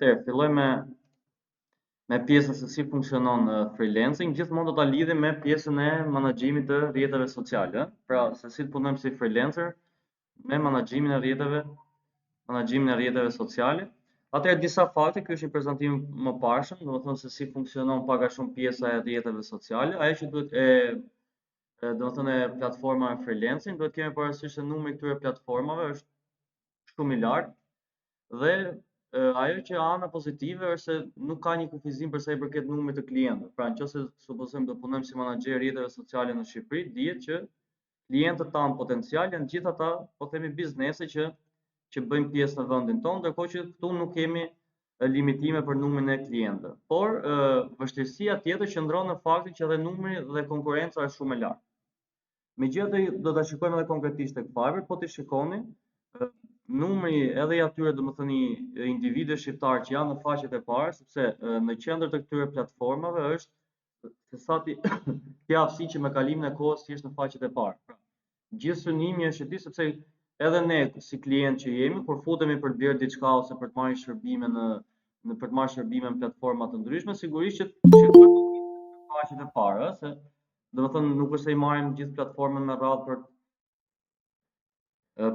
Filloj me pjesën se si funksionon freelancing, gjithmonë do ta lidhim me pjesën e menaxhimit të rrjeteve sociale, pra se si të punojmë si freelancer me menaxhimin e rrjeteve sociale. Atëherë disa fakte, ky është një prezantim më parshëm, domethënë se si funksionon pak a shumë pjesa e rrjeteve sociale. Ajo që domethënë platforma e freelancing, duhet kemi parasysh se numri i këtyre platformave është shumë i lartë dhe ajo që ana pozitive është se nuk ka një kufizim për sa i përket numrit të klientëve. Pra nëse supozojmë do punojmë si menaxher rrjeteve sociale në Shqipëri, dihet që klientët tanë potencial janë gjithë ata, po themi biznese që bëjnë pjesë në vendin tonë, ndërkohë që këtu nuk kemi limitime për numrin e klientëve. Por vështirësia tjetër qëndron në faktin që edhe numri dhe konkurenca është shumë e lartë. Megjithatë do ta shikojmë edhe konkretisht tek Fiverr, po ti shikoni numri edhe i atyre domethënë individëve shqiptar që janë në faqet e para, sepse në qendër të këtyre platformave është se sa ti ke aftësi që me kalimin e kohës ti jesh në faqet e para. Pra, gjithë synimi është i tij sepse edhe ne si klient që jemi, kur futemi për të blerë diçka ose për të marrë shërbime për të marrë shërbime në platforma të ndryshme, sigurisht që shikojmë faqet e para, se domethënë nuk është se i marrim gjithë platformën me radhë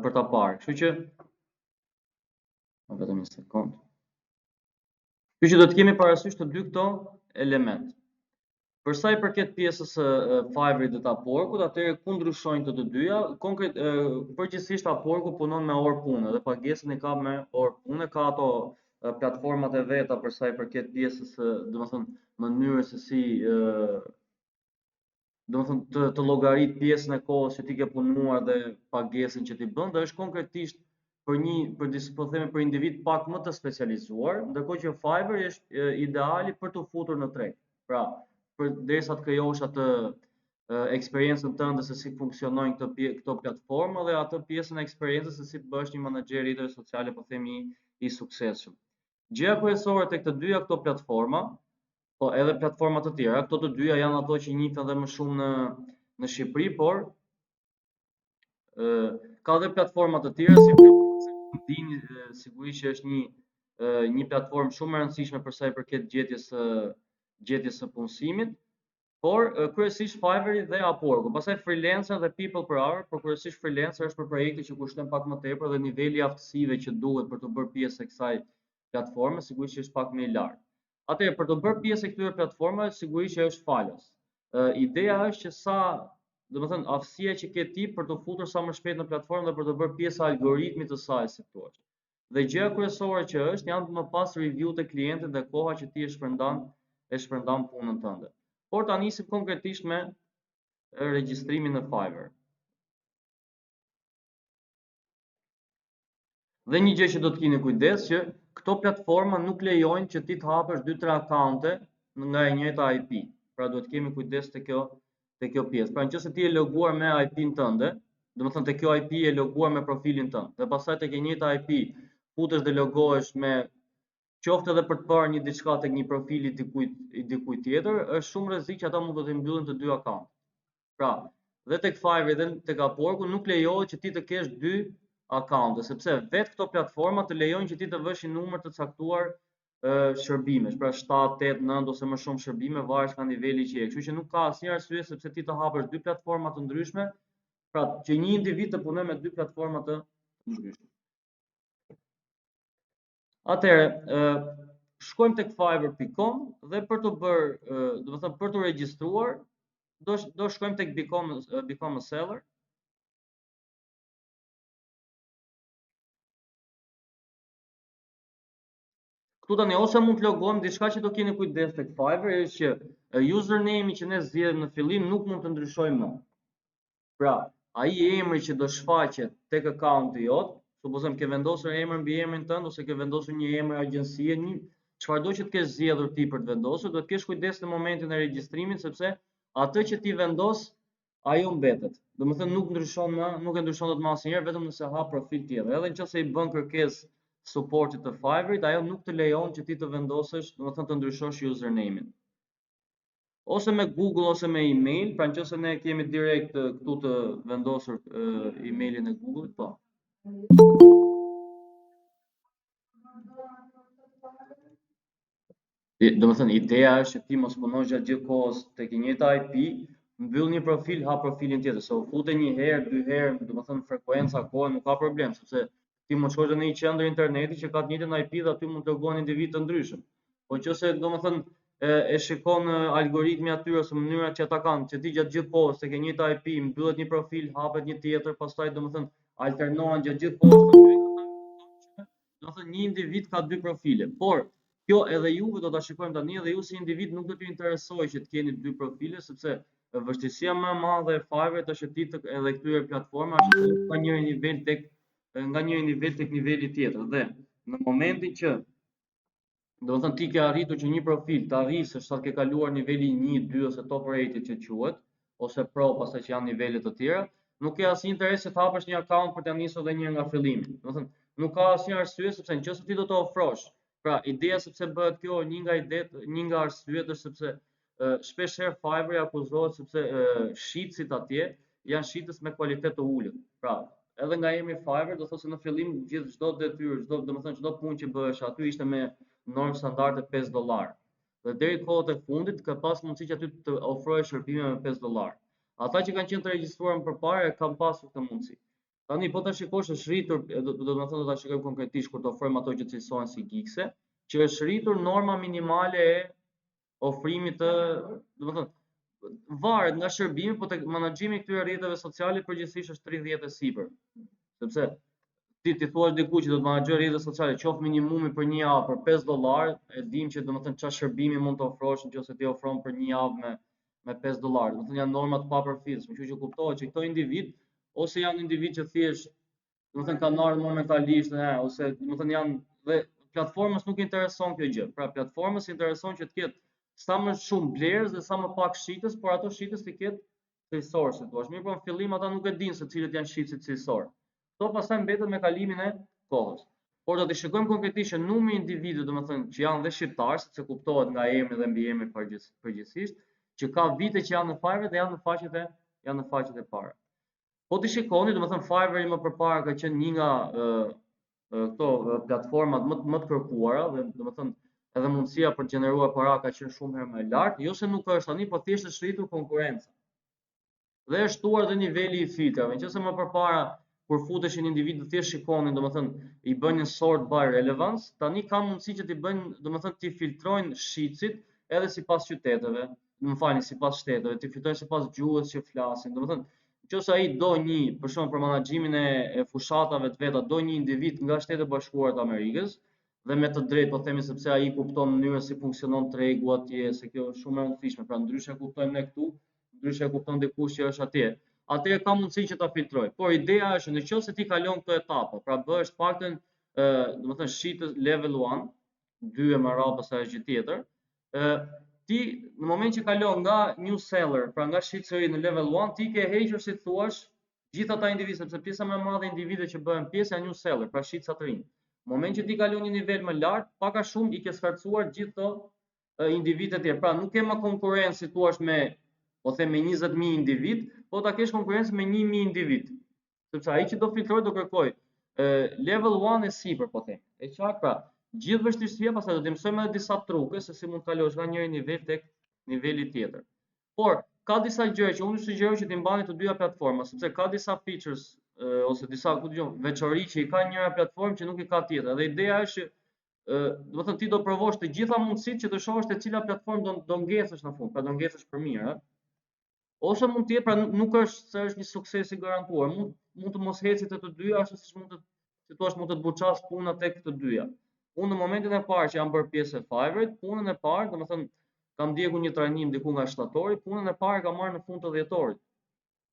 për ta parë. Kështu që vetëm një sekond. Kështu që do të kemi parasysh të dy këto element. Për sa i përket pjesës së Fiverrit dhe të Upworkut, atëherë ku ndryshojnë të dyja? Përgjithsisht Upworku punon me orë pune dhe pagesën e ka me orë pune, ka ato platformat e veta për sa i përket pjesës së, domethënë mënyrës se si domethënë të llogarit pjesën e kohës që ti ke punuar dhe pagesën që ti bën, dhe është konkretisht për individ pak më të specializuar, ndërkohë që Fiverr është ideali për të futur në treg. Pra, derisa të krijosh atë eksperiencën tënde se si funksionojnë këto platforma dhe atë pjesën e eksperiencës se si të bësh një menaxher rrjeteve sociale, po themi i suksesshëm. Gjëja kryesore tek të dyja këto platforma, po edhe platforma të tjera, këto të dyja janë ato që njihen edhe më shumë në Shqipëri, por ka edhe platforma të tjera si LinkedIn, sigurisht që është një platformë shumë e rëndësishme për sa i përket gjetjes së punësimit, por kryesisht Fiverr dhe Upworku. Pastaj freelancer dhe people per hour, por kryesisht freelancer është për projekte që kushtojnë pak më tepër dhe niveli i aftësive që duhet për të bërë pjesë e kësaj platforme sigurisht që është pak më i lartë. Atëherë për të bërë pjesë e këtyre platformave sigurisht që është falas. Ideja është që domethënë aftësia që ke ti për të futur sa më shpejt në platformë dhe për të bërë pjesë e algoritmit të saj, si thua. Dhe gjëja kryesore që është janë më pas review të klientit dhe koha që ti e shpërndan punën tënde. Por ta nisim konkretisht me regjistrimin në Fiverr. Dhe një gjë që do të keni kujdes që këto platforma nuk lejojnë që ti të hapësh 2-3 akaunte nga e njëjta IP. Pra duhet kemi kujdes te kjo pjesë. Pra nëse ti je loguar me IP-n tënde, domethënë te kjo IP je loguar me profilin tënd, dhe pastaj tek e njëjta IP futesh dhe logohesh me qoftë edhe për të parë një diçka tek një profil i dikujt tjetër, është shumë rrezik që ata mund të mbyllin të dy akaunt. Pra, dhe tek Fiverr dhe tek Upworku nuk lejohet që ti të kesh 2 akaunte, sepse vetë këto platforma të lejojnë që ti të vësh një numër të caktuar shërbimesh, pra 7, 8, 9 ose më shumë shërbime varet nga niveli që je. Kështu që nuk ka asnjë arsye sepse ti të hapësh 2 platforma të ndryshme, pra që një individ të punojë me 2 platforma të ndryshme. Atëherë, shkojmë tek fiverr.com dhe për të bërë, domethënë për të regjistruar, do shkojmë tek become a seller. Këtu tani ose mund të logohem, diçka që do keni kujdes tek Fiverr është që username-i që ne zgjedhim në fillim nuk mund të ndryshojë më. Pra, ai emri që do shfaqet tek akaunti jot, supozojmë ke vendosur emrin mbi emrin tënd ose ke vendosur një emër agjencie, çfarëdo që të kesh zgjedhur ti për të vendosur, duhet të kesh kujdes në momentin e regjistrimit sepse atë që ti vendos, ajo mbetet. Domethënë nuk e ndryshon dot më asnjëherë, vetëm nëse hap profil tjetër. Edhe nëse i bën kërkesë supportit të Fiverrit, ajo nuk të lejon që ti të vendosësh, domethënë të ndryshosh username-in. Ose me Google ose me email, pra nëse ne kemi direkt këtu të vendosur emailin e Google-it, po. Domethënë ideja është që ti mos punosh gjatë gjithë kohës tek i njëjta IP, mbyll një profil, hap profilin tjetër. Se u fute një herë, dy herë, domethënë frekuenca kohë nuk ka problem, sepse ti mund shkosh në një qendër interneti që ka të njëjtën IP dhe aty mund të logohen individ të ndryshëm. Po nëse domethënë e shikon algoritmi aty ose mënyra që ata kanë, që ti gjatë gjithë kohës tek e njëjta IP mbyllet një profil, hapet një tjetër, pastaj domethënë alternohen gjatë gjithë kohës. Domethënë një individ ka dy profile, por kjo edhe juve do ta shikojmë tani, edhe ju si individ nuk do t'ju interesojë që të keni dy profile, sepse vështirësia më e madhe e Fiverr është që ti edhe këtyre platformash nga njëri nivel tek niveli tjetër. Dhe në momentin që domethënë ti ke arritur që një profil të arrisë sa të ke kaluar niveli 1, 2 ose top rated që quhet, ose pro pastaj që janë nivele të tjera, nuk ke asnjë interes që të hapësh një account për të nisur edhe një nga fillimi. Domethënë nuk ka asnjë arsye sepse nëse ti do të ofrosh. Pra, ideja sepse bëhet kjo një nga arsyet është sepse shpesh herë Fiverr akuzohet sepse shitësit atje janë shitës me kualitet të ulët. Pra, edhe nga emri Fiverr do thotë se në fillim gjithë çdo detyrë, domethënë çdo punë që bëhesh aty ishte me normë standarde $5. Dhe deri kohët e fundit ka pas mundësi që aty të ofrohesh shërbime me $5. Ata që kanë qenë të regjistruar më përpara kanë pasur këtë mundësi. Tani po ta shikosh është rritur, domethënë do ta shikojmë konkretisht kur të ofrojmë ato që cilësohen si gigse, që është rritur norma minimale e ofrimit të, domethënë varet nga shërbimi, po tek menaxhimi i këtyre rrjeteve sociale përgjithsisht është 30 e sipër. Sepse ti thuash diku që do të menaxhoj rrjetet sociale, qoftë minimumi për një javë për $5, e dim që domethënë çfarë shërbimi mund të ofrosh nëse ti ofron për një javë me $5. Domethënë janë norma të papërfillshme, kështu që kuptohet që këto individ ose janë individ që thjesht domethënë kanë ardhur momentalisht, ose domethënë janë dhe platformës nuk intereson kjo gjë. Pra platformës intereson që të ketë sa më shumë blerës dhe sa më pak shitës, por ato shitës të ketë cilësor, si thua. Mirë, po në fillim ata nuk e dinë se cilët janë shitësit cilësor. Kto pastaj mbetet me kalimin e kohës. Por do të shikojmë konkretisht që numri i individëve, domethënë që janë dhe shqiptarë, sepse kuptohet nga emri dhe mbiemri përgjithsisht, që ka vite që janë në Fiverr dhe janë në faqet e para. Po ti shikoni, domethënë Fiverr më përpara ka qenë një nga këto platformat më të kërkuara dhe domethënë edhe mundësia për të gjeneruar para ka qenë shumë herë më e lartë, jo se nuk është tani, por thjesht është rritur konkurrenca. Dhe është shtuar edhe niveli i filtrave. Nëse më përpara kur futeshin individët thjesht shikonin, domethënë i bënin sort by relevance, tani ka mundësi që t'i bëjnë, domethënë ti filtrojnë shitësit edhe sipas qyteteve, më falni, sipas shteteve, ti filtrojnë sipas gjuhës që flasin. Domethënë, nëse ai do një, për shembull për menaxhimin e fushatave të veta, do një individ nga Shtetet Bashkuara të Amerikës, dhe me të drejtë po themi sepse ai kupton mënyrën si funksionon tregu atje, se kjo është shumë e rëndësishme, pra ndryshe kuptojmë ne këtu, ndryshe kupton dikush që është atje. Atëherë ka mundësi që ta filtroj. Por ideja është nëse ti kalon këto etapa, pra bëhesh paktën domethënë shitës level 1, 2 më radh pastaj është gjë tjetër, ti në moment që kalon nga new seller, pra nga shitësori në level 1, ti ke hequr si thuash gjithë ata individë, sepse pjesa më e madhe e individëve që bëhen pjesë janë new seller, pra shitësa të rinj. Në moment që ti kalon një nivel më lart, pak a shumë i ke skarcuar gjithë këto individë të tjerë. Pra nuk ke më konkurrencë si thuash me, po them me 20.000 individ, po ta kesh konkurrencë me 1.000 individ. Sepse ai që do filtroj do kërkoj level 1 e sipër, po them. E qartë, pra, gjithë vështirësia pastaj do të mësojmë edhe disa truke se si mund të kalosh nga njëri nivel tek niveli tjetër. Por ka disa gjëra që unë sugjeroj që ti mbani të dyja platforma, sepse ka disa features ose disa veçori që i ka njëra platformë që nuk i ka tjetra. Dhe ideja është domethënë ti do provosh të gjitha mundësitë që të shohësh te cila platformë do ngjesësh në fund, pra do ngjesësh për mirë, ose mund të jetë, pra nuk është se është një sukses i garantuar. Mund të mos heci të dyja, ashtu siç mund të buças puna tek të dyja. Unë në momentin e parë që jam bërë pjesë e Fiverrit, punën e parë, domethënë kam ndjekur një trajnim diku nga shtatori, punën e parë kam marrë në fund të dhjetorit.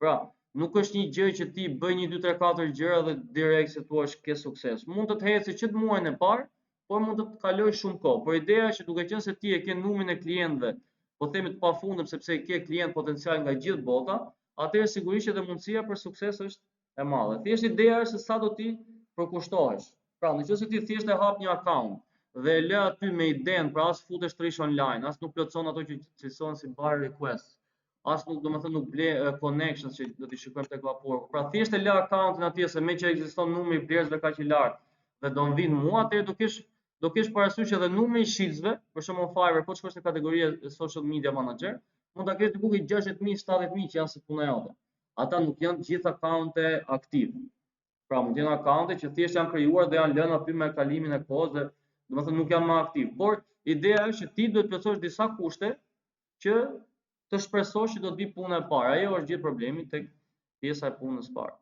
Pra, nuk është një gjë që ti bëj 1 2 3 4 gjëra dhe direkt si thua ke sukses. Mund të të heci që të muajin e parë, por mund të të kaloj shumë kohë. Por ideja është që duke qenë se ti e ke numrin e klientëve, po themi të pafundëm sepse ke klient potencial nga gjithë bota, atëherë sigurisht edhe mundësia për sukses është e madhe. Thjesht ideja është se sa do ti përkushtohesh. Pra, nëse ti thjesht e hap një account dhe e lë aty me idenë, pra as futesh trish online, as nuk plotson ato që cilësohen si bar request, as nuk domethënë nuk ble connections që do t'i shikojmë tek vapor. Pra thjesht e lë accountin atje se me që ekziston numri i blerësve kaq i lartë dhe do vinë mua, atëherë do kesh do kesh parasysh edhe numri i shitësve, për shembull Fiverr, po shkosh në kategoria social media manager, mund ta kesh diku 60.000, 70.000 që janë si puna jote. Ata nuk janë të gjithë akaunte aktiv. Pra mund të jenë akaunte që thjesht janë krijuar dhe janë lënë aty me kalimin e kohës dhe domethënë nuk janë më aktiv. Por ideja është që ti duhet të plotësosh disa kushte që të shpresosh që do të vi puna e parë. Ajo është gjithë problemi tek pjesa e punës së parë.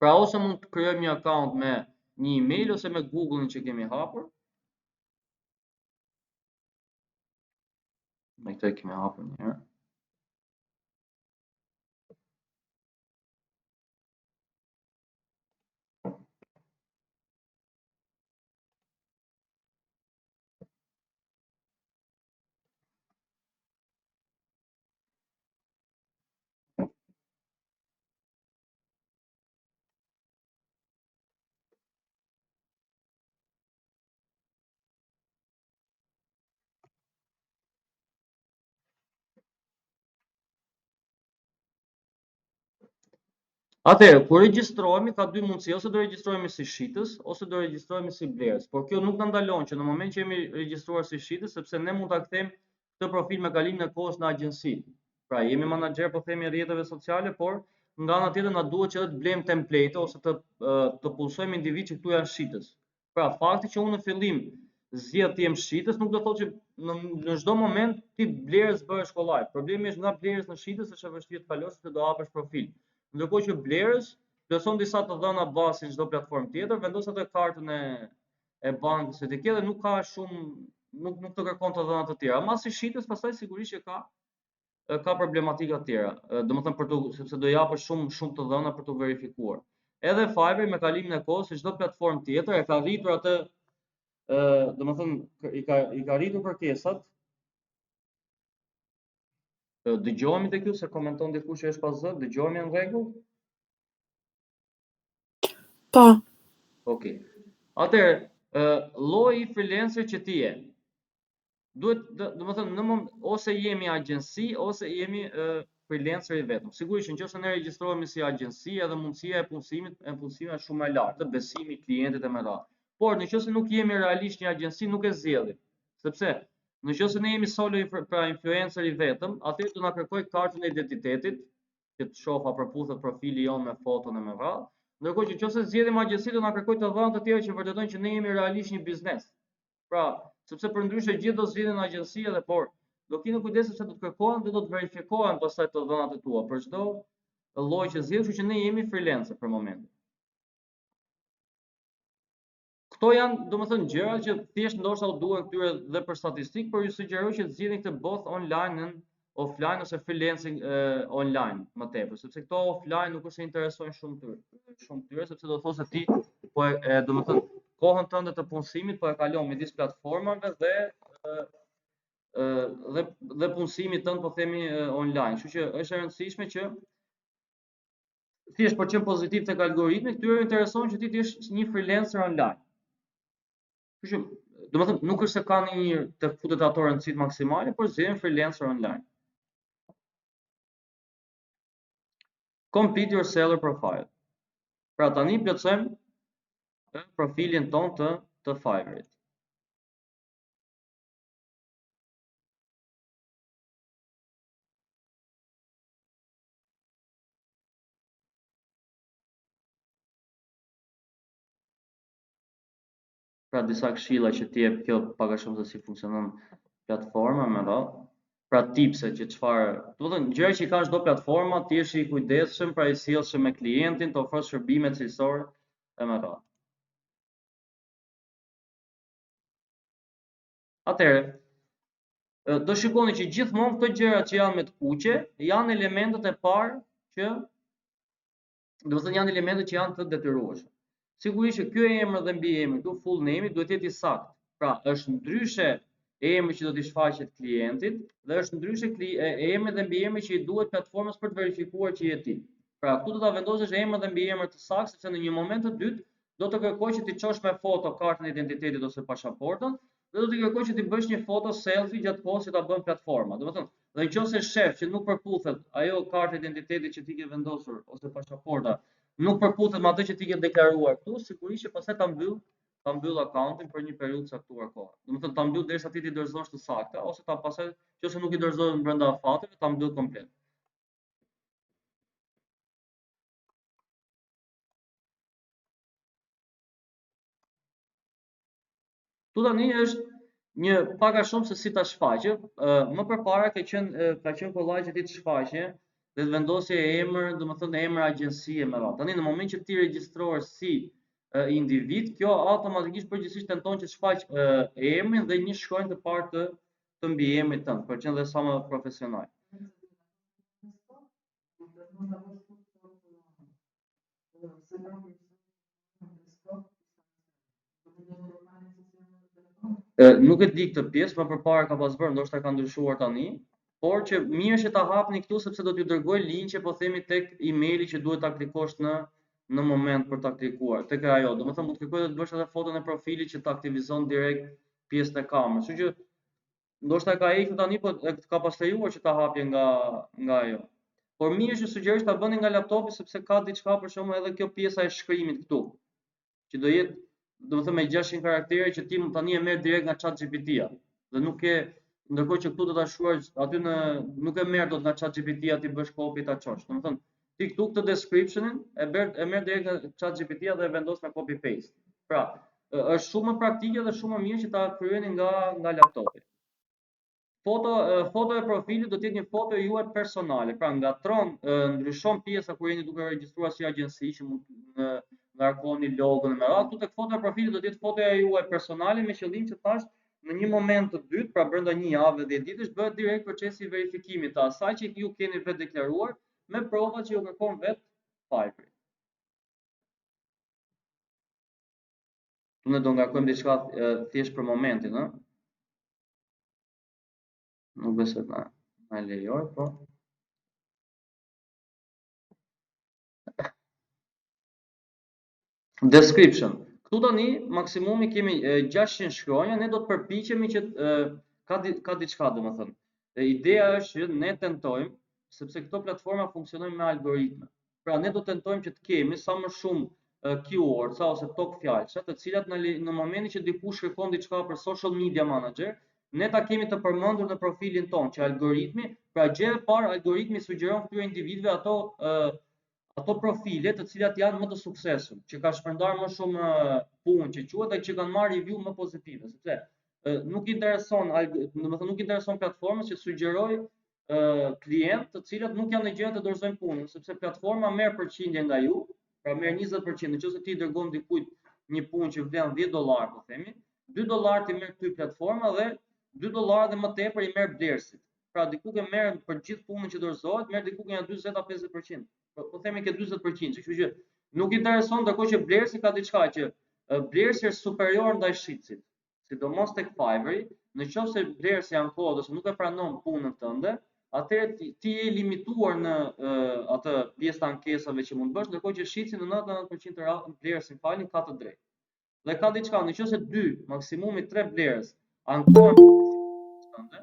Pra ose mund të krijojmë një akaunt me një email ose me Google-in që kemi hapur. Me këtë kemi hapur një herë. Atëherë, kur regjistrohemi ka dy mundësi, ose do regjistrohemi si shitës, ose do regjistrohemi si blerës. Por kjo nuk na ndalon që në moment që jemi regjistruar si shitës, sepse ne mund ta kthejmë këtë profil me kalimin e kohës në agjenci. Pra jemi menaxher po themi rrjeteve sociale, por nga ana tjetër na duhet që të blejmë template ose të pulsojmë individ që këtu janë shitës. Pra fakti që unë në fillim zgjedh të jem shitës nuk do thotë që në çdo moment ti blerës bëhesh kollaj. Problemi është nga blerës në shitës është e vështirë të kalosh se do hapësh profil. Ndërkohë që blerës plotëson disa të dhëna bazë si çdo platformë tjetër, vendos atë kartën e bankës së ke dhe nuk ka shumë nuk të kërkon të dhëna të tjera. Ama si shitës pastaj sigurisht që ka problematika të tjera. Domethënë sepse do japësh shumë të dhëna për të verifikuar. Edhe Fiverr me kalimin e kohës si çdo platformë tjetër e ka rritur atë domethënë i ka rritur kërkesat. Dëgjohemi te kjo se komenton dikush që është pa zë, dëgjohemi në rregull? Po. Okej. Atëherë, lloji i freelancer që ti je. Duhet domethënë ose jemi agjenci ose jemi freelancer i vetëm. Sigurisht nëse ne regjistrohemi si agjenci, edhe mundësia e punësimit është shumë e lartë, besimi i klientit e më radhë. Por nëse nuk jemi realisht një agjenci, nuk e zgjellim. Sepse nëse ne jemi solo pra influencer i vetëm, atëherë do na kërkoj kartën e identitetit, që të shoha përputhet profili jon me foton e më radhë. Ndërkohë që nëse zgjedhim agjenci, do na kërkoj të dhëna të tjera që vërtetojnë që ne jemi realisht një biznes. Pra, sepse përndryshe gjithë do zgjidhen agjenci edhe por do keni kujdes sepse do të kërkohen dhe do të verifikohen pastaj të dhënat e tua për çdo lloj që zgjedh, kështu që ne jemi freelancer për momentin. Këto janë domethënë gjëra që thjesht ndoshta u duhen këtyre dhe për statistikë, por ju sugjeroj që të zgjidhni këtë both online and offline ose freelancing online më tepër, sepse këto offline nuk është se interesojnë shumë tyre, sepse do të thosë se ti po domethënë kohën tënde të punësimit po e kalon midis platformave dhe punësimit tënd po themi online. Kështu që është e rëndësishme që thjesht për të qenë pozitiv tek algoritmi, këtyre intereson që ti të jesh një freelancer online. Kështu që domethënë nuk është se kanë një të futet ato rëndësitë maksimale, por zgjedhin freelancer online. Complete your seller profile. Pra tani plotësojmë profilin ton të Fiverrit. Pra disa këshilla që ti jep kjo pak a shumë se si funksionon platforma me radhë. Pra tipse që çfarë, domethënë gjëra që i ka çdo platforma, ti je i kujdesshëm, pra i sjellshëm me klientin, të ofrosh shërbime cilësore e me radhë. Atëherë, do shikoni që gjithmonë këto gjëra që janë me të kuqe janë elementet e parë që domethënë janë elementet që janë të detyrueshëm. Sigurisht që ky emër dhe mbiemri, këtu full name duhet të jetë i saktë. Pra, është ndryshe emri që do t'i shfaqet klientit dhe është ndryshe emri dhe mbiemri që i duhet platformës për të verifikuar që je ti. Pra, këtu do ta vendosësh emrin dhe mbiemrin të saktë, sepse në një moment të dytë do të kërkoj që ti çosh me foto kartën e identitetit ose pasaportën dhe do të kërkoj që ti bësh një foto selfie gjatë kohës që ta bën platforma. Domethënë, dhe nëse shef që nuk përputhet ajo kartë identitetit që ti ke vendosur ose pasaporta, nuk përputhet me atë që ti ke deklaruar këtu, sigurisht që pastaj ta mbyll ta mbyll akauntin për një periudhë caktuar kohe. Domethënë ta mbyll derisa ti dorëzosh të sakta ose ta pasoj nëse nuk i dorëzohet brenda fateve ta mbyll komplet. Tu tani është një pak a shumë se si ta shfaqe. Më përpara ka qenë kollaj që ti të shfaqe dhe të vendosje emër, domethënë emër agjencie me radhë. Tani në moment që ti regjistrohesh si individ, kjo automatikisht përgjithsisht tenton që të shfaq emrin dhe një shkronjë të parë të mbiemrit tënd, për të qenë dhe sa më profesional. Nuk e di këtë pjesë, më përpara ka pas bërë, ndoshta ka ndryshuar tani, por që mirë që ta hapni këtu sepse do t'ju dërgoj linqe, po themi tek emaili që duhet ta klikosh në moment për ta klikuar. Tek ajo, domethënë mund të kërkoj të bësh edhe foton e profilit që ta aktivizon direkt pjesën e kamerës. Kështu që ndoshta ka hequr tani, po ka pas lejuar që ta hapje nga ajo. Por mirë që sugjeroj ta bëni nga laptopi sepse ka diçka për shkakun edhe kjo pjesa e shkrimit këtu, që do jetë domethënë me 600 karaktere që ti tani e merr direkt nga ChatGPT-ja dhe nuk e ndërkohë që këtu do ta shkruash aty nuk e merr dot nga ChatGPT-ja ti bësh copy ta çosh. Domethënë ti këtu këtë descriptionin e merr direkt nga ChatGPT-ja dhe e vendos me copy paste. Pra, është shumë më praktike dhe shumë më mirë që ta kryeni nga laptopi. Foto e profilit do të jetë një foto e juaj personale. Pra ngatron, ndryshon pjesa kur jeni duke regjistruar si agjenci që mund ngarkoni logon me radhë. Këtu tek foto e profilit do të jetë fotoja juaj personale me qëllim që thash në një moment të dytë, pra brenda një jave dhe 10 ditësh bëhet direkt procesi i verifikimit të asaj që ju keni vetë deklaruar me provat që ju kërkon vetë Fiverr. Tu ne do ngarkojmë diçka thjesht për momentin, ëh. Nuk besoj na lejoj, po. Description. Këtu tani maksimumi kemi 600 shkronja, ne do të përpiqemi që ka diçka domethënë. Ideja është që ne tentojmë, sepse këto platforma funksionojnë me algoritme. Pra ne do tentojmë që të kemi sa më shumë keywords ose top fjalësha, të cilat në momentin që dikush kërkon diçka për social media manager, ne ta kemi të përmendur në profilin ton, që algoritmi, pra gjë e parë, algoritmi sugjeron këtyre individëve ato profile të cilat janë më të suksesshëm, që ka shpërndar më shumë punë që quhet dhe që kanë marrë review më pozitive, sepse nuk intereson platformës që sugjeroj klientë të cilat nuk janë në gjendje të dorëzojnë punën, sepse platforma merr përqindje nga ju, pra merr 20%, nëse ti dërgon dikujt një punë që vlen $10, po themi, $2 ti merr këtij platforma dhe $2 dhe më tepër i merr blerësit. Pra diku që merr për gjithë punën që dorëzohet, merr diku nga 40-50%. Po themi ke 40%, kështu që nuk intereson, ndërkohë që blerësi ka diçka që blerësi është superior ndaj shitësit, sidomos tek Fiverr, nëse blerësi ankohet ose nuk e pranon punën tënde, atëherë ti je limituar në atë pjesë të ankesave që mund bësh, ndërkohë që shitësi në 99% të rasteve blerësi ka të drejtë. Dhe ka diçka, nëse 2, maksimumi 3 blerës ankohen tënde,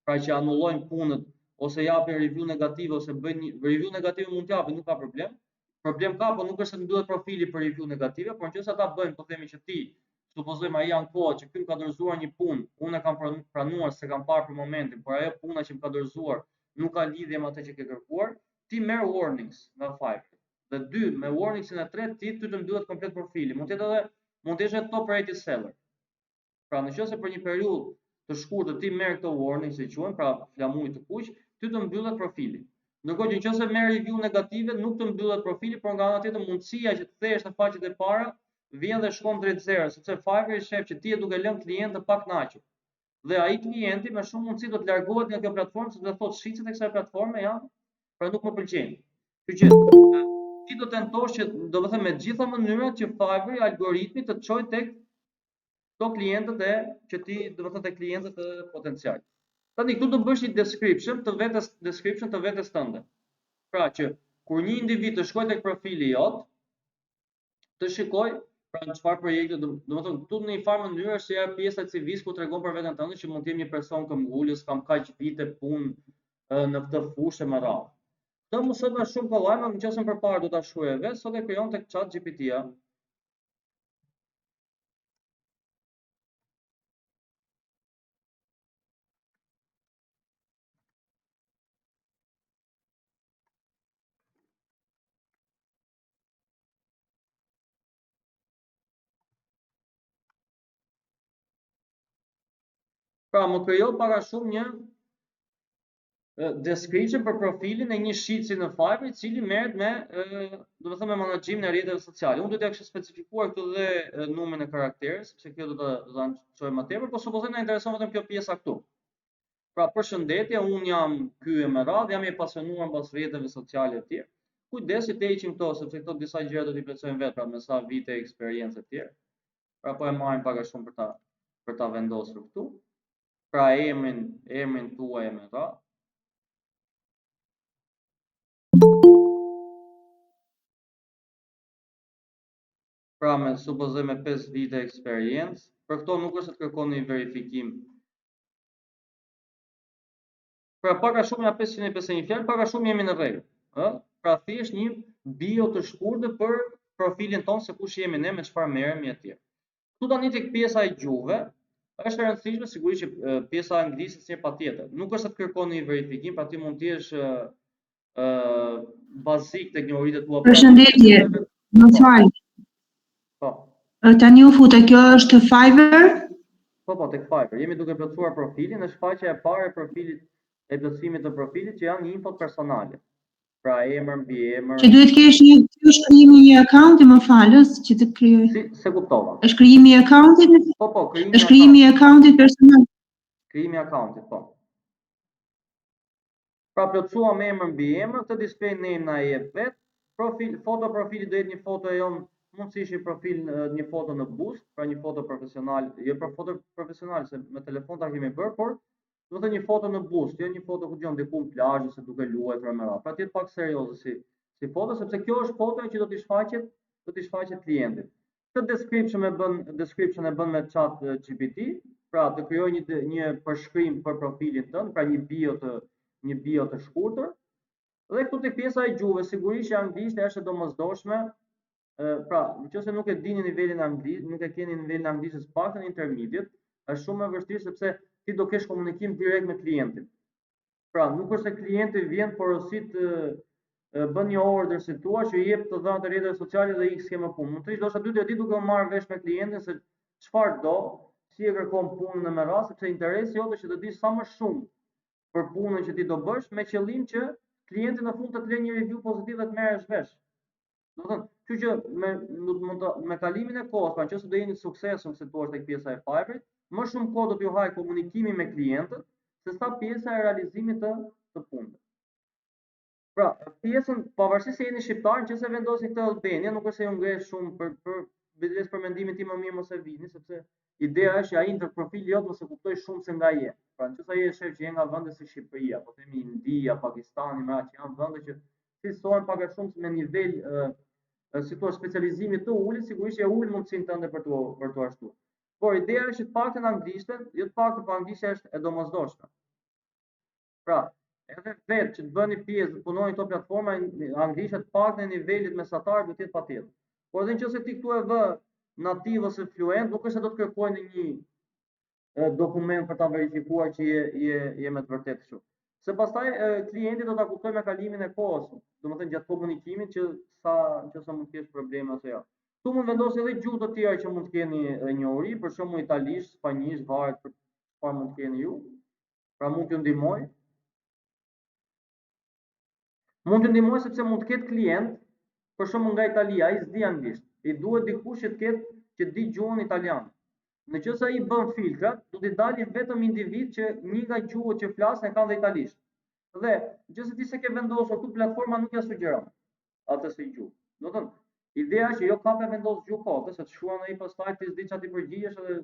pra që anullojnë punët ose japin review negative ose bëjnë review negative mund t'japin, nuk ka problem. Problem ka, po nuk është se mbyllet profili për review negative, por nëse ata bëjnë, po themi që ti, supozojmë ai ankohet që ky më ka dorëzuar një punë, unë e kam pranuar se kam parë për momentin, por ajo puna që më ka dorëzuar nuk ka lidhje me atë që ke kërkuar, ti merr warnings nga Fiverr. Dhe 2, me warningsin e 3 ti të mbyllet komplet profili. Mund të jesh edhe top rated seller. Pra nëse për një periudhë të shkurtër ti merr këto warnings që quhen, pra flamuj të kuq, ty të mbyllet profili. Ndërkohë që nëse merr review negative, nuk të mbyllet profili, por nga ana tjetër mundësia që të kthehesh në faqet e para vjen dhe shkon drejt zero, sepse Fiverr i shef që ti e duke lënë klient të pakënaqur. Dhe ai klienti me shumë mundësi do të largohet nga kjo platformë sepse thotë shitset e kësaj platforme janë, pra nuk më pëlqejnë. Kështu që ti do tentosh që domethënë me të gjitha mënyrat që Fiverr algoritmi të çojë tek këto klientët që ti domethënë tek klientët e potencial. Tani këtu do bësh një description të vetes tënde. Pra që kur një individ të shkojë tek profili jot, të shikoj pra në çfarë projekte, domethënë këtu në një farë mënyrë është ja pjesa e CV-s ku tregon për veten tënde që mund të jem një person këmbgulës, kam kaq vite punë në këtë fushë me radhë. Këtë më sot është shumë kollaj, më nëse përpara do ta shkruaj vetë, sot e krijon tek ChatGPT-ja. Pra më krijo para shumë një description për profilin e një shitsi në Fiverr I cili merret me me menaxhimin e rrjeteve sociale. Unë do t'ja kisha specifikuar këtu dhe numrin e karakterës, sepse kjo do ta çoj më tepër, por supozojmë na intereson vetëm kjo pjesa këtu. Pra përshëndetje, unë jam ky me radhë, jam I pasionuar mbas rrjeteve sociale të tjera. Kujdes që të heqim këto, sepse këto disa gjëra do t'i plotësojmë vetë, pra me sa vite eksperiencë të tjera. Pra po e marrim pak a shumë për ta vendosur këtu. Pra emrin tuaj me radhë. Pra me supozoj me 5 vite eksperiencë, për këto nuk është të kërkoni verifikim. Pra pak a shumë nga 551 fjalë, pak a shumë jemi në rregull, ë? Pra thjesht një bio të shkurtër për profilin ton se kush jemi ne, me çfarë merremi etj. Këtu tani tek pjesa e gjuhëve, është e rëndësishme sigurisht që pjesa e anglisë është patjetër. Nuk është të kërkoni verifikim, pra ti mund të jesh bazik tek njohuritë tua. Përshëndetje, më fal. Po. Tani u futa, kjo është Fiverr? Po, tek Fiverr. Jemi duke plotësuar profilin, në shfaqja e parë e profilit, e plotësimit të profilit që janë infot personale. Pra emër, mbiemër. Që duhet kesh një krijimi një akaunti, më falës, që të krijoj. Si, se kuptova. Është krijimi I akauntit? Po, krijimi. Është krijimi I akauntit personal. Krijimi I akauntit, po. Pra plotësuam emër, mbiemër, këtë display name na e jep vet. Foto profili do jetë një foto e jon, mund të ishte profil një foto në bust, pra një foto profesional, jo për foto profesional se me telefon ta kemi bërë, por do të thënë një foto në bust, jo një foto ku gjon diku në plazh ose duke luajtur me radhë. Pra të jetë pak serioze si foto, sepse kjo është fotoja që do t'i shfaqet klientit. Këtë description e bën me chat GPT, pra të krijoj një përshkrim për profilin tënd, pra një bio të shkurtër. Dhe këtu tek pjesa e gjuhëve, sigurisht që anglishtja është e domosdoshme. Pra, nëse nuk e dini nivelin anglisht, nuk e keni nivelin anglisht paktën intermediate, është shumë e vështirë sepse ti do kesh komunikim direkt me klientin. Pra, nuk është se klienti vjen porosit bën një order si tua që jep të dhënat e rrjeteve sociale dhe X ke më punë. Mund të ishte ndoshta 2-3 ditë duke marrë vesh me klientin se çfarë do, si e kërkon punën në me radhë, sepse interesi jote është që të dish sa më shumë për punën që ti do bësh me qëllim që klienti në fund të të lejë një review pozitiv dhe të merresh vesh. Do të thënë, kështu që me kalimin e kohës, pra nëse do jeni të suksesshëm si thua tek pjesa e Fiverrit, më shumë kohë do t'ju haj komunikimi me klientët sesa pjesa e realizimit të punës. Pra, pjesën pavarësisht se jeni shqiptar, nëse vendosni këtë Albania, nuk është se ju ngresh shumë për vetes për mendimin tim më mirë mos e vini, sepse ideja është që ai ndër profili jot mos e kuptoj shumë se nga je. Pra nëse ai e shef që je nga vende si Shqipëria, po themi India, Pakistani, më që janë vende që fisohen pak a shumë me nivel si thua specializimi të ulët, sigurisht e ul mundsinë tënde për tu ashtu. Por ideja është të paktën anglishtën, jo të paktën po anglishtja është e domosdoshme. Pra, edhe vetë që të bëni pjesë, të punoni këto platforma, anglishtja të paktën e nivelit mesatar duhet të jetë patjetër. Por edhe nëse ti këtu e vë nativ ose fluent, nuk është se do të kërkojnë një dokument për ta verifikuar që je me të vërtetë kështu. Se pastaj klienti do ta kuptojë me kalimin e kohës, domethënë gjatë komunikimit që nëse mund të kesh probleme ose jo. Tu mund vendosni edhe gjuhë të tjera që mund të keni njohuri, për shembull italisht, spanjisht, varet për çfarë mund të keni ju. Pra mund t'ju ndihmoj. Mund t'ju ndihmoj sepse mund të ketë klient, për shembull nga Italia, ai s'di anglisht. I duhet dikush që di gjuhën italiane. Nëse ai bën filtrat, do t'i dalin vetëm individ që një nga gjuhët që flasin e kanë dhe italisht. Dhe nëse ti se ke vendosur këtu platforma nuk ja sugjeron atë si gjuhë. Do të thënë, ideja është që jo ka të vendos gjuhë kote, se të shkruan ai pastaj ti s'di çfarë ti përgjigjesh edhe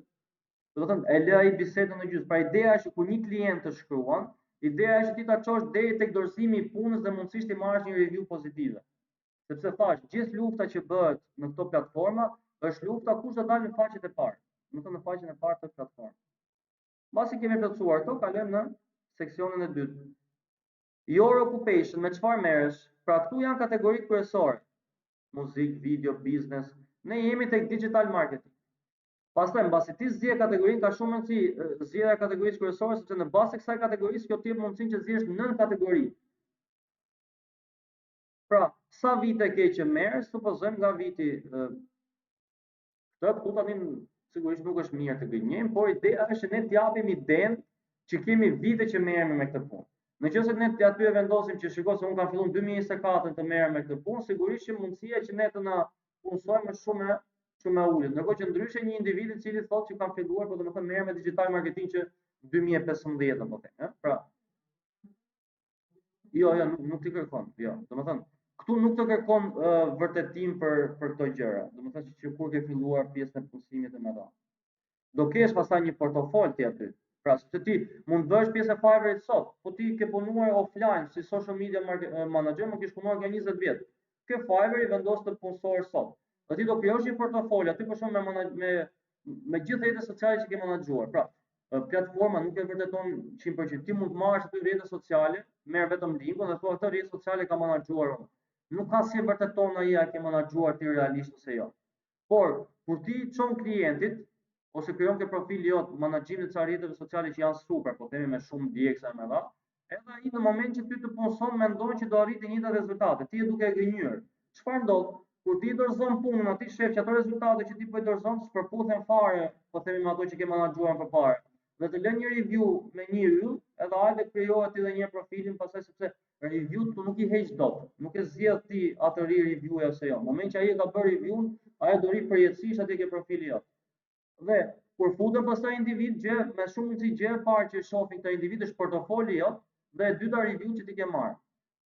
do të thënë e lë ai bisedën në gjysmë. Pra ideja është kur një klient të shkruan, ideja është ti ta çosh deri tek dorëzimi I punës dhe mundësisht ti marrësh një review pozitive. Sepse thash, gjithë lufta që bëhet në këto platforma është lufta kush do dalë në faqet e parë. Në faqen e parë të platformës. Mbasi kemi plotësuar këto, kalojmë në seksionin e dytë. Your occupation, me çfarë merresh? Pra këtu janë kategoritë kryesore. Muzik, video, business. Ne jemi tek digital marketing. Pastaj mbasi ti zgjedh kategorinë, ka shumë rëndësi zgjedhja e kategorisë kryesore, sepse në bazë të kësaj kategorisë kjo të jep mundësinë që zgjedhësh nën kategori. Pra, sa vite ke që merresh, supozojmë nga viti këtu tani sigurisht nuk është mirë të gënjejmë, por ideja është ne t'japim idenë që kemi vite që merremi me këtë punë. Nëse ne aty e vendosim që shikoj se unë kam filluar 2024 të merrem me këtë punë, sigurisht që mundësia që ne të na punësojmë është shumë e ulët. Ndërkohë që ndryshe një individ i cili thotë që ka filluar, po domethënë merrem me digital marketing që 2015 po them, pra jo, nuk ti kërkon. Jo, domethënë këtu nuk të kërkon vërtetim për këto gjëra. Domethënë që kur ke filluar pjesën e punësimit të mëdha. Do kesh pastaj një portofol ti aty. Pra, sepse ti mund të bësh pjesë e Fiverr sot, po ti ke punuar offline si social media manager, më kish punuar nga 20 vjet. Ke Fiverr i vendos të punësor sot. Do ti do krijosh një portofol aty për shkak me gjithë rrjetet sociale që ke menaxhuar. Pra, platforma nuk e vërteton 100%. Ti mund të marrësh aty rrjetet sociale, merr vetëm linkun dhe thua këtë rrjet sociale ka menaxhuar unë. Nuk ka si vërteton ai a ke menaxhuar ti realisht ose jo. Por, kur ti çon klientit ose krijon ke profili jot menaxhimit të rrjeteve sociale që janë super, po themi me shumë djegsa më dha, edhe ai në moment që ty të punson mendon që do arrijë të njëjtat rezultate, ti e duke e gënjur. Çfarë ndodh? Kur ti dorëzon punën, aty shef që ato rezultate që ti po i dorëzon përputhen fare, po themi me ato që ke menaxhuar përpara. Dhe të lën një review me një yll, edhe hajde krijohet edhe një profilin pastaj sepse review tu nuk i heq dot. Nuk e zgjedh ti atë review ose jo. Në moment që ai ka bërë review, ai do ri përjetësisht atë ke profili jot. Dhe kur futen pastaj individ gjë me shumë mundësi gjë e parë që shohin këta individ është portofoli jot dhe e dyta review që ti ke marrë.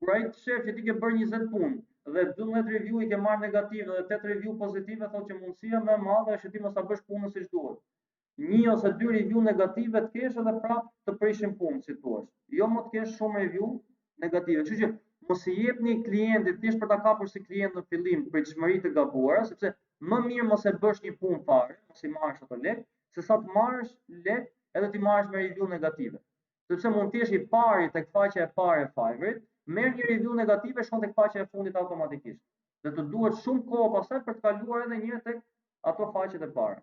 Kur ai shef që ti ke bërë 20 punë dhe 12 review i ke marrë negative dhe 8 review pozitive, thotë që mundësia më e madhe është që ti mos ta bësh punën siç duhet. 1 ose 2 review negative të kesh edhe prapë të prishin punën si thua. Jo më të kesh shumë review negative. Kështu që mos i jepni klientit thjesht për ta kapur si klient në fillim pritshmëri të gabuara, sepse më mirë mos e bësh një punë fare, mos i marrësh ato lekë, se sa të marrësh lekë edhe ti marrësh me review negative. Sepse mund të jesh i pari tek faqja e parë e Fiverr, merr një review negative shkon tek faqja e fundit automatikisht. Dhe të duhet shumë kohë pastaj për të kaluar edhe një herë tek ato faqet e para.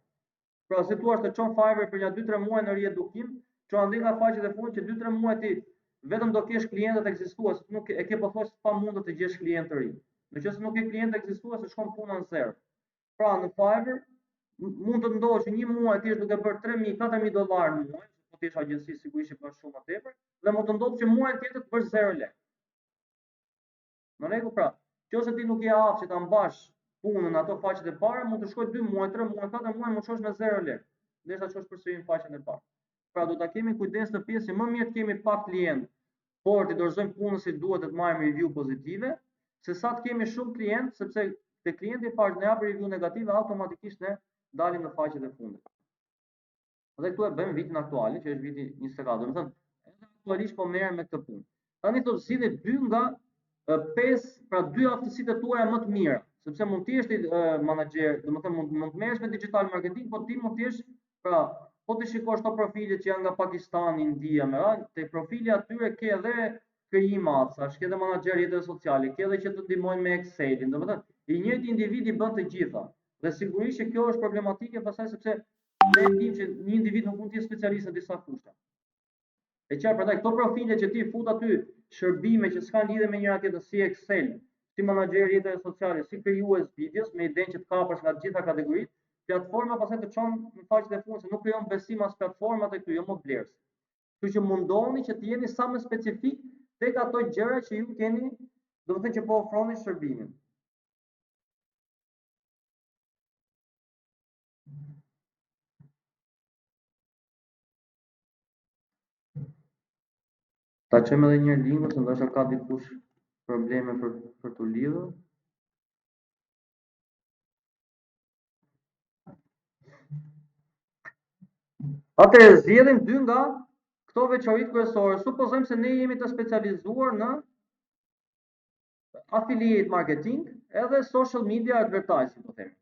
Pra, si thua të çon Fiverr për 2-3 muaj në riedukim, çon ande nga faqet e fundit që 2-3 muaj ti vetëm do kesh klientët ekzistues, nuk e ke pothuajse pamundur të gjesh klient të ri. Nëse nuk ke klient ekzistues, shkon puna në zero. Pra, në Fiverr mund të ndodhë që një muaj ti është duke bërë 3.000-4.000 dollar në muaj, po ti je agjenci sigurisht që bën shumë më tepër, dhe mund të ndodhë që muaj tjetër të bësh 0 lekë. Në rregull, pra, nëse ti nuk je aftë që ta mbash punën në ato faqet e para, mund të shkojë 2 muaj, 3 muaj, 4 muaj më shosh me 0 lekë, derisa çosh përsëri në faqen e parë. Pra, do ta kemi kujdes në pjesë që më mirë të kemi pak klient, por të dorëzojmë punën si duhet të marrim review pozitive, se sa të kemi shumë klient, sepse te klienti i parë ne hap review negative, automatikisht ne dalim në faqet e fundit. Dhe këtu e bëjmë vitin aktual, që është viti 24. Domethënë, edhe aktualisht po merrem me këtë punë. Tani do të zgjidhni 2 nga 5, pra 2 aftësitë tuaja më të mira, sepse mund të jesh manager, domethënë mund të merresh me digital marketing, po ti mund të jesh, pra, po të shikosh to profilet që janë nga Pakistani, India, me radhë, te profili atyre ke edhe krijim atësash, ke edhe menaxher rrjeteve sociale, ke edhe që të ndihmojnë me Excelin, domethënë i njëjti individ i bën të gjitha. Dhe sigurisht që kjo është problematike pastaj sepse ne dimë që një individ nuk mund të jetë specialist në disa fushë. E qartë, prandaj këto profile që ti fut aty shërbime që s'kan lidhje me njëra tjetrën, si Excel, si menaxher rrjeteve sociale, si krijues videos me idenë që të kapësh nga të gjitha kategoritë, platforma pastaj të çon në faqet e fundit se nuk krijon besim as platforma tek ty, jo më blerës. Kështu që mundoni që të jeni sa më specifik tek ato gjëra që ju keni, domethënë që po ofroni shërbimin. Ta qëmë edhe një linkë, se ndoshta ka dikush probleme për të lidhur. Atëherë zgjedhim 2 nga këto veçoritë kryesore. Supozojmë se ne jemi të specializuar në affiliate marketing edhe social media advertising, po themi.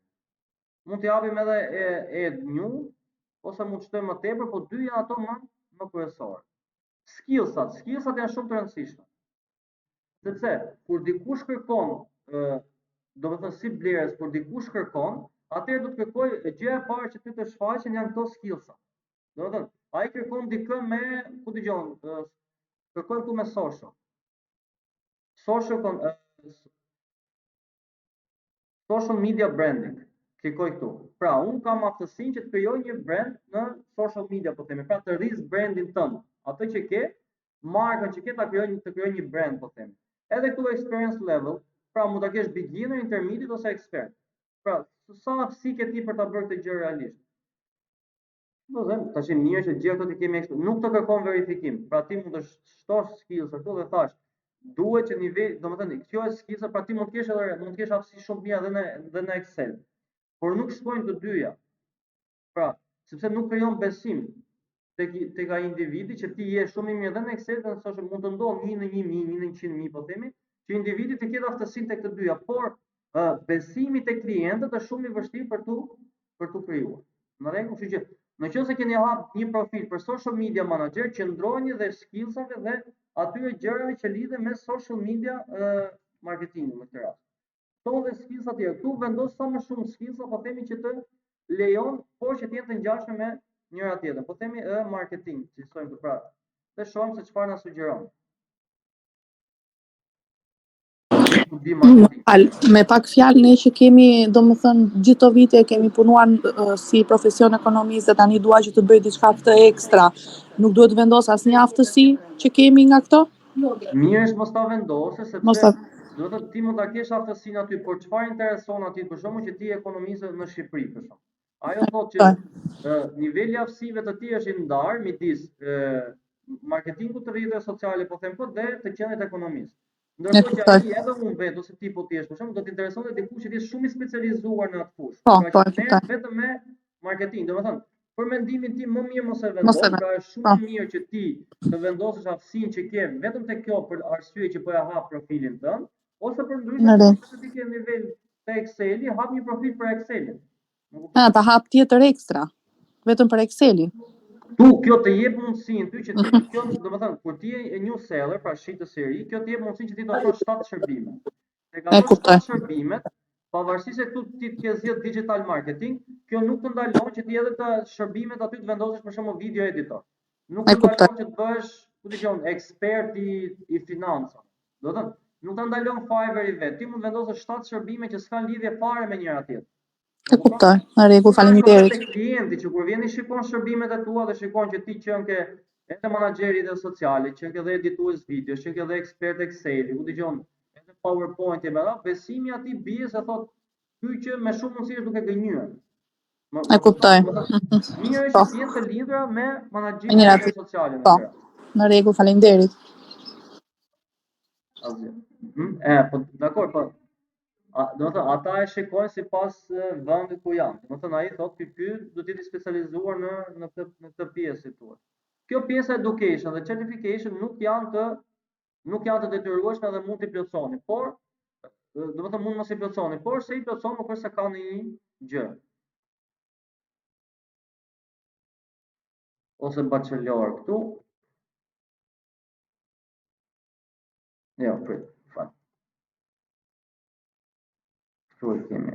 Mund të japim edhe ad new ose mund të shtojmë më tepër, po 2 janë ato më kryesore. Skillsat janë shumë të rëndësishme. Sepse kur dikush kërkon, domethënë si blerës, kur dikush kërkon, atëherë do të kërkoj gjëja e parë që ty të shfaqen janë këto skillsa. Domethënë, ai kërkon dikë me, ku dëgjon, kërkon këtu me social. Social media branding. Shikoj këtu. Pra, unë kam aftësinë që të krijoj një brand në social media, po themi. Pra, të rris brandin tënd. Atë që ke, markën që ke ta krijoj një brand, po themi. Edhe këtu experience level, pra mund ta kesh beginner, intermediate ose expert. Pra, sa aftësi ke ti për ta bërë këtë gjë realisht. Do të them, tash mirë që gjë këto ti kemi këtu. Nuk të kërkon verifikim. Pra ti mund të shtosh skills këtu dhe thash, duhet që nivel, domethënë, kjo është skills, pra ti mund të kesh aftësi shumë mira dhe në Excel. Por nuk shkojnë të dyja. Pra, sepse nuk krijon besim tek ai individi që ti je shumë i mirë dhe në Excel dhe në social, mund të ndodhë 1 në 1000, 1 në 100.000, po themi, që individi të ketë aftësinë tek të dyja, por besimi tek klientët është shumë i vështirë për tu krijuar. Në rregull, kështu që nëse keni hap një profil për social media manager, qëndroni dhe skillsave dhe atyre gjërave që lidhen me social media marketingu në këtë rast. Këto dhe skills atje, këtu vendos sa më shumë skills, po themi që të lejon, por që të jenë të ngjashme me njëra tjetrën. Po themi marketing, që thojmë këtu pra. Dhe shohim se çfarë na sugjeron. Me pak fjalë ne që kemi, domethënë gjithë to vite kemi punuar si profesion ekonomist dhe tani dua që të bëj diçka të ekstra. Nuk duhet të vendos asnjë aftësi që kemi nga këto? Mirë është mos ta vendosë, sepse do të thotë ti mund ta kesh aftësinë aty, por çfarë intereson aty, për shkakun që ti je ekonomist në Shqipëri, për shkak. Ajo thotë që niveli i aftësive të tij është i ndarë midis marketingut të rrjeteve sociale, po them kot, dhe të qendrit ekonomist. Ndërkohë që ai edhe unë vet ose ti po ti jesh, për shembull, do të interesonte dikush që është shumë i specializuar në atë fushë. Pra që merret vetëm me marketing, domethënë, për mendimin tim më mirë mos e vendos, pra është shumë mirë që ti të vendosësh aftësinë që ke vetëm tek kjo për arsye që po ja hap profilin tënd, ose për ndryshe nëse ti ke nivel te Exceli, hap një profil për Excelin. Ta hap tjetër ekstra, vetëm për Excelin. Kjo të jep mundësinë ty që ti, kjo domethënë kur ti je new seller, pra shitës së ri, kjo të jep mundësinë që ti të ofrosh 7 shërbime. Tek ato 7 shërbimet, pavarësisht se këtu ti të ke zgjedh digital marketing, kjo nuk të ndalon që ti edhe të shërbimet aty të vendosësh për shembull video editor. Nuk të ndalon që të bësh, ku dijon, ekspert i financave. Do të thotë, nuk të ndalon Fiverr i vet. Ti mund vendosësh 7 shërbime që s'kan lidhje fare me njëra tjetrën. E kuptoj, në rregull, faleminderit. Te klienti që kur vjen i shikon shërbimet e tua dhe shikon që ti qen ke edhe menaxheri dhe sociale, qen ke edhe editues video, qen ke edhe ekspert Excel, ku dëgjon, edhe PowerPoint e mëra, besimi aty bie se thotë ky që me shumë mundësi është duke gënjur. E kuptoj. Mirë është që jenë të lidhura me menaxhimin e sociale në këtë. Në rregull, faleminderit. Asgjë. Po dakor, po. Do të thotë ata e shikojnë sipas vendit ku janë. Do të thonë ai thotë ky do të jetë specializuar në këtë pjesë tuaj. Kjo pjesa education dhe certification nuk janë të detyrueshme dhe mund t'i plotësoni, por do të thotë mund mos i plotësoni, por se i plotëson nuk është se ka një gjë. Ose bachelor këtu. Jo, prit. Këtu e kemi.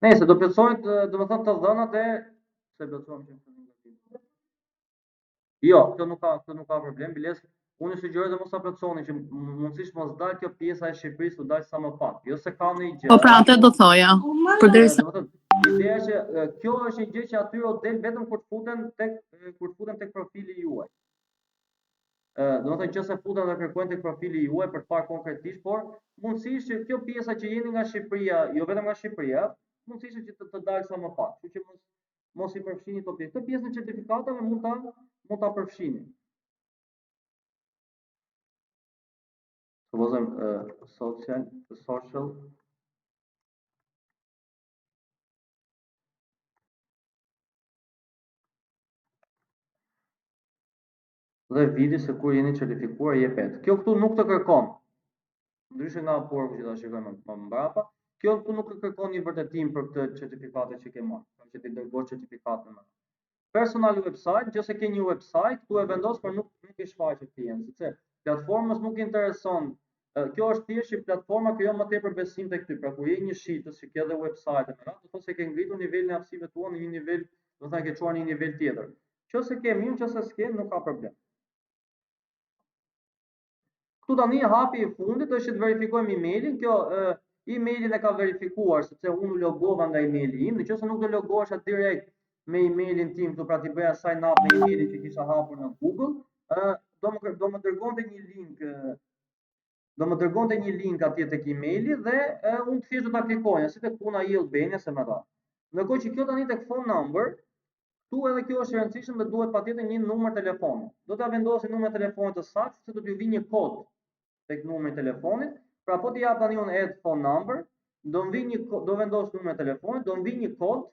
Nëse do plotësojnë, do të thonë të dhënat e se plotësojmë që negativ. Jo, kjo nuk ka problem, biles. Unë sugjeroj të mos ta plotësoni që mundësisht mos dalë kjo pjesa e Shqipërisë, të dalë sa më pak. Jo se ka ndonjë gjë. Po pra, atë do thoja. Përderisa ideja që kjo është një gjë që atyre u del vetëm kur të futen tek profili juaj. Do të thonë që se futen dhe kërkojnë tek profili juaj për të parë konkretisht, por mundësisht që kjo pjesa që jeni nga Shqipëria, jo vetëm nga Shqipëria, mundësisht që të dalë sa më pak. Kështu që mos i përfshini këto pjesë. Këtë pjesën e certifikatave mund ta përfshini. Social dhe vidi se kur jeni certifikuar jepet. Kjo këtu nuk të kërkon. Ndryshe nga Upwork që ta shikojmë më mbrapa, kjo këtu nuk kërkon një vërtetim për këtë certifikate që ke marrë, që ti dërgosh certifikatën. Personal website, nëse ke një website, tu e vendos për nuk i shfaqet klientit, sepse platformës nuk intereson. Kjo është thjesht që platforma krijon më tepër besim tek ty. Pra kur je një shitës që ke edhe website me radhë, ose ke ngritur nivelin e aftësive tua në një nivel, do të thënë ke çuar në një nivel tjetër. Nëse ke mirë, nëse s'ke, nuk ka problem. Këtu tani hapi I fundit është të verifikojmë emailin. Kjo emailin e ka verifikuar sepse unë u logova nga emaili im. Nëse nuk do logohesha direkt me emailin tim, këtu pra ti bëja sign up me emailin që kisha hapur në Google, do më dërgonte një link, atje tek emaili dhe unë thjesht do ta klikoja, si tek puna I Albania se më dha. Ndërkohë që kjo tani tek phone number, këtu edhe kjo është e rëndësishme dhe duhet patjetër një numër telefoni. Do ta vendosi numrin e telefonit të saktë, se do t'ju vi një kod tek numri I telefonit. Pra po t'i jap tani unë add phone number, do vendos numrin e telefonit, do vi një kod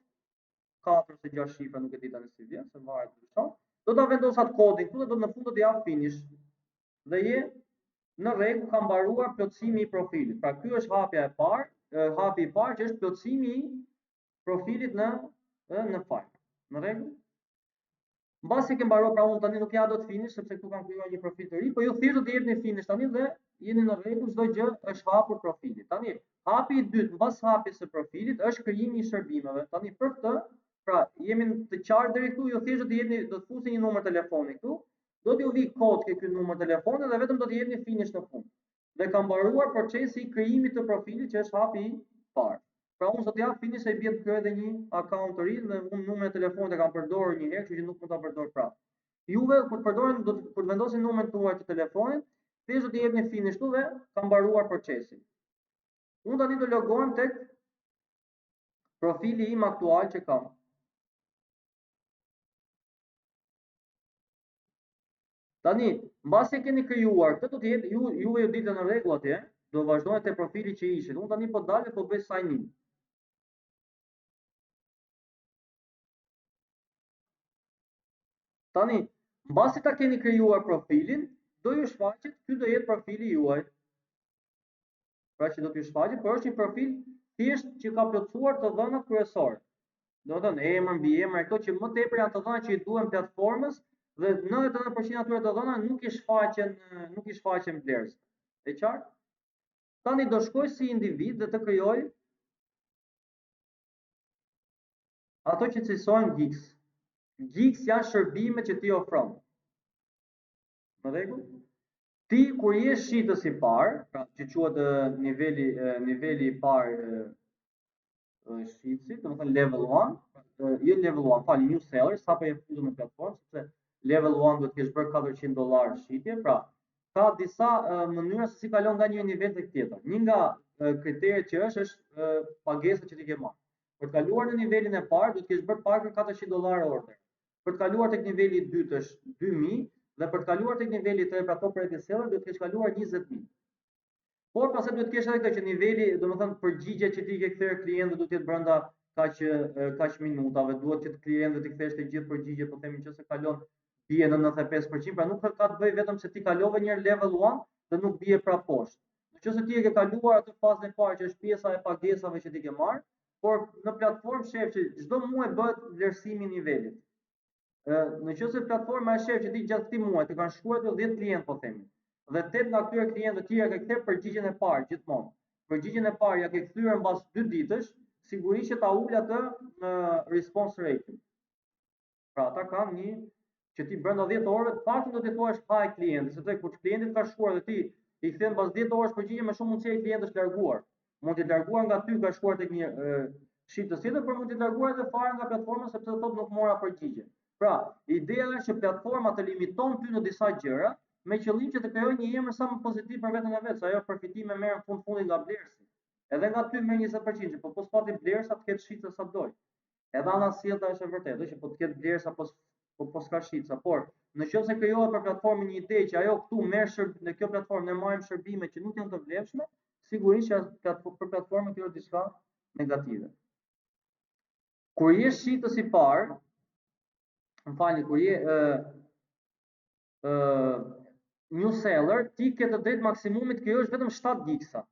4 ose 6 shifra, nuk e di tani si vjen, se varet ndryshon. Do ta vendos atë kodin këtu dhe do në fund do t'i jap finish. Dhe je në rregull, ka mbaruar plotësimi I profilit. Pra ky është hapja e parë, hapi I parë që është plotësimi I profilit në file. Në rregull? Mbasi ke mbaruar, pra unë tani nuk ja do të finish sepse këtu kam krijuar një profil të ri, po ju thjesht do të jepni finish tani dhe jeni në rregull, çdo gjë është hapur profili. Tani hapi I dytë mbas hapjes së profilit është krijimi I shërbimeve. Tani për këtë, pra jemi të qartë deri këtu, ju thjesht do të fusni një numër telefoni këtu, do t'ju vi kod ke ky numër telefoni dhe vetëm do të jepni finish në fund. Dhe ka mbaruar procesi I krijimit të profilit që është hapi I parë. Pra unë do t'jap finish se I bie të krijoj edhe një account të ri dhe unë numrin e telefonit e kam përdorur një herë, kështu që nuk mund ta përdor prapë. Juve kur të vendosin numrin tuaj të telefonit, thjesht do t'i jepni finish këtu dhe ka mbaruar procesi. Unë tani do logohem tek profili im aktual që kam. Tani, mbasi e keni krijuar, këtë do të jetë juve ju ditë në rregull atje, do vazhdoni te profili që ishit. Unë tani po dalë po bëj sign in. Tani, mbasi ta keni krijuar profilin, do ju shfaqet, ky do jetë profili juaj. Pra që do t'ju shfaqet, por është një profil thjesht që ka plotësuar të dhënat kryesore. Do të thënë emër, mbiemër, ato që më tepër janë të dhënat që I duhen platformës dhe 99% atyre të dhëna nuk I shfaqen vlerës. E qartë? Tani do shkoj si individ dhe të krijoj ato që cilësojnë gigs. Gigs janë shërbimet që ti ofron. Në rregull? Ti kur je shitës I parë, pra që quhet niveli I parë shitësit, domethënë level 1, jo level 1, new seller, sapo je futur në platformë, sepse level 1 duhet të kesh bërë $400 shitje, pra ka disa mënyra se si kalon nga një nivel tek tjetër. Një nga kriteret që është pagesa që ti ke marrë. Për të kaluar në nivelin e parë, duhet të kesh bërë pakën $400 order. Për të kaluar tek niveli I dytë është 2000 dhe për të kaluar tek niveli I tretë, pra top rated seller, duhet të kesh kaluar 20000. Por pastaj duhet të kesh edhe këtë që niveli, domethënë përgjigjet që ti ke kthyer klientit duhet të jetë brenda kaq minutave, duhet që klienti të kthesh të gjithë përgjigjet, po themi nëse kalon bie në 95%, pra nuk ka të bëjë vetëm se ti kalove një level 1 dhe nuk bie prapë poshtë. Nëse ti e ke kaluar atë fazën e parë që është pjesa e pagesave që ti ke marrë, por në platformë shef që çdo muaj bëhet vlerësimi I nivelit. Nëse platforma e shef që ti gjatë këtij muaji të kanë shkruar 10 klientë, po themi, dhe 8 nga këtyre klientëve të tjerë ke kthyer përgjigjen e parë gjithmonë. Përgjigjen e parë ja ke kthyer mbas 2 ditësh, sigurisht që ta ul atë në response rate. Pra ata kanë një që ti brenda 10 orëve të paktën do të thuash high klienti, sepse kur klienti ka shkuar dhe ti I kthen pas 10 orësh përgjigje, më shumë mundësi ai klienti është larguar. Mund të larguar nga ty, ka shkuar tek një shitës tjetër, por mund të larguar edhe fare nga platforma sepse thotë nuk mora përgjigje. Pra, ideja është që platforma të limiton ty në disa gjëra, me qëllim që të krijojë një emër sa më pozitiv për veten e vet, se ajo përfitime merr në fundit nga blersi. Edhe nga ty merr 20%, po po s'pati blersa të ketë shitës sa doj. Edhe ana sjellta është e vërtetë, që po të ketë blersa po s'ka shitsa, por nëse krijohet për platformën një ide që ajo këtu merr në kjo platformë ne marrim shërbime që nuk janë të vlefshme, sigurisht që për platformën kjo është diçka negative. Kur je shitës I parë, kur je new seller, ti ke të drejtë maksimumit krijosh vetëm 7 gigsa.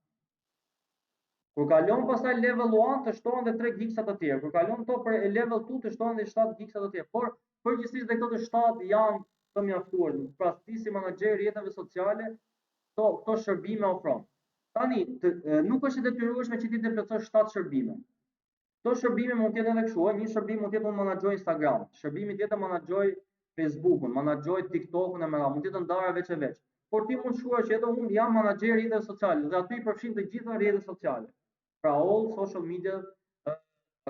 Kur kalon pastaj level 1 të shtohen dhe 3 gigsa të tjerë. Kur kalon to për level 2 të shtohen dhe 7 gigsa të tjerë. Por përgjithsisht dhe këto të 7 janë të mjaftuar. Pra ti si menaxher rrjeteve sociale, këto shërbime ofron. Tani nuk është e detyrueshme që ti të plotësosh 7 shërbime. Këto shërbime mund të jetë edhe kështu, një shërbim mund të jetë unë menaxhoj Instagram, shërbimi tjetër menaxhoj Facebook-un, menaxhoj TikTok-un e mëra, mund të jetë ndarë veç e veç. Por ti mund shkruar që edhe unë jam menaxher i rrjeteve sociale dhe aty i përfshin të gjitha rrjetet sociale. Pra all social media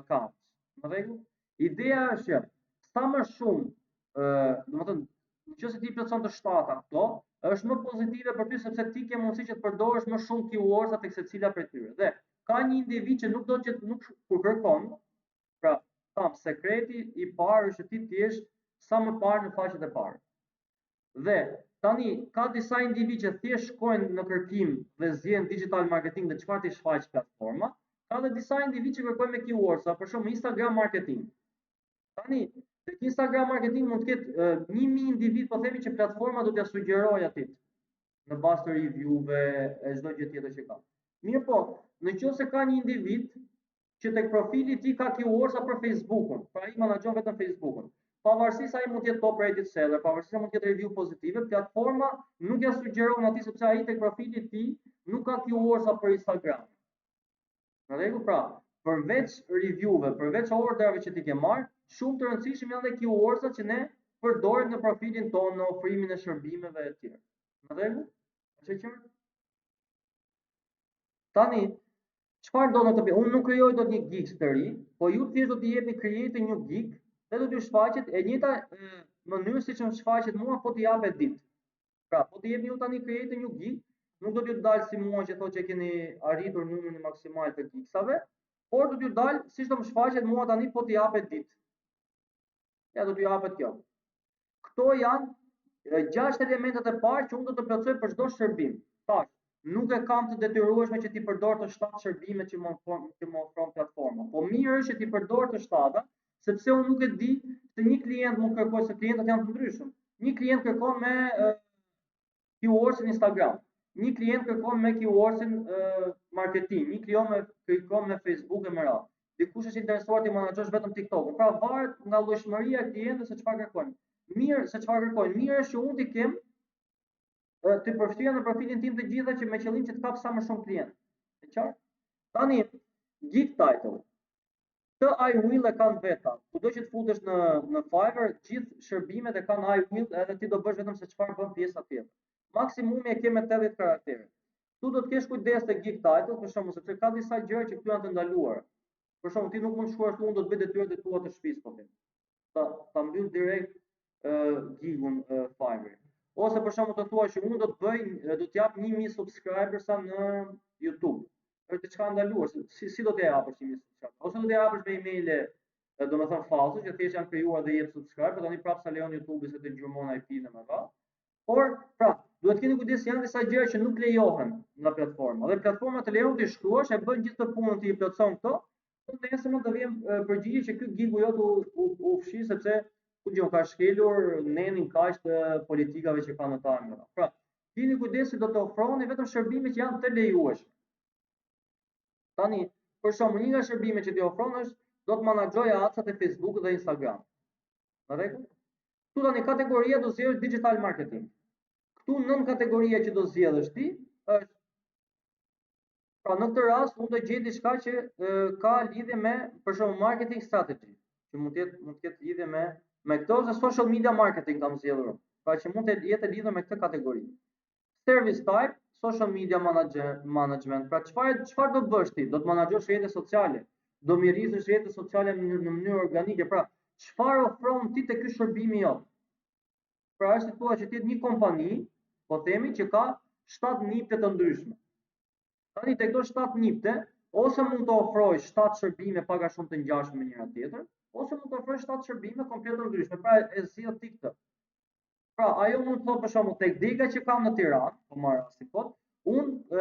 accounts. Në rregull? Ideja është që sa më shumë, domethënë, nëse ti plotson të shtata këto, është më pozitive për ty sepse ti ke mundësi që të përdorësh më shumë keywords tek secila prej tyre. Dhe ka një individ që nuk do që nuk kur kërkon, pra tham sekreti i parë është që ti të jesh sa më parë në faqet e parë. Dhe tani ka disa individ që thjesht shkojnë në kërkim dhe zgjen digital marketing dhe çfarë ti shfaq platforma, ka dhe disa individ që kërkojnë me keywords, për shembull Instagram marketing. Tani tek Instagram marketing mund të ketë 1000 individ, po themi që platforma do t'ia sugjerojë atit në bazë të review-ve e çdo gjë tjetër që ka. Mirë po, nëse ka një individ që tek profili i tij ka keywords për Facebook-un, pra ai menaxhon vetëm Facebook-un. Pavarësisht se ai mund të jetë top rated seller, pavarësisht se mund të ketë review pozitive, platforma nuk ja sugjeron atij sepse ai tek profili i tij nuk ka keywords për Instagram. Në rregull, pra, përveç review-ve, përveç orderave që ti ke marr, shumë të rëndësishëm janë dhe keywords-at që ne përdorim në profilin tonë, në ofrimin e shërbimeve e tjera. Në rregull? Është e qartë? Tani, çfarë do në të bëj? Unë nuk krijoj dot një gig të ri, po ju thjesht do t'i jepni create a new gig dhe do t'ju shfaqet e njëjta mënyrë siç më shfaqet mua, po t'i japet ditë. Pra, po t'i jepni ju tani create a new gig, nuk do t'ju dalë si mua që thotë që keni arritur numrin maksimal të gigsave, por do t'ju dalë siç do më shfaqet mua tani, po t'i japet ditë. Ja, do t'ju japet kjo. Këto janë 6 elementet e parë që unë do të plotësoj për çdo shërbim. Tash, nuk e kam të detyrueshme që ti përdor të 7 shërbime që më ofron platforma. Po mirë është që ti përdor të 7-a, sepse unë nuk e di se një klient mund kërkojë, se klientët janë të ndryshëm. Një klient kërkon me keywordsin Instagram, një klient kërkon me keywordsin marketing, një klient kërkon me Facebook e më radhë. Dikush është interesuar ti menaxhosh vetëm TikTok-un. Pra varet nga llojshmëria e klientëve se çfarë kërkojnë. Mirë se çfarë kërkojnë. Mirë është që unë ti kem të përfshija në profilin tim të gjitha që me qëllim që të kap sa më shumë klientë. E qartë? Tani, gig title. Të I will e kanë veta. Kudo që të futesh në Fiverr, gjithë shërbimet e kanë I will, edhe ti do bësh vetëm se çfarë bën pjesa tjetër. Maksimumi e ke me 80 karaktere. Tu do të kesh kujdes te gig title, për shembull, sepse ka disa gjëra që këtu janë të ndaluara. Për shembull, ti nuk mund të shkruash unë do të bëj detyrat e tua të shtëpisë, po them. Ta mbyll direkt gigun Fiverr. Ose për shembull të thua që unë do të jap 1000 subscribers në YouTube. Është diçka ndaluar, si do t'ja japësh 1000 subscribers? Ose do t'ja japësh me emailë, domethënë fallse, që thjesht janë krijuar dhe jep subscribe, por tani prapë sa lejon YouTube se të gjurmon IP-n e më radh. Por, pra, duhet të keni kujdes, janë disa gjëra që nuk lejohen nga platforma. Dhe platforma të lejon ti shkruash, e bën gjithë të punën ti i plotson këto. Nesër mund të vjen përgjigje që ky gigu jot u fshi sepse ka shkelur nenin kaq të politikave që kanë në ta emra. Pra, keni kujdes se do të ofroni vetëm shërbime që janë të lejueshme. Tani, për shembull, një nga shërbimet që ti ofron është do të menaxhoj adsat e Facebook dhe Instagram. Në rregull? Këtu tani kategoria do zgjedhësh digital marketing. Këtu nën kategoria që do zgjedhësh ti është, pra në këtë rast unë do gjej diçka që ka lidhje me, për shembull, marketing strategy, që mund të ketë lidhje me këto, ose social media marketing kam zgjedhur. Pra që mund të jetë lidhur me këtë kategori. Service type, social media management. Pra çfarë do bësh ti? Do të menaxhosh rrjetet sociale, do mirërisësh rrjetet sociale në mënyrë organike. Pra, çfarë ofron ti te ky shërbimi jot? Pra është thua që ti je një kompani, po themi që ka 7 nipte të ndryshme. Tani te këto 7 nipte, ose mund të ofrojë 7 shërbime pak a shumë të ngjashme me njëra tjetrën, ose mund të ofrojë 7 shërbime komplet të ndryshme. Pra e zgjidh ti këtë. Pra ajo mund të thotë për shembull tek dega që kam në Tiranë, po marr si pot, unë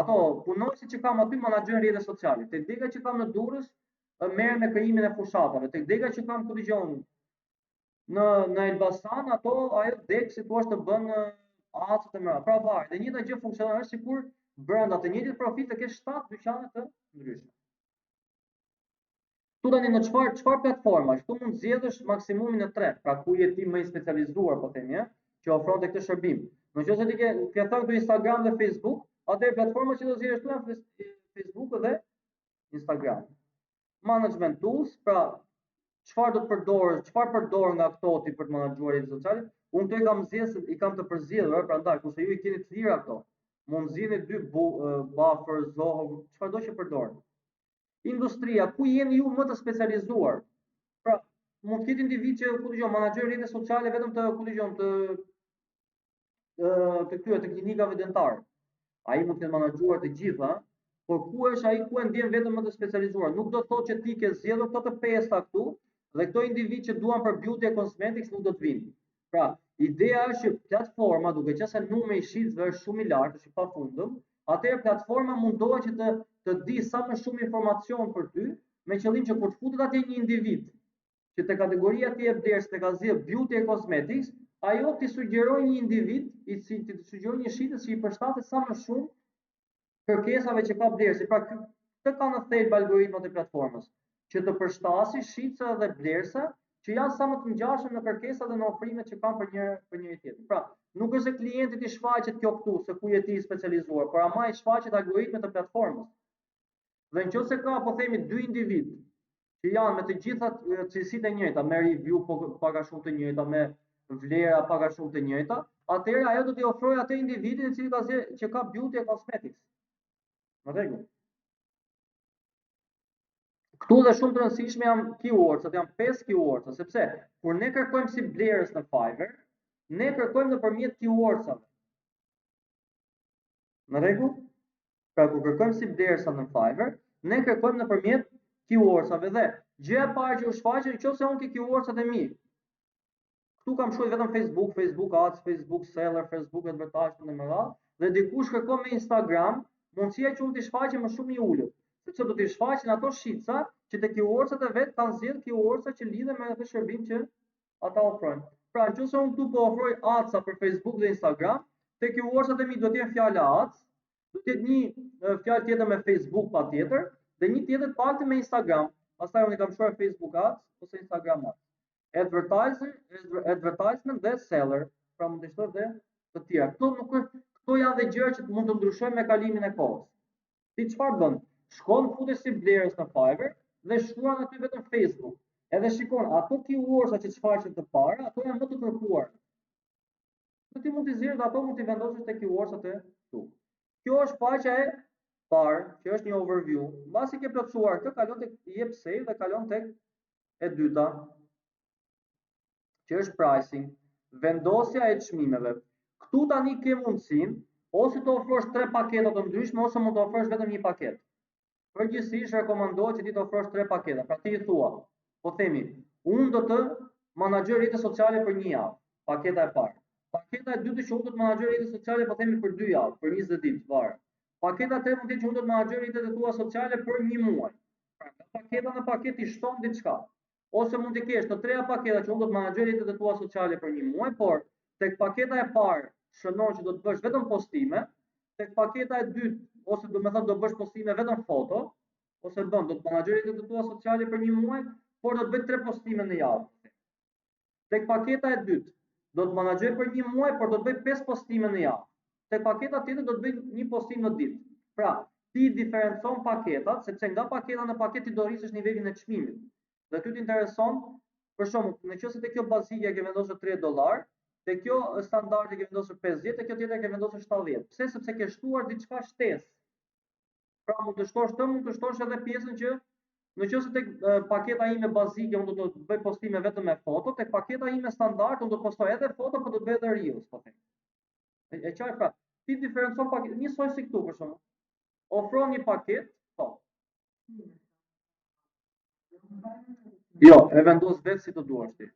ato punonjësit që kam aty menaxhojnë rrjetet sociale. Tek dega që kam në Durrës, merrem me krijimin e fushatave. Tek dega që kam ku dëgjon në Elbasan, ajo degë si thua të bën acat e mëra. Pra varet. Dhe njëjta gjë funksionon është sikur brenda të njëjtit profil të kesh 7 dyqane të ndryshme. Këtu tani në çfarë platforma? Këtu mund zgjedhësh maksimumin e 3, pra ku je ti më i specializuar, po themi, që ofron këtë shërbim. Nëse ti ke thënë këtu Instagram dhe Facebook, atëherë platforma që do zgjedhësh këtu janë Facebook dhe Instagram. Management tools, pra çfarë do të përdor, çfarë përdor nga këto ti për të menaxhuar rrjetet sociale? Unë këto i kam të përzgjedhur, prandaj kurse ju i keni të lira këto. Mund zgjidhni 2 buffer, Zoho, çfarëdo që përdor. Industria, ku jeni ju më të specializuar? Pra, mund të ketë individ që ku dëgjon menaxhoj rrjete sociale vetëm të ku dëgjon të këtyre të klinikave dentare. Ai mund të ketë menaxhuar të gjitha, por ku është ai ku e ndjen vetëm më të specializuar? Nuk do të thotë që ti ke zgjedhur këto të pesta këtu dhe këto individ që duan për beauty e cosmetics nuk do të vinë. Pra, ideja është që platforma, duke qenë se numri i shitësve është shumë i lartë, është i pafundëm, atëherë platforma mundohet që të di sa më shumë informacion për ty, me qëllim që kur të futet atje një individ që te kategoria ti e vlerës te ka zgjedh beauty e cosmetics, ajo ti sugjeroj një individ, ti sugjeroj një shitës që i përshtatet sa më shumë kërkesave që ka vlerësi. Pra, këtë ka në thelb algoritmat e platformës, që të përshtasë shitësa dhe vlerësa që janë sa më të ngjashëm në kërkesat dhe në ofrimet që kanë për njëri tjetrin. Pra, nuk është se klientit i shfaqet kjo këtu, se ku je ti i specializuar, por ama i shfaqet algoritmet e platformës. Dhe nëse ka, po themi, 2 individ që janë me të gjitha cilësitë e njëjta, me review pak a shumë të njëjta, me vlera pak a shumë të njëjta, atëherë ajo do t'i ofrojë atë individit i cili që ka beauty e cosmetics. Në rregull. Këtu dhe shumë të rëndësishme janë keywords, janë 5 keywords, sepse kur ne kërkojmë si blerës në Fiverr, ne kërkojmë nëpërmjet keywordsave. Në rregull? Pra kur kërkojmë si blerësa në Fiverr, ne kërkojmë nëpërmjet keywordsave dhe gjëja e parë që u shfaqet nëse unë ke keywordsat e mi. Këtu kam shkruar vetëm Facebook, Facebook Ads, Facebook Seller, Facebook Advertisement në radhë, dhe dikush kërkon me Instagram, mundësia që unë t'i shfaqem më shumë i ulët, sepse do t'i shfaqen ato shitësa që te keywordsat e vet kanë zgjedhur keywordsa që lidhen me atë shërbim që ata ofrojnë. Pra, nëse unë këtu po ofroj ads për Facebook dhe Instagram, te keywordsat e mi do të jenë fjala ads, do të jetë një fjalë tjetër me Facebook patjetër, dhe një tjetër pakti me Instagram. Pastaj unë kam shkruar Facebook ads ose Instagram ads. Advertisement dhe seller, pra mund të shtojë dhe të tjera. Këto janë dhe gjëra që mund të ndryshojnë me kalimin e kohës. Ti çfarë bën? Shkon futesh si blerës në Fiverr dhe shkruan aty vetëm Facebook. Edhe shikon ato keywordsa që shfaqen të para, ato janë më të kërkuar. Do ti mund të zgjedhësh ato, mund të vendosësh te keywordsat e tu. Kjo është paqja e parë, që është një overview. Mbasi ke plotësuar këtë, kalon tek jep save dhe kalon tek e dyta, që është pricing, vendosja e çmimeve. Këtu tani ke mundësinë ose të ofrosh 3 paketa të ndryshme ose mund të ofrosh vetëm një paketë. Përgjithsisht rekomandohet që ti të ofrosh 3 paketa. Pra ti i thua, po themi, unë do të menaxhoj rrjetet sociale për 1 javë, paketa e parë. Paketa e dytë që unë do të menaxhoj rrjetet sociale po themi për 2 javë, për 20 ditë, varet. Paketa e tretë mund të jetë që unë do të menaxhoj rrjetet e tua sociale për 1 muaj. Pra, nga paketa në paketë i shton diçka. Ose mund të kesh të treja paketa që unë do të menaxhoj rrjetet e tua sociale për 1 muaj, por tek paketa e parë shënon që do të bësh vetëm postime, tek paketa e dytë ose do të thonë do bësh postime vetëm foto, ose do të menaxhoj rrjetet e tua sociale për 1 muaj, por do të bëj 3 postime në javë. Tek paketa e dytë do të menaxhoj për 1 muaj, por do të bëj 5 postime në javë. Tek paketa tjetër do të bëj 1 postim në ditë. Pra, ti diferencon paketat, sepse nga paketa në paketë ti do rrisësh nivelin e çmimit. Dhe ty të intereson, për shembull, nëse te kjo bazike ke vendosur $3, te kjo standarde ke vendosur 50, te kjo tjetër ke vendosur 70. Pse? Sepse ke shtuar diçka shtesë. Pra mund të shtosh të, mund të shtosh edhe pjesën që nëse tek paketa ime bazike unë do të bëj postime vetëm me foto, tek paketa ime standard unë do të postoj edhe foto, por do të bëj edhe reels, po them. E qartë, pra, ti diferencon paketë, njësoj si këtu për shembull. Ofron një paketë, po. Jo, e vendos vetë si të duash ti.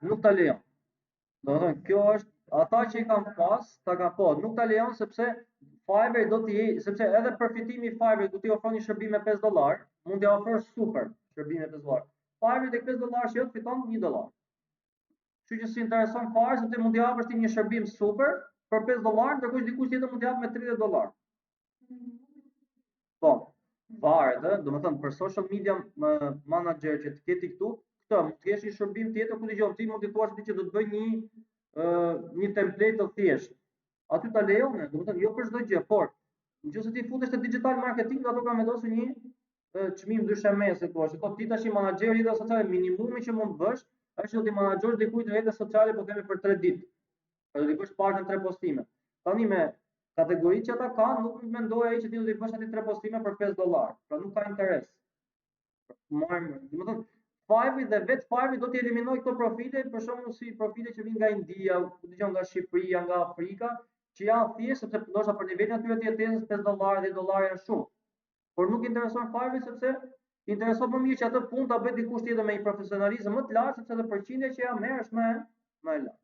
Nuk ta lejon. Domethënë, kjo është ata që i kanë pas, ta kanë po, nuk ta lejon sepse Fiverr do t'i, sepse edhe përfitimi i Fiverr do t'i ofron një shërbim me $5, mund t'i ofrosh super shërbim me $5. Fiverr tek $5 që fiton $1. Kështu që si intereson fare se ti mund t'i japësh ti një shërbim super për $5, ndërkohë dikush tjetër mund t'i japë me $30. Po, varet, domethënë për social media manager që të keti këtu, këtë mund të kesh një shërbim tjetër ku dëgjon ti mund të thuash ti që do të bëj një template të thjeshtë. Aty ta lejon, domethënë jo për çdo gjë, por nëse ti futesh te digital marketing, ato kanë vendosur një çmim ndryshe mesi thua, ti tash i menaxher rrjetet sociale, minimumi që mund të bësh është që ti menaxhosh dikujt rrjetet sociale po themi për 3 ditë. Për të bësh partën 3 postime. Tani me kategoritë që ata kanë, nuk mendoj ai që ti do të bësh aty 3 postime për $5. Pra nuk ka interes. Domethënë Fiverr dhe vetë Fiverr do t'i eliminoj këto profile, për shembull si profile që vijnë nga India, dëgjon nga Shqipëria, nga Afrika, që janë thjesht sepse ndoshta për nivelin aty të jetesës $5, $10 janë shumë. Por nuk intereson Fiverr sepse intereson më mirë që atë punë ta bëj dikush tjetër me një profesionalizëm më të lartë, sepse edhe përqindja që ja merr është më e lartë.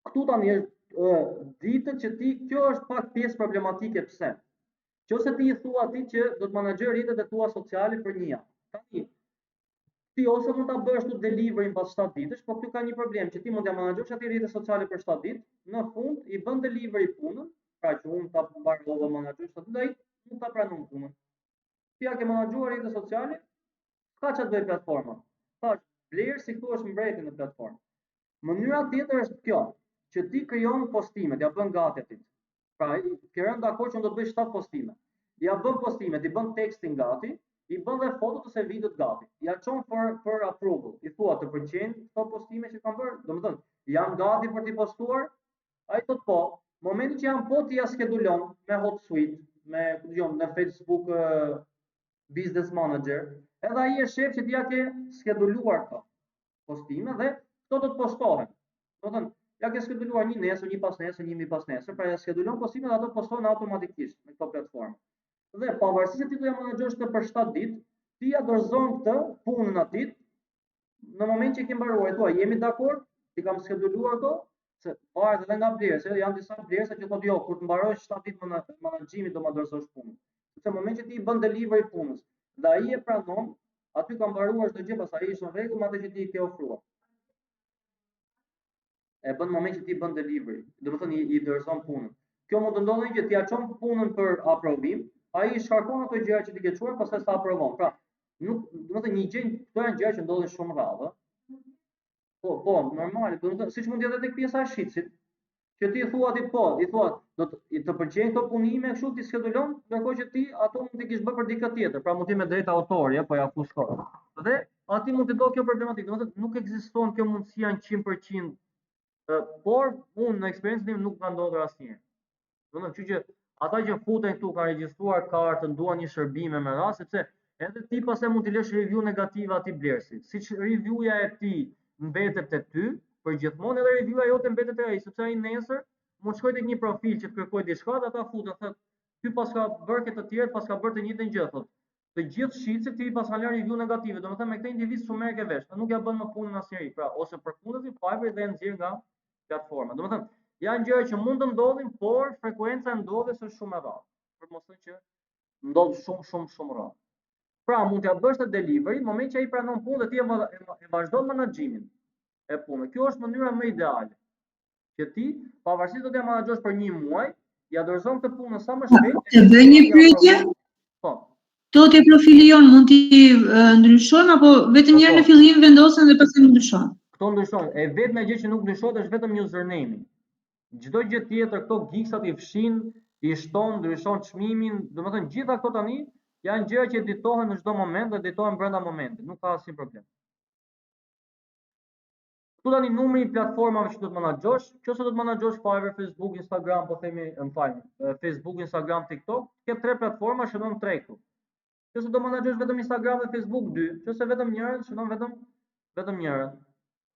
Këtu tani është ditën që ti, kjo është pak pjesë problematike. Pse? Nëse ti i thua atij që do të menaxhoj rrjetet e tua sociale për 1 javë. Tani ti ose mund ta bësh tu delivery pas 7 ditësh, por këtu ka një problem që ti mund t'ja menaxhosh atë rrjetet sociale për 7 ditë, në fund i bën delivery punën, pra që unë ta mbarova menaxhosh atë dhe ai nuk ta pranon punën. Ti ja ke menaxhuar rrjetet sociale, ka çfarë bëj platforma. Thash, bler si thua është mbreti në platformë. Mënyra tjetër është kjo, që ti krijon postimet, ja bën gati aty. Pra, ke rënë dakord që unë do të bëj 7 postime. Ja bën postimet, i bën tekstin gati, i bën dhe fotot ose videot gati. Ja çon për approval. I thua të pëlqejnë këto postime që kam bërë, domethënë, janë gati për t'i postuar? Ai thot po. Momentin që janë po ti ja skedulon me HotSuite, me në Facebook Business Manager, edhe ai e shef që ti ja ke skeduluar këto postime dhe këto do të postohen. Domethënë, ja ke skeduluar një nesër, një pas nesër, një pas nesër, pra ja skedulon postimet dhe ato postohen automatikisht me këto platforma. Dhe pavarësisht se ti do ja menaxhosh këtë për 7 ditë, ti ja dorëzon këtë punën atit në moment që ke mbaruar. Thua, jemi dakord? Ti kam skeduluar këto? Se varet edhe nga blerësa, janë disa blerësa që thotë jo, kur të mbarosh 7 ditë menaxhimit do ma dorëzosh punën. Sepse në moment që ti i bën delivery punës, dhe ai e pranon, aty ka mbaruar çdo gjë, pastaj ai është në rregull me atë që ti i ke ofruar. E bën në moment që ti bën delivery, domethënë i dorëzon punën. Kjo mund të ndodhë që ti ja çon punën për aprovim, ai i shkarkon ato gjëra që ti ke çuar, pastaj sa aprovon. Pra, nuk, domethënë një gjë, këto janë gjëra që ndodhin shumë rrallë. Po, normal, domethënë siç mund të jetë tek pjesa e shitsit, që ti thua ti po, i thua, do të pëlqejnë këto punime kështu ti skedulon, ndërkohë që ti ato mund të kish bërë për dikë tjetër, pra mund të me drejt autori, po ja fushkon. Dhe aty mund të ndodhë kjo problematikë, domethënë nuk ekziston kjo mundësia në 100%. Por unë në eksperiencën time nuk ka ndodhur asnjëherë. Domethënë, kështu që ata që futen këtu kanë regjistruar kartën, duan një shërbim me radhë, sepse edhe ti pastaj mund t'i lësh review negative atij blerësit. Siç review-ja e ti mbetet te ty, për gjithmonë edhe review-ja jote mbetet te ai, sepse ai nesër mund shkojë tek një profil që të kërkojë diçka, ata futen, thotë, ty pas ka bërë këtë të tjerë, pas ka bërë të njëjtën gjë, thotë. Të gjithë shitset ti pas kanë lënë review negative, domethënë me këtë individ shumë merr ke vesh, nuk ja bën më punën asnjëri. Pra, ose përfundet i Fiverr dhe nxjerr nga platforma. Domethënë, janë gjëra që mund të ndodhin, por frekuenca e ndodhjes është shumë e rrallë. Për mos thënë që ndodh shumë rrallë. Pra, mund t'ja bësh të delivery, në moment që ai pranon punë dhe ti e vazhdon menaxhimin e punës. Kjo është mënyra më ideale. Që ti, pavarësisht do t'ja menaxhosh për 1 muaj, ja dorëzon këtë punë sa më shpejt. Të bëj një pyetje? Po. Te profili jon mund t'i ndryshojmë apo vetëm një herë në fillim vendosen dhe pastaj ndryshojnë? Këto ndryshojnë. E vetmja gjë që nuk ndryshohet është vetëm username-i. Çdo gjë tjetër këto gigsat i fshin, i shton, ndryshon çmimin, domethënë gjitha këto tani janë gjëra që editohen në çdo moment dhe editohen brenda momentit, nuk ka asnjë problem. Këtu tani numri i platformave që do të menaxhosh, nëse do të menaxhosh Fiverr, Facebook, Instagram, po themi, Facebook, Instagram, TikTok, ke 3 platforma, shënon 3 këtu. Nëse do menaxhosh vetëm Instagram dhe Facebook 2, nëse vetëm njërin, shënon vetëm njërin.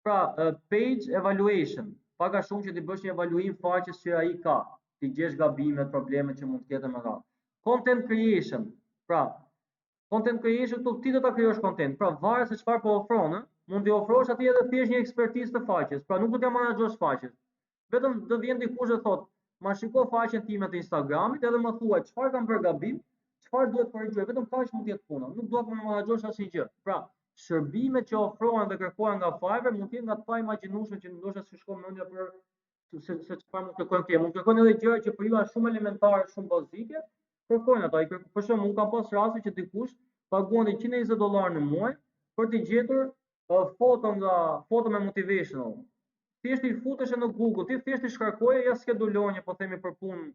Pra, page evaluation, pak a shumë që ti bësh një evaluim faqes që ai ka, ti gjesh gabimet, problemet që mund të ketë me radhë. Content creation. Pra, content creation këtu ti do ta krijosh content. Pra, varet se çfarë po ofron, mund t'i ofrosh atij edhe thjesht një ekspertizë të faqes. Pra, nuk do t'ja menaxhosh faqes. Vetëm do vjen dikush dhe thotë, "Ma shiko faqen time të Instagramit edhe më thuaj çfarë kam bërë gabim, çfarë duhet korrigjoj." Vetëm kaq mund të jetë puna. Nuk duhet të më menaxhosh asnjë gjë. Pra, shërbimet që ofrohen dhe kërkohen nga Fiverr mund të jenë nga të paimagjinueshme që ndoshta s'u shkon mendja për se çfarë mund të kërkojnë këtu. Mund të kërkojnë edhe gjëra që për ju janë shumë elementare, shumë bazike, kërkojnë ata. Për shembull, un kam pas raste që dikush paguan $120 në muaj për të gjetur foto me motivational. Thjesht i futesh në Google, ti thjesht i shkarkoje, ja skedulonje, po themi për punë,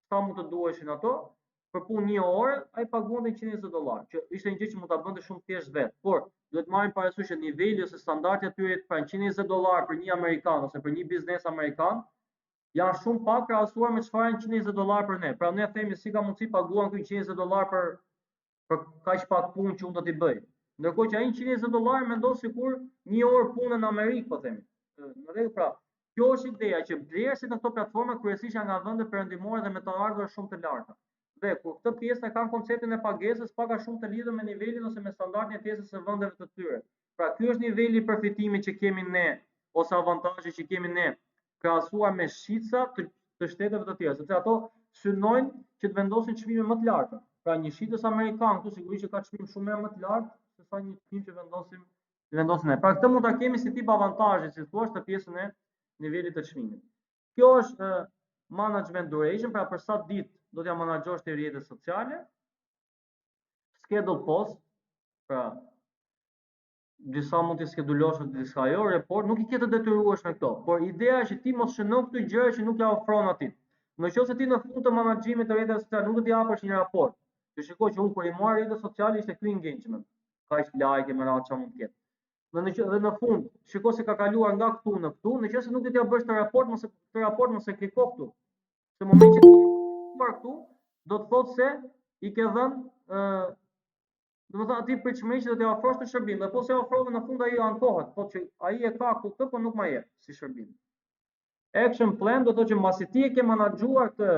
sa mund të duheshin ato, për punë 1 orë, ai paguante $120, që ishte një gjë që mund ta bënte shumë thjesht vetë. Por duhet marrim parasysh që niveli ose standardi aty pra $120 për një amerikan ose për një biznes amerikan janë shumë pak krahasuar me çfarë janë $120 për ne. Pra ne themi si ka mundësi paguan këtu $120 për kaq pak punë që unë do t'i bëj. Ndërkohë që ai $120 mendon sikur 1 orë punë në Amerikë, po themi. Në rregull, pra, kjo është ideja që blerësit në këto platforma kryesisht janë nga vende perëndimore dhe me të ardhurat shumë të larta. Dhe kur këtë pjesë e kanë konceptin e pagesës pak a shumë të lidhur me nivelin ose me standardin e pjesës së vendeve të tyre. Pra ky është niveli i përfitimit që kemi ne ose avantazhi që kemi ne krahasuar me shitsa të shteteve të tjera, sepse ato synojnë që të vendosin çmime më të larta. Pra një shitës amerikan këtu sigurisht që ka çmim shumë më të lartë se sa një çmim që vendosin ne. Pra këtë mund ta kemi si tip avantazhi, si thua, të pjesën e nivelit të çmimit. Kjo është management duration, pra për sa ditë do t'ja menaxhosh ti rrjetet sociale. Schedule post, pra disa mund t'i skedulosh ose disa jo, report, nuk i ke të detyruar me këto, por ideja është që ti mos shënon këto gjëra që nuk ja ofron atit. Nëse ti në fund të menaxhimit të rrjeteve sociale nuk do t'i japësh një raport, që shikoj që unë kur i marr rrjetet sociale ishte ky engagement, kaq like me radhë çfarë mund të ketë. Dhe në fund, shikoj se ka kaluar nga këtu në këtu, nëse nuk do t'ja bësh të raport mos e kliko këtu. Se moment që ti marr këtu, do të thotë se i ke dhënë domethënë aty pritshmëri që do t'i ofrosh të shërbim, dhe po se ofrove në fund ai ankohet, thotë që ai e ka këtë, por nuk ma jep si shërbim. Action plan do të thotë që mbasi ti e ke menaxhuar këtë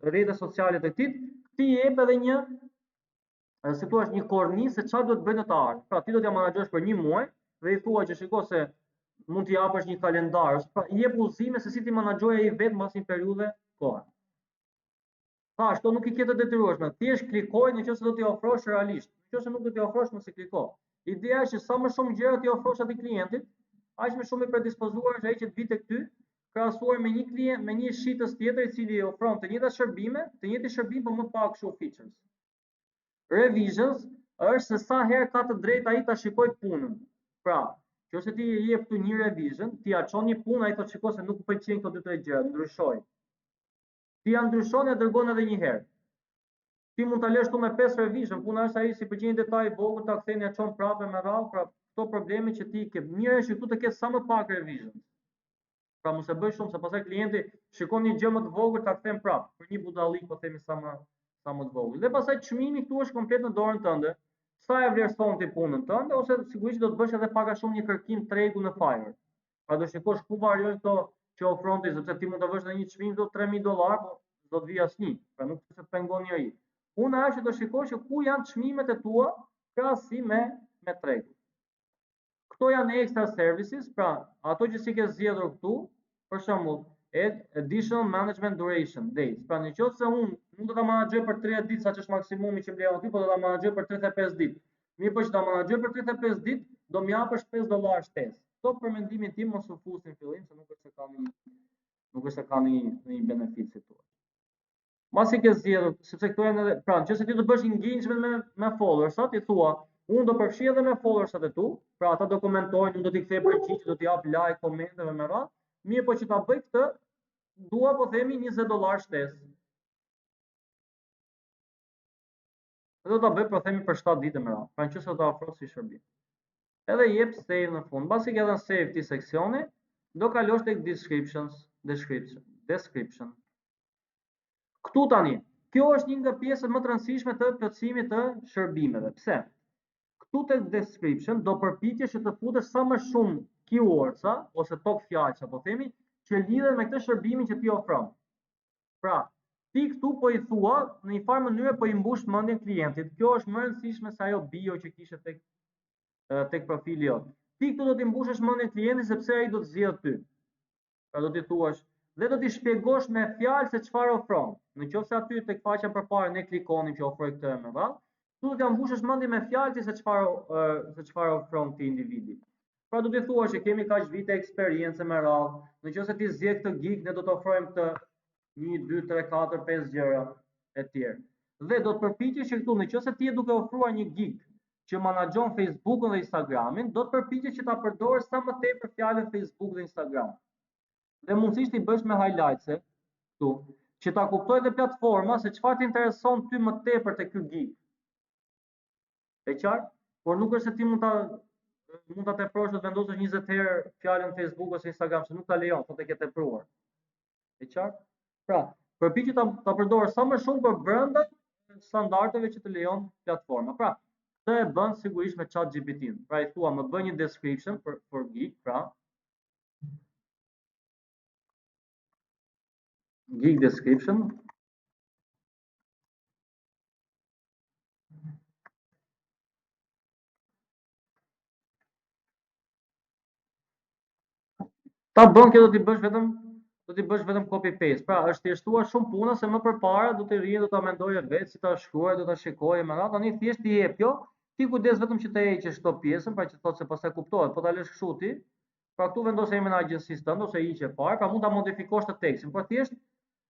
rrjetet sociale të këtij, ti jep edhe një si thua një kornizë se çfarë do të bëj në të ardhmen. Pra ti do t'ja menaxhosh për 1 muaj dhe i thua që shikoj se mund t'i japësh një kalendar, pra i jep udhëzime se si ti menaxhoj ai vetë mbas një periudhe kohe. Thash, këto nuk i ke të detyrueshme, thjesht klikoj nëse do t'i ofrosh realisht. Nëse nuk do t'i ofrosh mos e kliko. Ideja është që sa më shumë gjëra t'i ofrosh atij klientit, aq më shumë i predispozuar është ai që të vijë tek ty, krahasuar me një klient, me një shitës tjetër i cili ofron të njëjtat shërbime, të njëjtit shërbim por më pak kështu features. Revisions është se sa herë ka të drejtë ai ta shikojë punën. Pra, nëse ti i jep këtu një revision, ti ja çon një punë, ai thotë shikoj se nuk më pëlqejnë këto 2-3 gjëra, ndryshoj. Ti ja ndryshon e dërgon edhe një herë. Ti mund ta lësh këtu me 5 revision, puna është ai si pëlqen detaj i vogël ta ktheni ja çon prapë me radhë, pra këto probleme që ti ke. Mirë është këtu të ketë sa më pak revision. Pra mos e bëj shumë se pastaj klienti shikon një gjë më të vogël ta kthen prapë, për një budallik po themi sa më të vogël. Dhe pastaj çmimi këtu është komplet në dorën tënde. Sa e vlerëson ti punën tënde ose sigurisht do të bësh edhe pak a shumë një kërkim tregu në Fiverr. Pra do shikosh ku variojnë këto që ofron ti, sepse ti mund të vësh në një çmim do $3000, po do të vi asnjë. Pra nuk se të pengon njëri. Puna është që do shikosh që ku janë çmimet e tua krahasim me tregun. Këto janë extra services, pra ato që si ke zgjedhur këtu, për shembull, additional management duration days. Pra nëse unë nuk do ta menaxhoj për 30 ditë, saç është maksimumi që më lejon ti, po do ta menaxhoj për 35 ditë. Mirë, po që ta menaxhoj për 35 ditë, do më japësh $5 shtesë. Këto për mendimin tim mos u fusin në fillim, se nuk është se ka një benefit si thua. Masi ke zgjedhur, sepse këto janë edhe, pra nëse ti do bësh engagement me followersat, i thua, unë do përfshi edhe me followersat e tu, pra ata do komentojnë, unë do t'i kthej përgjigje, do t'i jap like, komenteve me radhë. Mirë, po që ta bëj këtë, dua po themi $20 shtesë. Do ta bëj po themi për 7 ditë me radhë, pra nëse do ta ofrosh si shërbim. Edhe jep save në fund. Mbasi ke dhënë save ti seksioni, do kalosh tek description. Këtu tani, kjo është një nga pjesët më të rëndësishme të plotësimit të shërbimeve. Pse? Këtu tek description do përpiqesh që të futesh sa më shumë keywords ose tok fjalë, po themi, që lidhen me këtë shërbimin që ti ofron. Pra, ti këtu po i thua në një farë mënyrë po i mbush mendjen klientit. Kjo është më e rëndësishme se ajo bio që kishe tek profili jot. Ti këtu do t'i mbushësh mendjen klientit sepse ai do të zgjidhë ty. Pra do t'i thuash dhe do t'i shpjegosh me fjalë se çfarë ofron. Nëse aty tek faqja përpara ne klikonim që ofroj këtë me radhë, tu do t'ja mbushësh mendjen me fjalë se çfarë ofron ti individi. Pra do t'i thuash që kemi kaq vite eksperiencë me radhë. Nëse ti zgjedh këtë gig, ne do të ofrojmë këtë 1, 2, 3, 4, 5 gjëra e tjerë. Dhe do të përpiqesh që këtu nëse ti je duke ofruar një gig që menaxhon Facebook-un dhe Instagramin, do të përpiqesh që ta përdorësh sa më tepër fjalën Facebook dhe Instagram. Dhe mundësisht i bësh me highlights këtu, që ta kuptoj dhe platforma se çfarë të intereson ty më tepër te ky gig. E qartë? Por nuk është se ti mund ta teprosh të vendosësh 20 herë fjalën Facebook ose Instagram, se nuk ta lejon, thotë ke tepruar. E qartë? Pra, përpiqu ta përdor sa më shumë për brenda standardeve që të lejon platforma. Pra, këtë e bën sigurisht me ChatGPT-n. Pra i thua më bëj një description për gig, pra gig description. Ta bën kjo do t'i bësh vetëm copy paste. Pra është thjeshtuar shumë puna se më përpara do të rije, do ta mendoje vetë si ta shkruaj, do ta shikoje më radhë. Tani thjesht i jep kjo. Ti kujdes vetëm që të heqësh këto pjesën, pra që thotë se pastaj kuptohet, po ta lësh kështu ti. Pra këtu vendos emrin e agjencisë tënde ose hiqe parë, pra mund ta modifikosh të tekstin, por thjesht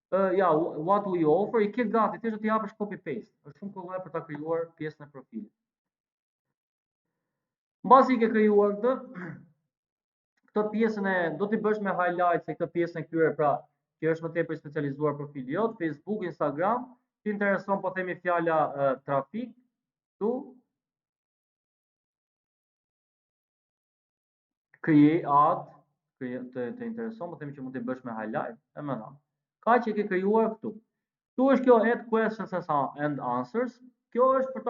what we offer i ke gati, thjesht do t'i japësh copy paste. Është shumë kollaj për ta krijuar pjesën e profilit. Mbasi i ke krijuar këtë pjesën do t'i bësh me highlight se këtë pjesën e këtyre, pra që është më tepër specializuar profili jot, Facebook, Instagram, ti intereson po themi fjala trafik, tu create ad, të intereson, po themi që mund t'i bësh me highlight, e më radhë. Kaq që ke krijuar këtu. Këtu është kjo add questions and answers. Kjo është për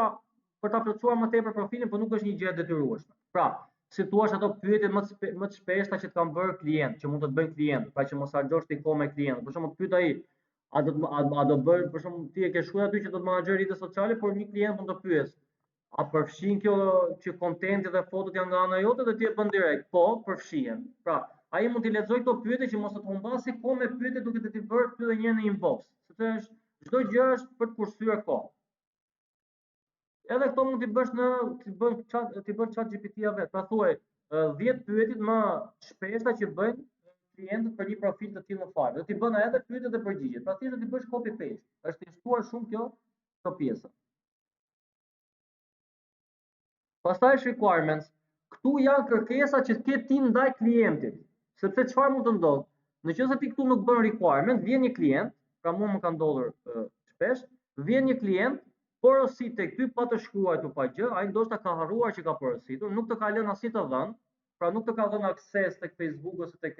ta plotësuar më tepër profilin, por nuk është një gjë e detyrueshme. Pra, si thua ato pyetje më të shpeshta që të kanë bërë klient, që mund të të bëjnë klientët, pra që mos harxhosh ti kohë me klientët. Për shembull, pyet ai, a do bëj, për shembull, ti e ke shkruar aty që do të menaxhoj rrjetet sociale, por një klient mund të pyes, a përfshin kjo që kontenti dhe fotot janë nga ana jote, dhe ti e bën direkt, po, përfshihen. Pra, ai mund t'i lexojë këto pyetje që mos të humbasi kohë me pyetje duke të bërë ty dhe një në inbox. Sepse çdo gjë është për të kursyer kohë. Edhe këto mund t'i bësh t'i bën ChatGPT-ja vet. Pra thuaj 10 pyetje më shpeshta që bëjnë klientët për një profil të tillë në fare. Do t'i bën edhe pyetjet dhe përgjigjet. Pra thjesht do t'i bësh copy paste. Është thjeshtuar shumë kjo pjesë. Pastaj është requirements. Këtu janë kërkesat që ke ti ndaj klientit. Sepse çfarë mund të ndodh? Nëse ti këtu nuk bën requirement, vjen një klient, pra mua më ka ndodhur shpesh, vjen një klient porosit tek ty pa të shkruar tu pa gjë, ai ndoshta ka harruar që ka porositur, nuk të ka lënë asnjë të dhënë, pra nuk të ka dhënë akses tek Facebook ose tek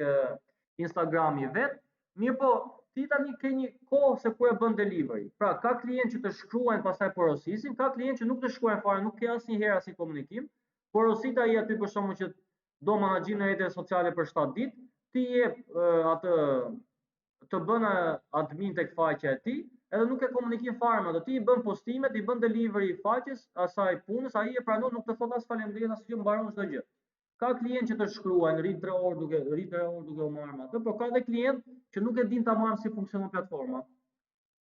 Instagrami vet. Mirë po, ti tani ke një kohë se kur e bën delivery. Pra ka klient që të shkruajnë pastaj porosisin, ka klient që nuk të shkruajnë fare, nuk ke asnjëherë asnjë komunikim. Porosita ai aty për shkakun që do menaxhim në rrjetet sociale për 7 ditë, ti jep atë të bën admin tek faqja e tij. Edhe nuk e komunikim fare me ato, ti i bën postimet, i bën delivery faqes asaj punës, ai e pranon, nuk të thot as faleminderit as gjë, mbaron çdo gjë. Ka klient që të shkruajnë, rrit 3 orë duke u marrë me atë, por ka edhe klient që nuk e din tamam si funksionon platforma.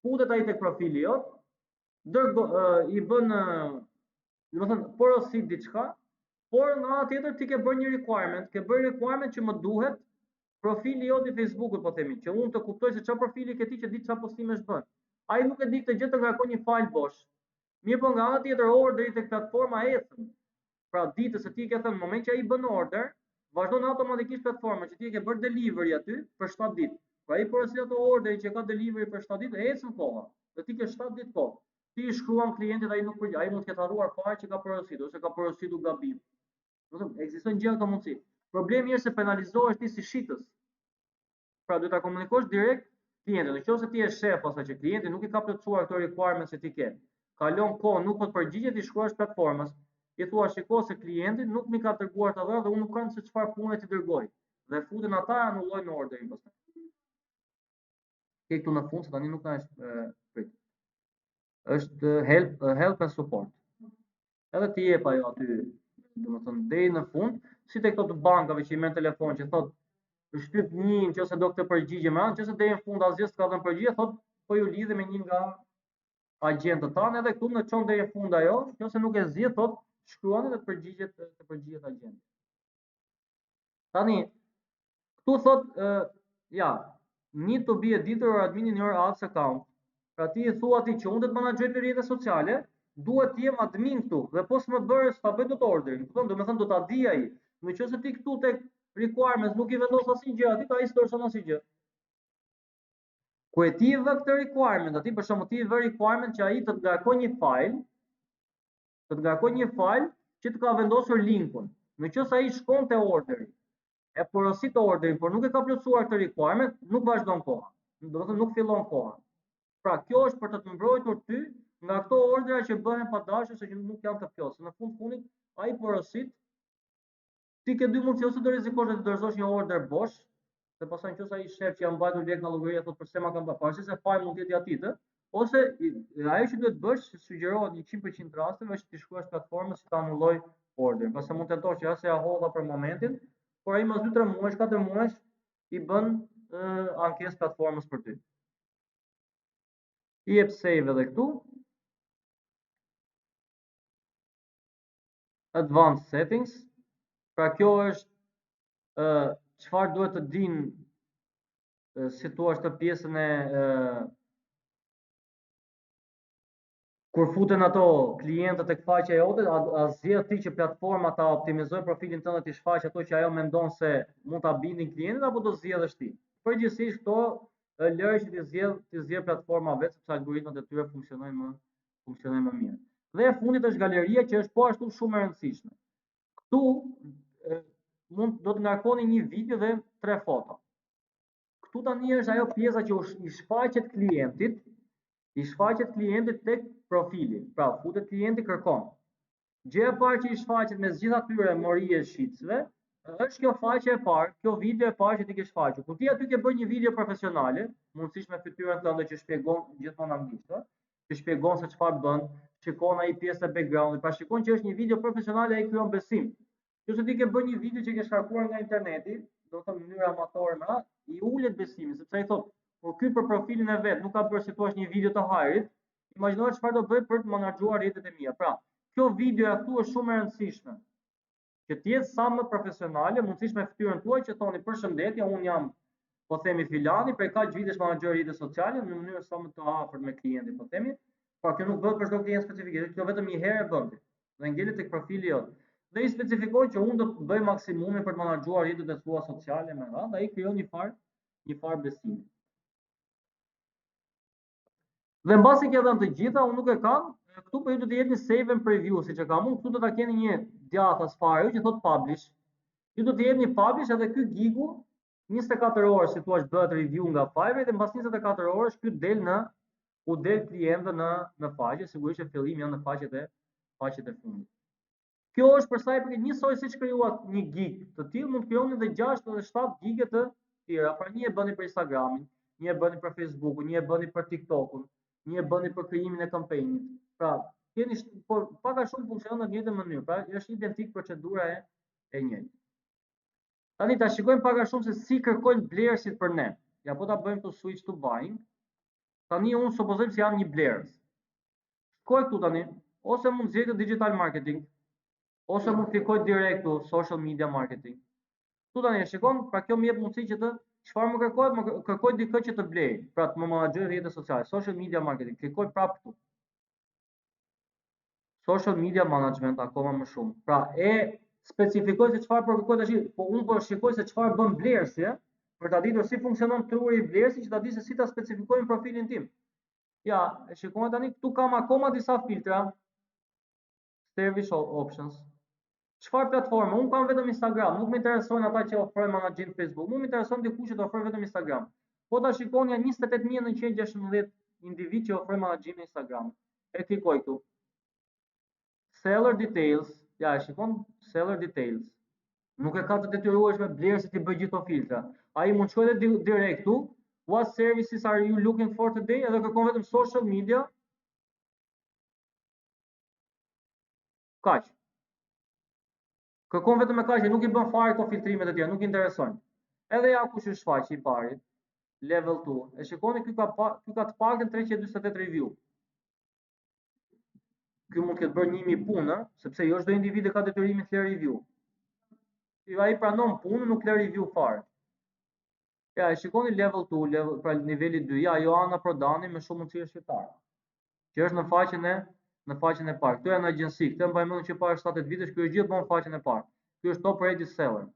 Futet ai tek profili jot, i bën, domethënë porosit diçka, por nga ana tjetër ti ke bërë një requirement që më duhet profili jot i Facebookut, po themi, që unë të kuptoj se çfarë profili ke ti që di çfarë postimesh bën. Ai nuk e di këtë gjë, të ngarkon një file bosh. Mirë po nga ana tjetër orderi tek platforma ecën. Pra ditës se ti ke thënë në moment që ai bën order, vazhdon automatikisht platforma që ti e ke bërë delivery aty për 7 ditë. Pra ai porosit ato orderi që ka delivery për 7 ditë, ecën koha. Dhe ti ke 7 ditë kohë. Ti i shkruan klientit, ai nuk përgjigj, ai mund të ketë harruar fare që ka porositur ose ka porositur gabim. Do të thotë ekzistojnë gjëra këto mundësi. Problemi është se penalizohesh ti si shitës. Pra duhet ta komunikosh direkt klientit. Nëse ti je shef ose që klienti nuk i ka plotësuar këto requirements që ti ke, kalon kohë, nuk po të përgjigjet, i shkruash platformës, i thua shiko se klienti nuk më ka treguar të dhënë dhe unë nuk kam se çfarë pune ti dërgoj. Dhe futen ata anullojnë orderin pastaj. Këtu në fund se tani nuk ka prit. Është help and support. Edhe ti jep ajo aty, domethënë deri në fund, si tek këto të bankave që i merr telefon që thotë shtyp një nëse do këtë përgjigje më anë, nëse deri në fund asgjë s'ka dhënë përgjigje, thotë po ju lidhe me një nga agjentët tanë, edhe këtu në çon deri në fund ajo, nëse nuk e zgjidh, thotë shkruani dhe të përgjigjet agjenti. Tani këtu thotë need to be editor or admin in your ads account. Pra ti i thua ti që unë do të menaxhoj rrjetet sociale, duhet të jem admin këtu dhe po s'më bërë s'ta bëj dot orderin. Domethënë do ta di ai. Nëse ti këtu tek requirements nuk i vendos asnjë gjë aty, ai s'dorson asnjë gjë. Kur e ti vë këtë requirement, aty për shembull ti vë requirement që ai të të ngarkoj një file, që të ka vendosur linkun. Në qoftë se ai shkon te orderi, e porosit orderin, por nuk e ka plotësuar këtë requirement, nuk vazhdon koha. Do të thotë nuk fillon koha. Pra kjo është për të të mbrojtur ty nga këto ordera që bëhen pa dashur se që nuk janë të plotë. Në fundit ai porosit, ti ke dy mundësi, ose do rrezikosh të dorëzosh një order bosh, dhe pastaj nëse ai shef që janë mbajtur lek nga llogaria, thotë pse ma kanë bërë, pavarësisht se fajli mund të jetë aty, ose ajo që duhet bësh, sugjerohet 100% rasteve, është të shkruash platformës që ta anulloj orderin. Pastaj mund të tentosh që ase ja hodha për momentin, por ai mas 2-3 muajsh, 4 muajsh i bën ankesë platformës për ty. I jep save edhe këtu. Advanced settings. Pra kjo është çfarë duhet të dinë si thua të pjesën e kur futen ato klientët tek faqja jote, a zgjedh ti që platforma ta optimizoj profilin tënd dhe ti shfaq ato që ajo mendon se mund ta bindin klientin, apo do zgjedhësh ti? Përgjithsisht këto lëre që ti zgjedh platforma vetë, sepse algoritmat e tyre funksionojnë më mirë. Dhe e fundit është galeria, që është po ashtu shumë e rëndësishme. Këtu do të ngarkoni një video dhe 3 foto. Këtu tani është ajo pjesa që i shfaqet klientit tek profili. Pra, futet klienti, kërkon. Gjëja e parë që i shfaqet me gjithë atyre morije shitësve, është kjo faqe e parë, kjo video e parë që ti ke shfaqur. Kur ti aty ke bërë një video profesionale, mundësisht me fytyrën tënde që shpjegon gjithmonë anglisht, që shpjegon se çfarë bën, shikon ai pjesën e background-it, pra shikon që është një video profesionale, ai krijon besim. Nëse ti ke bërë një video që ke shkarkuar nga interneti, do të thonë në mënyrë amatore, i ulet besimi, sepse ai thotë, por ky për profilin e vet nuk ka bërë si thua një video të hajrit, imagjino çfarë do bëj për të menaxhuar rrjetet e mia. Pra, kjo video këtu është shumë e rëndësishme. Që të jetë sa më profesionale, mundësisht me fytyrën tuaj që thoni përshëndetje, un jam, po themi filani, prej kaq vitesh menaxhoj rrjetet sociale në mënyrë sa më të afërt me klientin, po themi. Pra kjo nuk bëhet për çdo klient specifik, kjo vetëm një herë e bën. Dhe ngelet tek profili jot. Dhe i specifikoj që unë do të bëj maksimumin për të menaxhuar rrjetet e tua sociale me radhë, dhe ai krijon një farë besimi. Dhe mbasi që dhënë të gjitha, unë nuk e kam, këtu po ju do të jeni save and preview, siç e kam unë, këtu do ta keni një djathas fare që thot publish. Ju do të jeni publish, edhe ky gigu 24 orë si thua bëhet review nga Fiverr, dhe mbas 24 orësh ky u del klientëve në faqe, sigurisht që fillimi janë në faqet e fundit. Kjo është për sa i përket njësoj siç krijuat një gig të tillë, mund të krijoni edhe 6 ose 7 gige të tjera. Pra një e bëni për Instagramin, një e bëni për Facebookun, një e bëni për TikTokun, një e bëni për krijimin e kampanjit. Pra, keni por pak a shumë funksionon në të njëjtën mënyrë, pra është identik procedura e njëjtë. Tani ta shikojmë pak a shumë se si kërkojnë blerësit për ne. Ja po ta bëjmë të switch to buying. Tani unë supozojmë se jam një blerës. Shkoj këtu tani, ose mund zgjedh digital marketing, ose mund klikoj direkt tu social media marketing. Këtu tani e shikon, pra kjo më jep mundësi që të çfarë më kërkohet, më kërkoj dikë që të blej, pra të më menaxhoj rrjetet sociale, social media marketing, klikoj prapë këtu. Social media management akoma më shumë. Pra e specifikoj se çfarë po kërkoj tash, po unë po shikoj se çfarë bën blerësi, për ta ditur si funksionon truri i blerësit, që ta di se si ta specifikojmë profilin tim. Ja, e shikoni tani, këtu kam akoma disa filtra, service options. Çfarë platforme? Unë kam vetëm Instagram, nuk më interesojnë ata që ofrojnë menaxhim Facebook, më intereson dikush që të ofrojë vetëm Instagram. Po ta shikoni, janë 28916 individ që ofrojnë menaxhim në Instagram. E klikoj këtu. Seller details, ja e shikon seller details. Nuk e ka të detyrueshme blerësit të bëjë gjithë to filtra. Ai mund të shkojë direkt këtu, what services are you looking for today, edhe kërkon vetëm social media. Kaq. Kërkon vetëm me kaq, nuk i bën fare këto filtrimet e tjera, nuk i interesojnë. Edhe ja kush është shfaqi i parit, level 2. E shikoni ky ka të paktën 348 review. Ky mund të ketë bërë 1000 punë, sepse jo çdo individ ka detyrimin të lë review. Ai pranon punën, nuk lë review fare. Ja, e shikoni level 2, pra niveli 2, ja, Joana Prodani me shumë mundësi shqiptare. Që është në faqen e parë. Këtu janë agjenci, këtë mbaj mend që para 7-8 vitesh, ky është gjithmonë faqen e parë. Ky është top rated seller.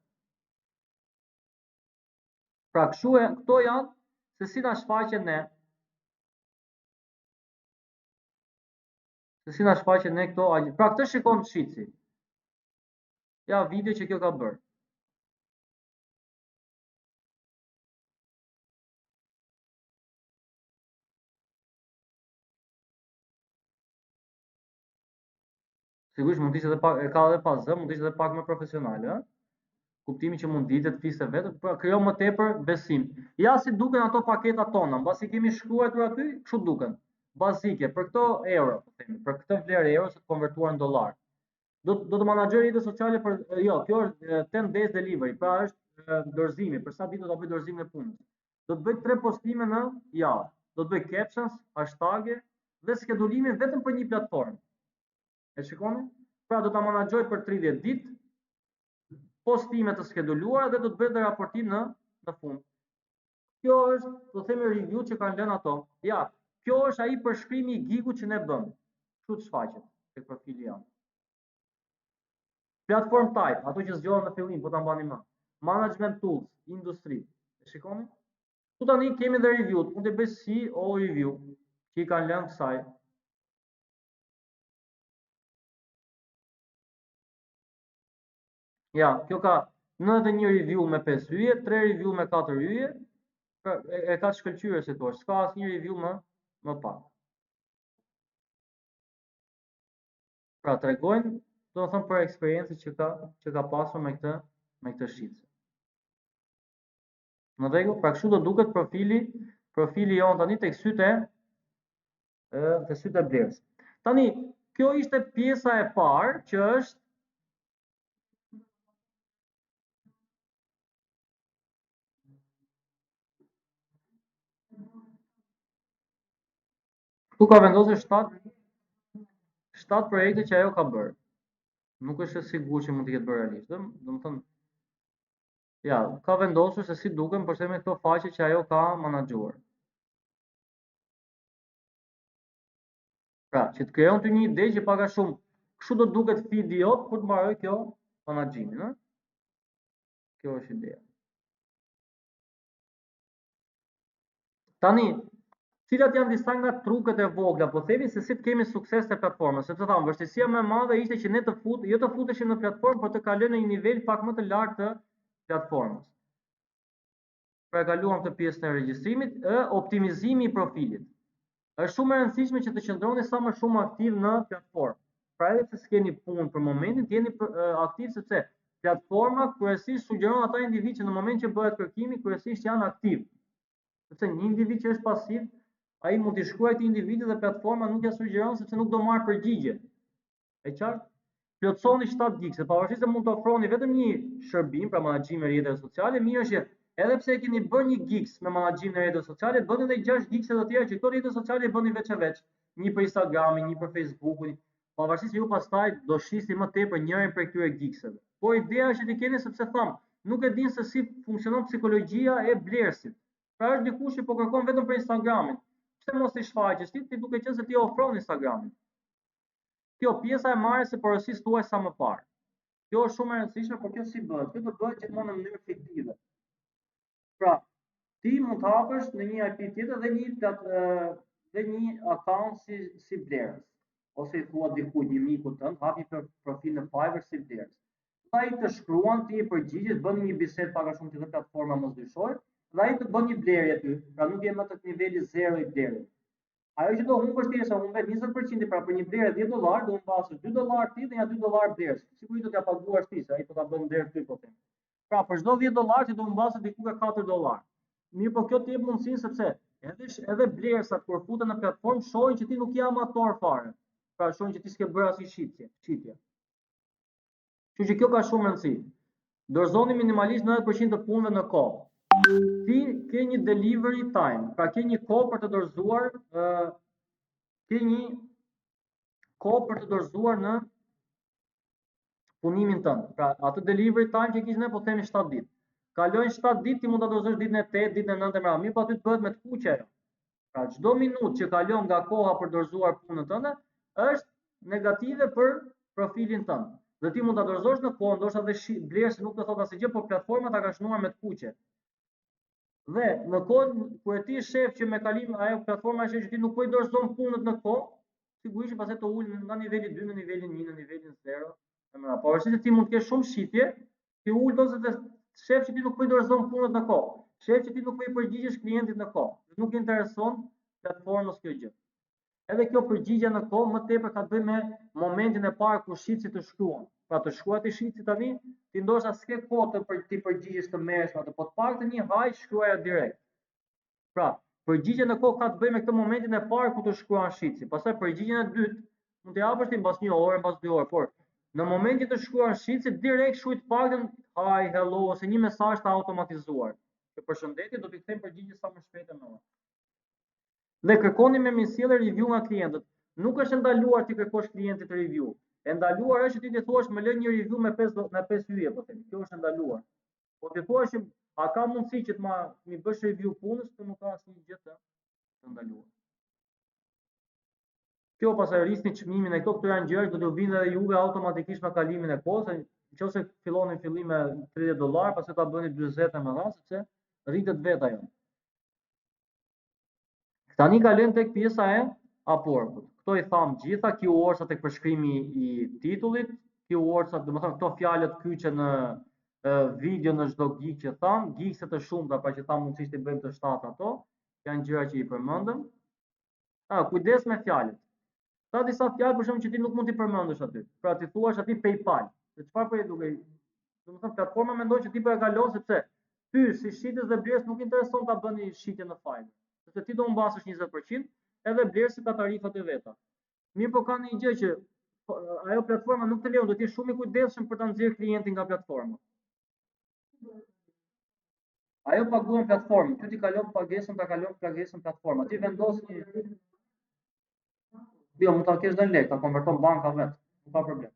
Pra këto janë se si na shfaqet ne. Se si na shfaqet ne këto. Pra këtë shikon shitsi. Ja video që kjo ka bërë. Sigurisht mund të ishte edhe pak, e ka edhe pas zë, mund të ishte edhe pak më profesionale, ëh? Kuptimi që mund ditë të fiste vetë, por krijon më tepër besim. Ja si duken ato paketat tona, mbasi kemi shkruar aty, kështu duken. Bazike për këto euro, po themi, për këtë vlerë euro të konvertuar në dollar. Do të menaxhoj rrjetet sociale për jo, kjo është 10 days delivery, pra është dorëzimi, për sa ditë do ta bëj dorëzimin e punës. Do të bëj 3 postime në javë. Do të bëj captions, hashtagë dhe skedulimin vetëm për një platformë. E shikoni? Pra do ta menaxhoj për 30 ditë, postime të skeduluara dhe do të bëj dhe raportim në fund. Kjo është, do të themi review që kanë lënë ato. Ja, kjo është ai përshkrimi i gigut që ne bëm. Kështu të shfaqet tek profili jam. Platform type, ato që zgjohen në fillim, po ta mbani më. Management tools, industri. E shikoni? Këtu tani kemi dhe review. Mund të bëj si all review që i kanë lënë kësaj. Ja, kjo ka 91 review me 5 hyje, 3 review me 4 hyje, e ka shkëlqyer si thua, s'ka asnjë review më pak. Pra tregojnë, domethënë për eksperiencën që ka pasur me këtë shitse. Në rregull, pra kështu do duket profili jon tani tek sytë e blerës. Tani, kjo ishte pjesa e parë që është ku ka vendosur 7 projekte që ajo ka bërë. Nuk është e sigurt që mund të ketë bërë realisht. Domethënë, ja, ka vendosur se si duken për shembull këto faqe që ajo ka menaxhuar. Pra, që të krijon ty një ide që pak a shumë kështu do duket feedi jot kur të mbaroj kjo menaxhimin, ëh? Kjo është ideja. Tani, cilat janë disa nga truket e vogla, po themi se si të kemi sukses te platforma, sepse thamë vështirësia më e madhe ishte që ne jo të futeshim në platformë, por të kalojmë në një nivel pak më të lartë të platformës. Pra kaluam këtë pjesën e regjistrimit, optimizimi i profilit. Është shumë e rëndësishme që të qëndroni sa më shumë aktiv në platformë. Pra edhe pse s'keni punë për momentin, të jeni aktiv sepse platforma kryesisht sugjeron ata individ që në moment që bëhet kërkimi kryesisht janë aktiv. Sepse një individ që është pasiv, ai mund t'i shkruajë këtij individi dhe platforma nuk ja sugjeron sepse nuk do marr përgjigje. E qartë? Plotsoni 7 gigse, pavarësisht se mund të ofroni vetëm një shërbim, pra menaxhim e rrjeteve sociale, mirë është që edhe pse e keni bërë 1 gigs me menaxhim në rrjetet sociale, bëni edhe 6 gigse të tjera që këto rrjete sociale i bëni veç e veç. Një për Instagramin, një për Facebookun, pavarësisht se ju pastaj do shisni më tepër njërin prej këtyre gigseve. Por ideja është që ti keni sepse tham, nuk e din se si funksionon psikologjia e blerësit. Pra është dikush që po kërkon vetëm për Instagramin. Pse mos i shfaqesh ti duke qenë se ti ofron Instagramin. Kjo pjesa e marrjes së porosisë tuaj sa më parë. Kjo është shumë e rëndësishme, por kjo si bëhet? Kjo do bëhet gjithmonë në mënyrë fiktive. Pra, ti mund të hapësh në një IP tjetër dhe një account si blerës, ose i thua dikujt një miku tënd, hapi profil në Fiverr si blerës. Ai të shkruan, ti i përgjigjesh, bën një bisedë pak a shumë që platforma mos dyshojë, dhe ai të bën një blerje aty, pra nuk je më tek niveli 0 i blerjes. Ajo që do humbësh ti është humbet 20%, pra për një blerje $10 do humbasësh $2 ti dhe ja $2 blerës. Sigurisht do t'ja paguash ti, se ai do ta bën blerë ty po them. Pra për çdo $10 ti do humbasësh diku ka $4. Mirë, po kjo të jep mundësinë sepse edhe blerësat kur futen në platformë shohin që ti nuk je amator fare. Pra shohin që ti s'ke bërë asnjë shitje. Kështu që kjo ka shumë rëndësi. Dorëzoni minimalisht 90% të punëve në kohë. Ti ke një delivery time, pra ke një kohë për të dorëzuar në punimin tënd. Pra atë delivery time që kish ne po themi 7 ditë. Kalojnë 7 ditë, ti mund ta dorëzosh ditën e 8, ditën e 9 e mirë, po aty të bëhet me të kuqe ajo. Pra çdo minutë që kalon nga koha për dorëzuar punën tënde është negative për profilin tënd. Dhe ti mund ta dorëzosh në kohë, ndoshta dhe blerësi nuk të thotë asgjë, por platforma ta ka shënuar me të kuqe. Dhe në kohën kur ti shef që me kalim ajo platforma është që ti nuk po i dorëzon punët në kohë, sigurisht pastaj të ul nga niveli 2 në nivelin 1 në nivelin 0. Pavarësisht se ti mund të kesh shumë shitje, ti ul ose të shef që ti nuk po i dorëzon punët në kohë. Shef që ti nuk po i përgjigjesh klientit në kohë. Nuk intereson platformës kjo gjë. Edhe kjo përgjigje në kohë më tepër ka të bëjë me momentin e parë kur shitësit të shkruan. Pra të shkruat i shitësit tani, ti ndoshta s'ke kohë të ti përgjigjesh të merresh atë, po të paktën një haj shkruaja direkt. Pra, përgjigja në kohë ka të bëjë me këtë momentin e parë ku të shkruan shitësi. Pastaj përgjigjen e dytë mund të japësh ti mbas 1 ore, mbas 2 orë, por në momentin të shkruan shitësi direkt shkruaj të paktën hi, hello ose një mesazh të automatizuar. Që përshëndetje do t'i them përgjigje sa më shpejt e më. Dhe kërkoni me mirësjellje review nga klientët. Nuk është ndaluar ti kërkosh klientit review. E ndaluar është që ti të thuash më lë një review me 5 hyje, po them. Kjo është ndaluar. Po ti thua që a ka mundësi që të mi bësh review punës, të nuk ka asnjë gjë të ndaluar. Kjo pastaj rrisni çmimin e këto janë gjëra që do t'ju vinë edhe juve automatikisht me kalimin e kohës, nëse filloni fillim me $30, pastaj ta bëni 40 më radh, sepse rritet vet ajo. Tani kalojmë tek pjesa e Upworkut. Këto i tham gjitha keywords tek përshkrimi i titullit, keywords, domethënë këto fjalët kyçe në video në çdo gig që tham, gigse të shumta, pra që tham mundësisht i bëjmë të 7 ato, janë gjëra që i përmendëm. Kujdes me fjalët. Ka disa fjalë për shembull që ti nuk mund t'i përmendesh aty. Pra ti thuash aty PayPal. Se çfarë po e duke? Domethënë platforma mendon që ti po e kalon sepse ty si shitës dhe blerës nuk intereson ta bëni shitje në file. Sepse ti do mbasësh 20%, edhe blerësi ka tarifat e veta. Mirë, po ka një gjë që ajo platforma nuk të lejon, do të jesh shumë i kujdesshëm për ta nxjerrë klientin nga platforma. Ajo paguën platformën, ty ti kalon pagesën, ta kalon pagesën platforma. Ti vendos një mund ta kesh dhënë lek, ta konverton banka vet, nuk ka problem.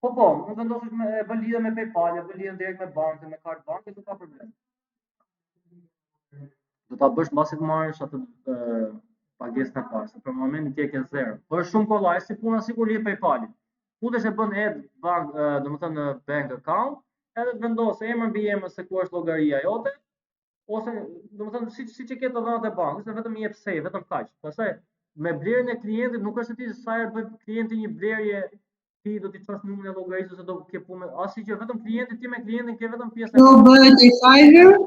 Po, mund vendosësh me bën lidhje me PayPal, bën lidhje direkt me bankën, me kartë banke, nuk ka problem. Do ta bësh mbasi të marrësh atë pagesën e parë. Për momentin ti e ke 0. Po është shumë kollaj si puna sikur lidh PayPal-in. Futesh e bën add bank, domethënë bank account, edhe vendos emër mbi emër se ku është llogaria jote, ose domethënë siç e ke të dhënat e bankës, vetëm i jep save, vetëm kaq. Pastaj me blerjen e klientit nuk është se ti sa herë bën klienti një blerje, ti do t'i çosh numrin e llogarisë ose do ke punë, asgjë, vetëm klienti ti me klientin ke vetëm pjesën. Do bëhet i Fiverr?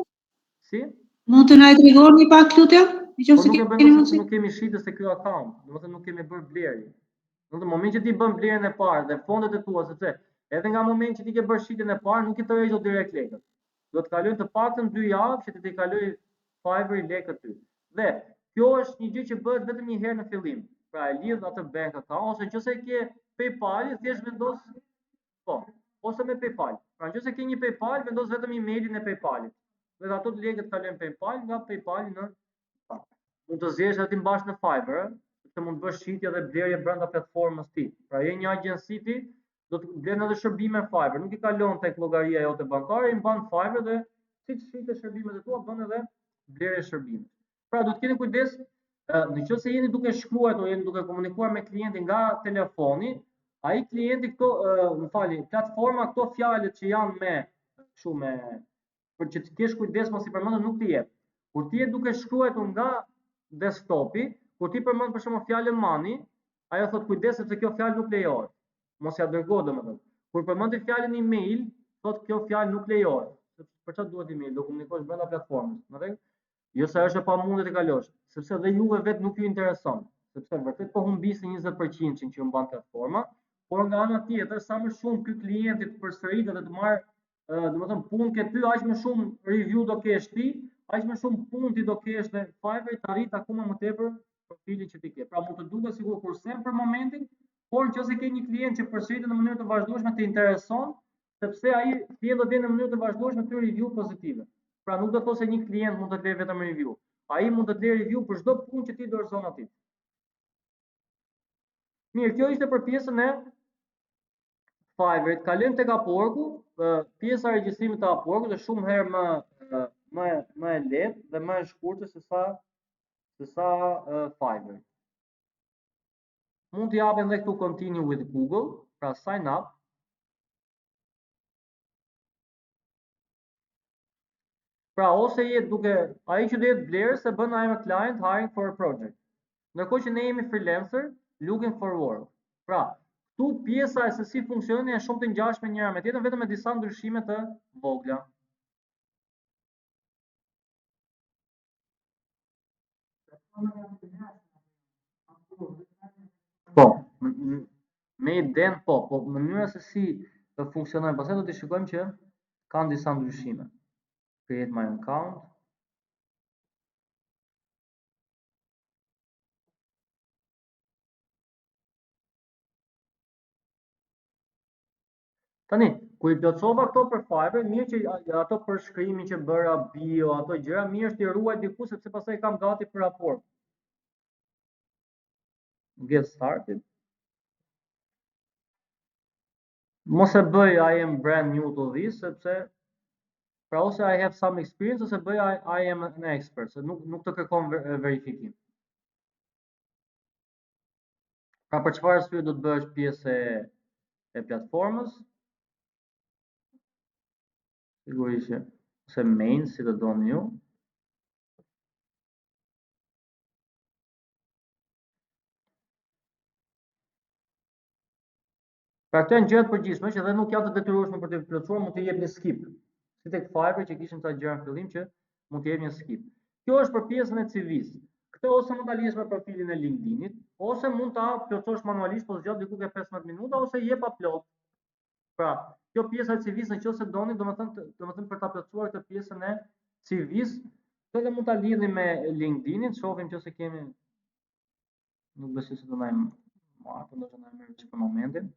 Si? Mund të na tregoni pak lutem? Nëse keni mundësi. Nuk kemi shitës te ky account, domethënë nuk kemi bërë blerje. Në moment që ti bën blerjen e parë dhe fondet e tua, sepse edhe nga momenti që ti ke bërë shitjen e parë, nuk i tërheq dot direkt lekët. Do të kalojnë të paktën 2 javë që ti kaloj Fiverr lekët ty. Dhe kjo është një gjë që bëhet vetëm një herë në fillim. Pra e lidh atë bank account ose nëse ke PayPal, thjesht vendos ose me PayPal. Pra nëse ke një PayPal, vendos vetëm emailin e PayPalit. Dhe ato lekët kalojnë PayPal nga PayPal në mund të zgjesh atë mbash në Fiverr, sepse mund të bësh shitje dhe blerje brenda platformës ti. Pra je një agjenci ti, do të blen edhe shërbime Fiverr, nuk i kalon tek llogaria jote bankare, i mban Fiverr dhe siç shitet shërbimet e tua bën edhe blerje shërbime. Pra do të keni kujdes, nëse jeni duke shkruar apo jeni duke komunikuar me klientin nga telefoni, ai klienti platforma këto fjalët që janë me për që të kesh kujdes mos i përmendë nuk t'i jep. Kur ti je duke shkruar nga desktopi, kur ti përmend për shembull fjalën money, ajo thot kujdes sepse kjo fjalë nuk lejohet. Mos ja dërgo domethënë. Kur përmend fjalën email, thot kjo fjalë nuk lejohet. Për çfarë duhet email? Do komunikosh brenda platformës, në rregull? Jo se është e pamundur të kalosh, sepse dhe juve vet nuk ju intereson, sepse vërtet po humbisni 20% që ju mban platforma, por nga ana tjetër sa më shumë ky klienti të përsëritet dhe të marr domethënë punë ke ty, aq më shumë review do kesh ti, aq më shumë punë ti do kesh dhe Fiverr të arrit akoma më tepër profilin që ti ke. Pra mund të duket sikur kursem për momentin, por nëse ke një klient që përsëritet në mënyrë të vazhdueshme të intereson, sepse ai thjesht do të në mënyrë të vazhdueshme të review pozitive. Pra nuk do të thosë se një klient mund të lë vetëm review. Ai mund të lë review për çdo punë që ti dorëzon atij. Mirë, kjo ishte për pjesën e Fiverr. Kalojmë tek Upworku. Pjesa e regjistrimit të Upworkut është shumë herë më e lehtë dhe më e shkurtër se sa Fiverr. Mund të japim edhe këtu continue with Google, pra sign up. Pra, ose jetë duke, ai që do jetë blerës se bën I'm a client hiring for a project. Ndërkohë që ne jemi freelancer looking for work. Pra, këtu pjesa e se si funksionon janë shumë të ngjashme njëra me tjetrën, vetëm me disa ndryshime të vogla. Po, me iden po mënyra se si funksionojnë, pastaj do të shikojmë që kanë disa ndryshime. Create my account. Tani, kur I plotësova këto për Fiverr, mirë që ato për shkrimin që bëra bio, ato gjëra, mirë është I ruaj diku sepse pastaj kam gati për raport. Get started. Mos e bëj I am brand new to this sepse pra ose I have some experience ose bëj I am an expert, se nuk të kërkon verifikim. Pra për çfarë arsye do të bësh pjesë e platformës? Sigurisht që ose main si të doni ju. Pra këto janë gjëra të përgjithshme që edhe nuk janë të detyrueshme për të plotësuar, mund të jepni skip. Si tek Fiverr që kishim ca gjëra në fillim që mund të jepni skip. Kjo është për pjesën e CV-s. Këtë ose mund ta lidhësh me profilin e LinkedIn-it, ose mund ta plotësosh manualisht, po zgjat diku ke 15 minuta ose jep upload. Pra, kjo pjesa e CV-s nëse doni, domethënë për ta plotësuar këtë pjesën e CV-s, këtë mund ta lidhni me LinkedIn-in, shohim nëse kemi nuk besoj se do na marrë, ndoshta na merr për momentin.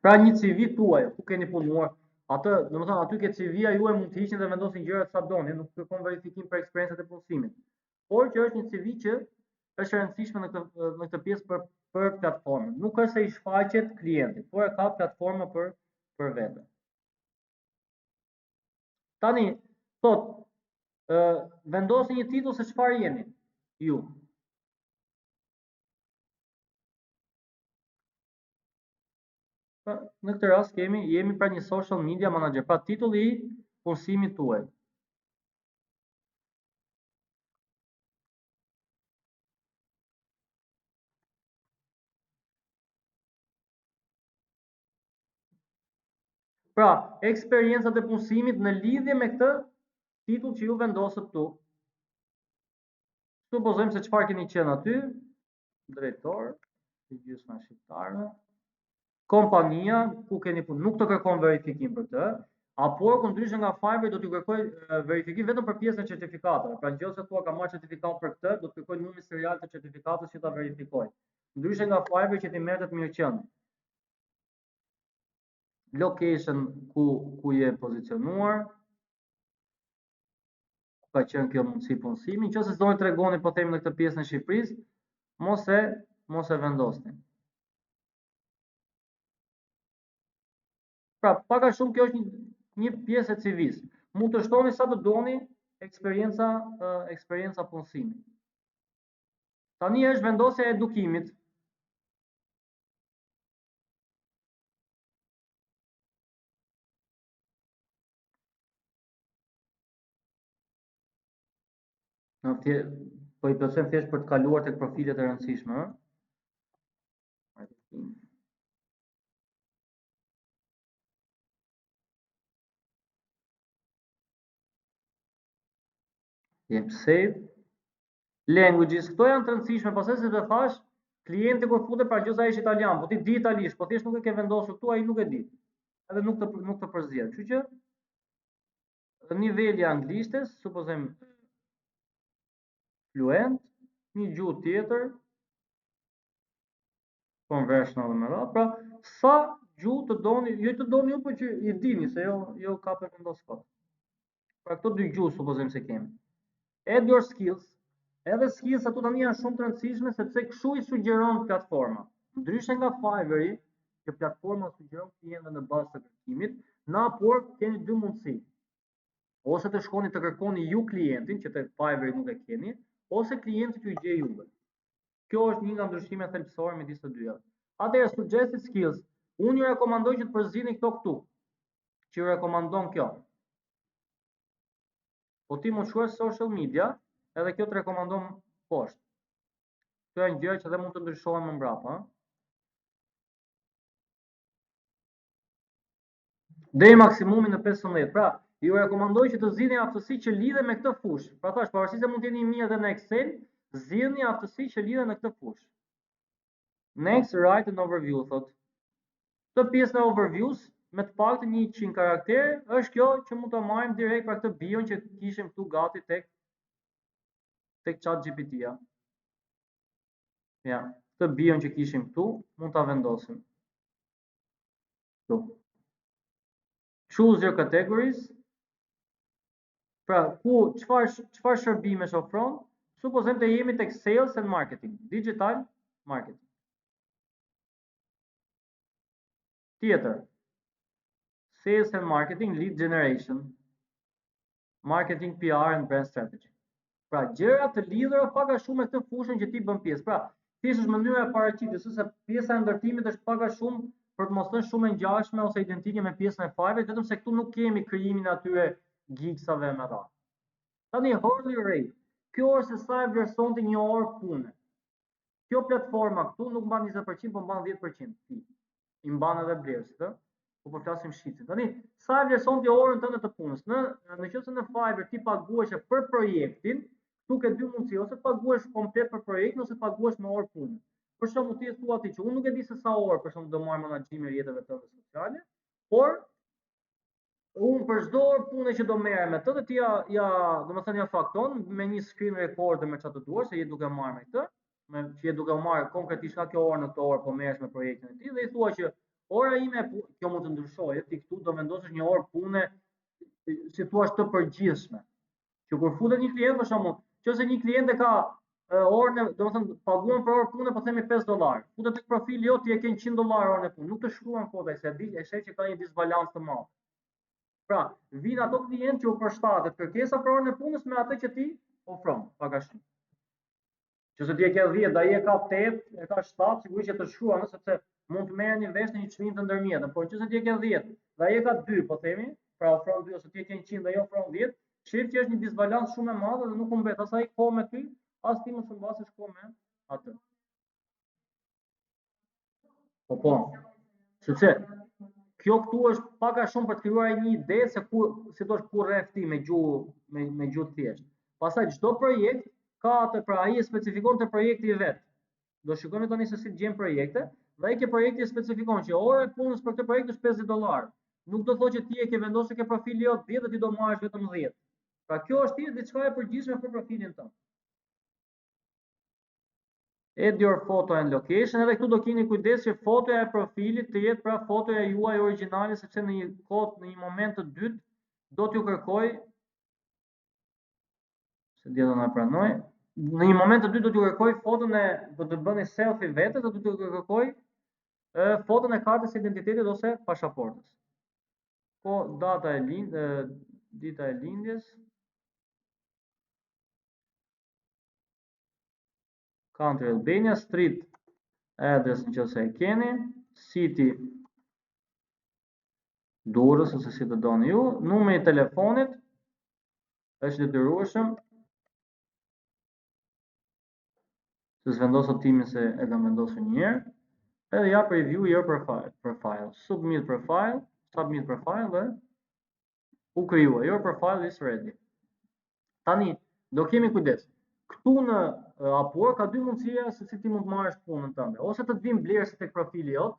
Pra një CV tuaj, ku keni punuar, atë, domethënë aty ke CV-ja juaj mund të hiqni dhe vendosin gjërat sa doni, nuk kërkon verifikim për eksperiencët e punësimit. Por që është një CV që është e rëndësishme në këtë pjesë për platformën. Nuk është se I shfaqet klientit, por e ka platforma për vete. Tani, thot, vendosni një titull se çfarë jeni ju. Në këtë rast jemi pra një social media manager, pra titulli I punësimit tuaj. Pra, eksperiencat e punësimit në lidhje me këtë titull që ju vendosët këtu. Supozojmë se çfarë keni qenë aty, drejtor, I gjysma shqiptare, kompania ku keni punuar, nuk të kërkon verifikim për këtë, apo kundryshe nga Fiverr do t'ju kërkoj verifikim vetëm për pjesën e certifikatave. Pra nëse thua kam marrë certifikat për këtë, do të kërkoj numrin serial të certifikatës që ta verifikoj. Ndryshe nga Fiverr që ti merret mirëqenie. Location ku je pozicionuar, ka qenë kjo mundësi punësimi. Nëse doni tregoni po themi në këtë pjesën e Shqipërisë, mos e vendosni. Pra, pak a shumë kjo është një pjesë e CV-s. Mund të shtoni sa të doni eksperienca punësimi. Tani është vendosja e edukimit. Po I plotësojmë thjesht për të kaluar tek profilet e rëndësishme, ëh? Jep save. Languages, këto janë të rëndësishme, pastaj se të thash, klienti kur futet pra gjësa është italian, po ti di italisht, po thjesht nuk e ke vendosur këtu, ai nuk e di. Edhe nuk të përzjedh. Kështu që niveli I anglishtes, supozojmë fluent, një gjuhë tjetër, conversational më radh, pra sa gjuhë të doni, jo të doni ju, por që I dini se jo ka për vendos kot. Pra këto dy gjuhë supozojmë se kemi. Add your skills. Edhe skills ato tani janë shumë të rëndësishme sepse kështu I sugjeron platforma. Ndryshe nga Fiverr-i, që platforma sugjeron klientëve në bazë të kërkimit, na por keni dy mundësi. Ose të shkoni të kërkoni ju klientin, që tek Fiverr-i nuk e keni, ose klienti që I gjej juve. Kjo është një nga ndryshimet thelbësore midis të dyja. Atëherë suggested skills, unë ju rekomandoj që të përzini këto këtu, që ju rekomandon kjo. Po ti mund shkruash social media, edhe kjo të rekomandon poshtë. Këto janë gjëra që edhe mund të ndryshohen më mbrapa, deri maksimumi në 15. Pra, ju rekomandoj që të zgjidhni aftësi që lidhen me këtë fushë. Pra thash, pavarësisht se mund të jeni mirë edhe në Excel, zgjidhni aftësi që lidhen në këtë fushë. Next, write an overview, thot. Këtë pjesën e overviews, me të paktën 100 karaktere, është kjo që mund të marrim direkt pra këtë bion që kishim këtu gati tek ChatGPT-ja. Ja, këtë bion që kishim këtu, mund ta vendosim. Këtu. Choose your categories. Pra, çfarë shërbimesh ofron? Supozojmë të jemi tek sales and marketing, digital marketing. Tjetër. Sales and marketing, lead generation, marketing, PR and brand strategy. Pra, gjëra të lidhura pak a shumë me këtë fushën që ti bën pjesë. Pra, thjesht është mënyra e paraqitjes, ose pjesa e ndërtimit është pak a shumë për të mos thënë shumë e ngjashme ose identike me pjesën e fajve, vetëm se këtu nuk kemi krijimin e atyre gigsave me radhë. Tani hourly rate. Kjo është se sa e vlerëson ti një orë pune. Kjo platforma këtu nuk mban 20%, po mban 10% ti. I mban edhe blerësit, ë? Po flasim shitje. Tani, sa e vlerëson ti orën tënde të punës? Nëse në Fiverr ti paguhesh për projektin, këtu ke dy mundësi, ose paguhesh komplet për projektin ose paguhesh me orë punë. Për shembull, ti thua ti që unë nuk e di se sa orë për shembull do marr menaxhimin e rrjeteve tënde sociale, por unë për çdo orë pune që do merrem me të, ti domethënë ja fakton me një screen recorder me çfarë të duash, se je duke marrë me këtë, që je duke marrë konkretisht nga kjo orë në këtë orë po merresh me projektin e tij dhe i thua që ora ime, kjo mund të ndryshojë, ti këtu do vendosësh një orë pune si thua të përgjithshme. Që kur futet një klient për shembull, nëse një klient e ka orën, domethënë paguan për orë pune, po themi $5. Futet tek profili jot, ti e ke $100 orën e punë, nuk të shkruan kodaj se e sheh që ka një disbalancë të madh. Pra, vin ato klient që u përshtatet kërkesa për orën e punës me atë që ti ofron, pak a shumë. Nëse ti e ke 10, ai e ka 8, e ka 7, sigurisht që të shkruan, sepse mund të merrni vesh në një çmim të ndërmjetëm, por nëse ti e ke 10 dhe ai e ka 2, po themi, pra ofron 2 ose ti e ke 100 dhe ai ofron 10, shih që është një disbalancë shumë e madhe dhe nuk humbet as ai kohë me ty, as ti mos humbasesh kohë me atë. Po. Sepse kjo këtu është pak a shumë për të krijuar një ide se si thua ku rreth ti me gjuhë thjesht. Pastaj çdo projekt ka atë, pra ai e specifikon të projekti i vet. Do shikojmë tani se si të gjejmë projekte, dhe ai ke projekti e specifikon që ora e punës për këtë projekt është $50. Nuk do thotë që ti e ke vendosur ke profili jot 10 dhe ti do marrësh vetëm 10. Pra kjo është thjesht diçka e përgjithshme për profilin tënd. Add your photo and location, edhe këtu do keni kujdes që fotoja e profilit të jetë pra fotoja juaj origjinale, sepse në një moment të dytë do t'ju kërkoj, se dia do na pranoj, në një moment të dytë do t'ju kërkoj foton e, do të bëni selfie vetë, do t'ju kërkoj foton e kartës së identitetit ose pasaportës. Po data dita e lindjes, country Albania, street address nëse e keni, city Durrës ose si të doni ju, numri i telefonit është detyrueshëm, se s'vendos optimin se e kam vendosur një herë, edhe ja preview your profile, submit profile dhe u krijua, your profile is ready. Tani do kemi kujdes. Këtu në Upwork ka dy mundësia se si ti mund të marrësh punën tënde. Ose të të vinë blerësit tek profili jot,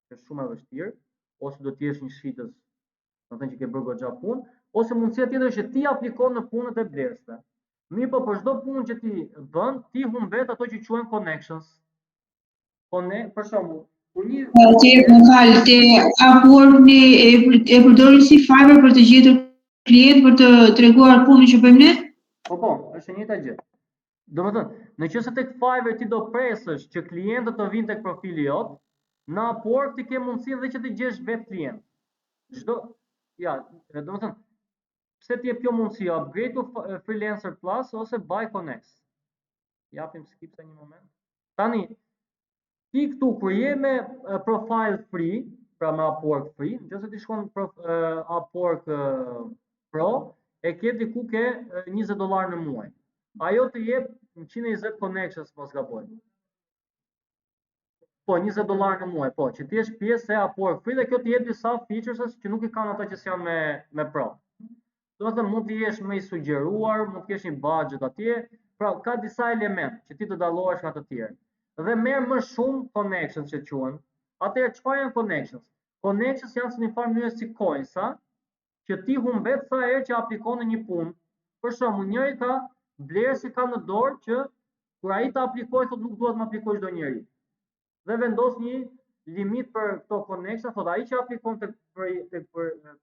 që është shumë e vështirë, ose do të jesh një shitës, do të thënë që ke bërë goxha punë, ose mundësia tjetër është që ti aplikon në punët e blerësve. Mirë, po për çdo punë që ti bën, ti humbet ato që quhen connections. Për shembull, Ti Upwork e përdori si Fiverr për të gjetur klient për të treguar punën që bëjmë ne? Po, është e njëjta gjë. Domethënë, nëse tek Fiverr ti do presësh që klientët të vinë tek profili jot, në Upwork ti ke mundësinë edhe që të gjesh vetë klient. Domethënë, pse ti jep kjo mundësi, upgrade to Freelancer Plus ose Buy Connects. Japim skip një moment. Tani, ti këtu kur je me profile free, pra me Upwork free, nëse ti shkon Upwork Pro, e ke diku ke $20 në muaj. Ajo të jep 120 connections, mos gaboj. Po, $20 në muaj, po, që ti jesh pjesë e Upwork Free dhe kjo të jep disa features që nuk i kanë ata që janë me Pro. Do të thënë mund të jesh më i sugjeruar, mund të kesh një budget atje, pra ka disa elemente që ti të dallohesh nga të tjerë. Dhe merr më shumë connections që quhen. Atëherë çfarë janë connections? Connections janë në një farë mënyrë si coinsa, që ti humbet sa herë që aplikon në një punë. Për shembull, njëri ka blerësi ka në dorë që kur ai të aplikojë thotë nuk duhet të aplikoj çdo njeri. Dhe vendos një limit për këto connection, thotë ai që aplikon tek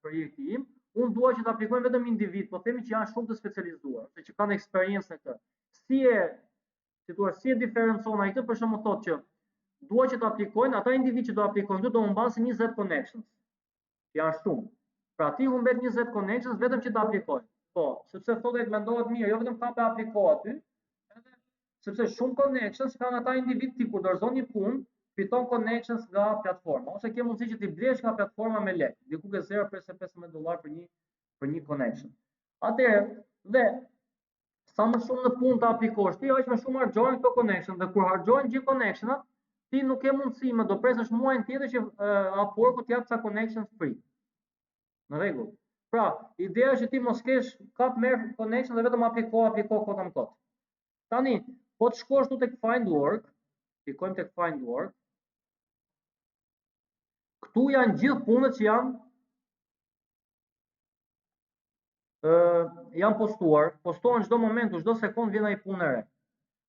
projekti im, unë dua që të aplikojnë vetëm individ, po themi që janë shumë të specializuar, që kanë eksperiencë në këtë. Si e diferencon ai këtë, për shembull thotë që dua që të aplikojnë ata individ që do aplikojnë këtu do humbasin 20 connections. Janë shumë. Pra ti humbet 20 connections vetëm që të aplikojnë. Po, sepse thotë mendohet mirë, jo vetëm ka të aplikoj aty, edhe sepse shumë connections kanë ata individ ti kur dorëzon një punë, fiton connections nga platforma, ose ke mundësi që ti blesh nga platforma me lekë, diku ke $0.15 për një connection. Atëherë, dhe sa më shumë në punë të aplikosh ti, aq më shumë harxhohen këto connection, dhe kur harxhohen gjithë connectionat, ti nuk ke mundësi më do presësh muajin tjetër që Upworku të jap ca connections free. Në rregull. Pra, ideja është që ti mos kesh kap merr connection dhe vetëm apliko kotam kot. Tani, po të shkosh tu tek Find Work, klikojmë tek Find Work. Këtu janë gjithë punët që janë postohen çdo moment, çdo sekond vjen ai punë e re.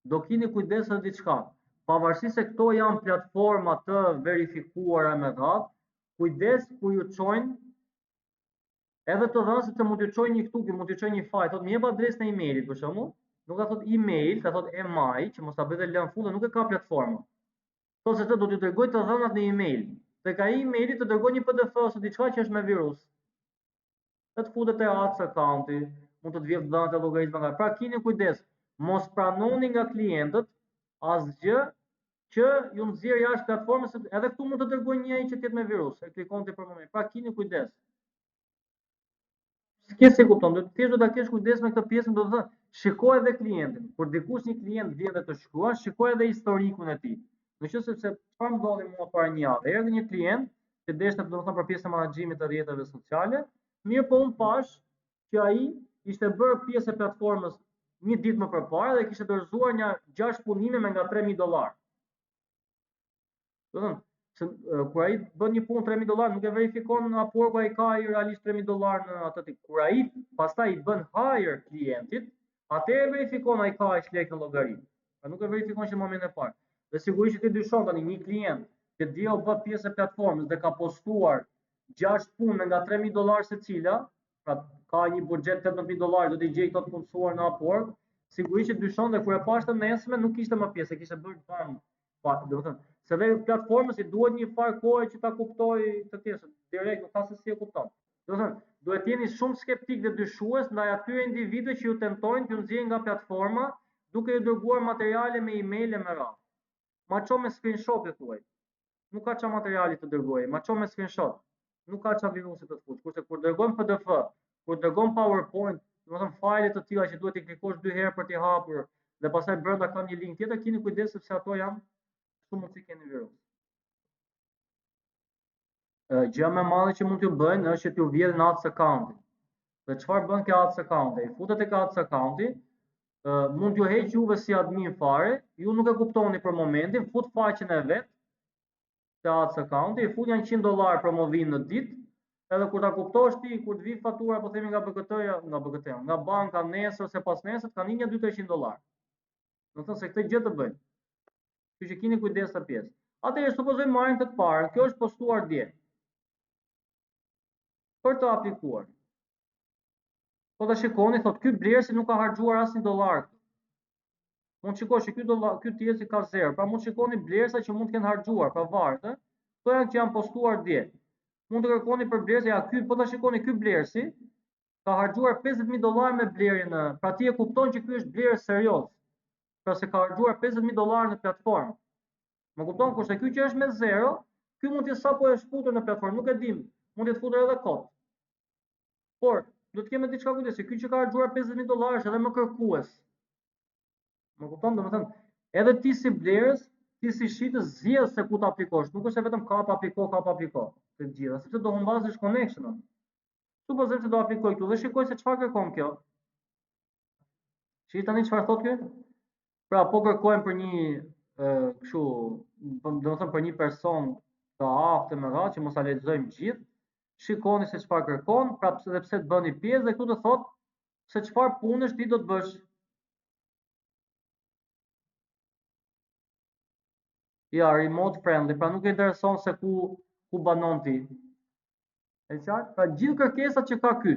Do keni kujdes edhe diçka. Pavarësisht se këto janë platforma të verifikuara me radhë, kujdes kur ju çojnë edhe të dhënë se mund t'ju çojë një këtu, mund t'ju çojë një fajl, thotë më jep adresën e emailit për shembull. Nuk ka thot email, ka thot email, që mos ta bëj dhe lën fundë, nuk e ka platforma. Thotë se do t'ju dërgoj të dhënat në email. Tek ai emaili të dërgoj një PDF ose diçka që është me virus. Të futet te Ads accounti, mund të të vjedh dhënat e llogaritës bankare. Pra keni kujdes, mos pranoni nga klientët asgjë që ju nxjerr jashtë platformës, edhe këtu mund të dërgoj një ai që të jetë me virus. E klikon ti për moment. Pra keni kujdes. S'ke se kupton, do ta kesh kujdes me këtë pjesën, do të thënë, shikoj edhe klientin. Kur dikush një klient vjen dhe të shkruan, shikoj edhe historikun e tij. Në qoftë sepse çfarë ndodhi mua para një javë, erdhi një klient që deshte domethënë për pjesën e menaxhimit të rrjeteve sociale, mirë po un pash që ai ishte bërë pjesë e platformës një ditë më përpara dhe kishte dorëzuar një 6 punime me nga $3.000. Do të thënë, kur ai bën një punë $3.000, nuk e verifikon Upworku ai ka realisht $3.000 në atë. Kur ai pastaj i bën hire klientit, atëherë verifikon ai ka aq lekë në llogaritë. Pra nuk e verifikon që në momentin e parë. Dhe sigurisht që ti dyshon tani një klient që dje u bë pjesë e platformës dhe ka postuar 6 punë nga $3.000 secila, pra ka një buxhet $18.000, do t'i gjej këto të punësuar në Upwork, sigurisht që dyshon dhe kur e pash të nesërme nuk kishte më pjesë, kishte bërë ban. Do të thënë, se dhe platformës i duhet një farë kohë që ta kuptojë të tjerë, direkt nuk ka se si e kupton. Do të thënë, duhet jeni shumë skeptik dhe dyshues ndaj atyre individëve që ju tentojnë t'ju nxjerrin nga platforma duke ju dërguar materiale me email e me radhë. Ma ço me screenshot e thuaj. Nuk ka ça materiali të dërgojë, ma ço me screenshot. Nuk ka ça virusi të fush. Kurse kur dërgojmë PDF, kur dërgojmë PowerPoint, domethënë fajle të tilla që duhet i klikosh 2 herë për t'i hapur dhe pastaj brenda ka një link tjetër, keni kujdes sepse ato janë shumë mundsi keni virus. Gjëja më e madhe që mund t'ju bëjnë është që t'ju vjedhin Ads accounti. Dhe çfarë bën kjo Ads accounti? Futet tek Ads accounti, mund t'ju heq juve si admin fare, ju nuk e kuptoni për momentin, fut faqen e vet te Ads accounti, fut janë $100 promovim në ditë, edhe kur ta kuptosh ti, kur të vi fatura, po themi nga BKT-ja, nga banka nesër ose pas nesër, kanë një $200-300. Do të thonë se këtë gjë të bëjnë. Kështu që keni kujdes të pjesë. Atëherë supozojmë marrim këtë parë, kjo është postuar dje. Për të aplikuar. Po ta shikoni, thotë ky blerësi nuk ka harxuar asnjë dollar. Mund shikosh që ky tjetri ka 0. Pra mund shikoni blerësa që mund të kenë harxuar, pra varet, ë? Këto janë që janë postuar dje. Mund të kërkoni për blerësi, ky po ta shikoni ky blerësi ka harxuar $50.000 me blerjen, pra ti e kupton që ky është blerës serioz. Pra se ka harxuar $50.000 në platformë. Më kupton, kurse ky që është me 0, ky mund të sapo e shfutur në platformë, nuk e dim, mund të futur edhe kot. Por do të kemi diçka kujdes, se ky që ka harxuar $50.000 është edhe më kërkues. Më kupton, domethënë, edhe ti si blerës, ti si shitës zgjedh se ku të aplikosh, nuk është se vetëm kap apliko, të gjitha, sepse do humbasësh connection-ën. Supozojmë se do aplikoj këtu dhe shikoj se çfarë kërkon kjo. Shih tani çfarë thotë ky? Pra, po kërkojmë për një kështu, domethënë për një person të aftë me radhë që mos ta lexojmë gjithë. Shikoni se çfarë kërkon, pra pse të bëni pjesë dhe këtu të thotë se çfarë punësh ti do të bësh. Ja, remote friendly, pra nuk e intereson se ku banon ti. E qartë? Pra gjithë kërkesat që ka ky.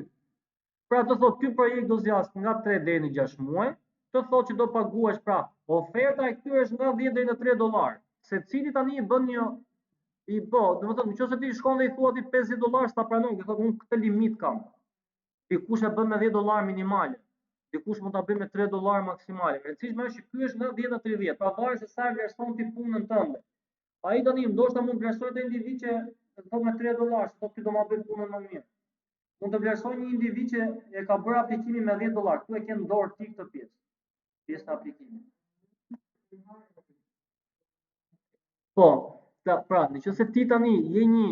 Pra të thotë ky projekt do zgjas nga 3 deri në 6 muaj, të thotë që do paguash, pra oferta e këtyre është nga 10 deri në $3. Secili tani i bën një domethënë nëse ti shkon dhe i thua ti $50 ta pranon, që thotë unë këtë limit kam. Dikush e bën me $10 minimale. Dikush mund ta bëj me $3 maksimale. E rëndësishme është që ky është nga 10 në 30, pra varet se sa vlerëson ti punën tënde. Ai tani ndoshta mund vlerësoj të individ që thotë me $3, thotë ti do ma bëj punën më mirë. Mund të vlerësoj një individ që e ka bërë aplikimin me $10, ku e ke në dorë ti këtë pjesë të aplikimit. Po, pra, nëse ti tani je një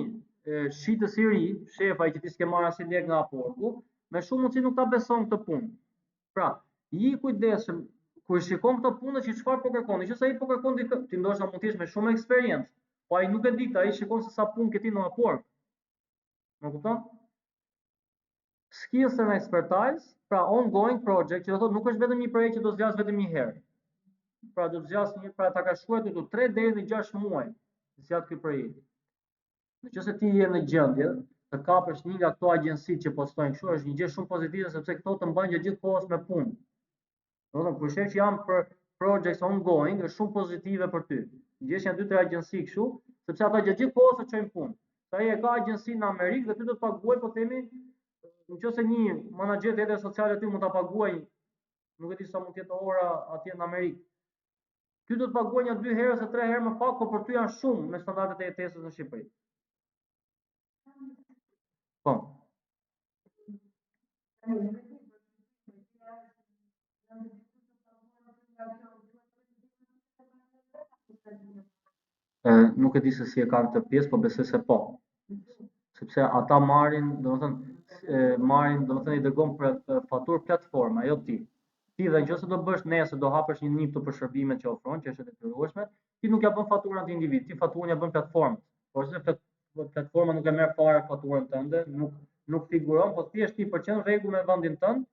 shitës i ri, shefa që ti s'ke marrë asnjë lek nga aportu, me shumë mundësi nuk ta beson këtë punë. Pra, i kujdesshëm kur shikon këtë punë që çfarë po kërkon. Nëse ai po kërkon ti ndoshta mund të jesh me shumë eksperiencë, po ai nuk e di, ai shikon se sa punë ke ti në aport. Më kupton? Skills and expertise, pra ongoing project, që do thotë nuk është vetëm një projekt që do zgjas vetëm një herë. Pra do të zgjas një, pra ta ka shkruar këtu 3 deri në 6 muaj zgjat ky projekt. Nëse ti je në gjendje të kapësh një nga këto agjencitë që postojnë kështu, është një gjë shumë pozitive sepse këto të mbajnë gjithë kohës me punë. Domethënë kur shef që janë për projects ongoing, është shumë pozitive për ty. Gjesh janë 2-3 agjenci kështu, sepse ata gjithë kohës të çojnë punë. Sa ai e ka agjenci në Amerikë dhe ty do të paguaj, po themi, nëse një menaxher të rrjeteve sociale aty mund ta paguaj, nuk e di sa mund të jetë ora atje në Amerikë. Ty do të paguaj një 2 herë ose 3 herë më pak, por për ty janë shumë me standardet e jetesës në Shqipëri. Po. Nuk e di se si e kanë këtë pjesë, po besoj se po. Sepse ata marrin, domethënë i dërgon për faturë platforma, jo ti. Ti dhe nëse do bësh nesër, do hapësh një NIP për shërbimet që ofron, që është e detyrueshme, ti nuk ja bën faturën atë individ, ti faturën ja bën platformës. Por se platforma nuk e merr fare faturën tënde, nuk figuron, po thjesht ti për qenë rregull me vendin tënd,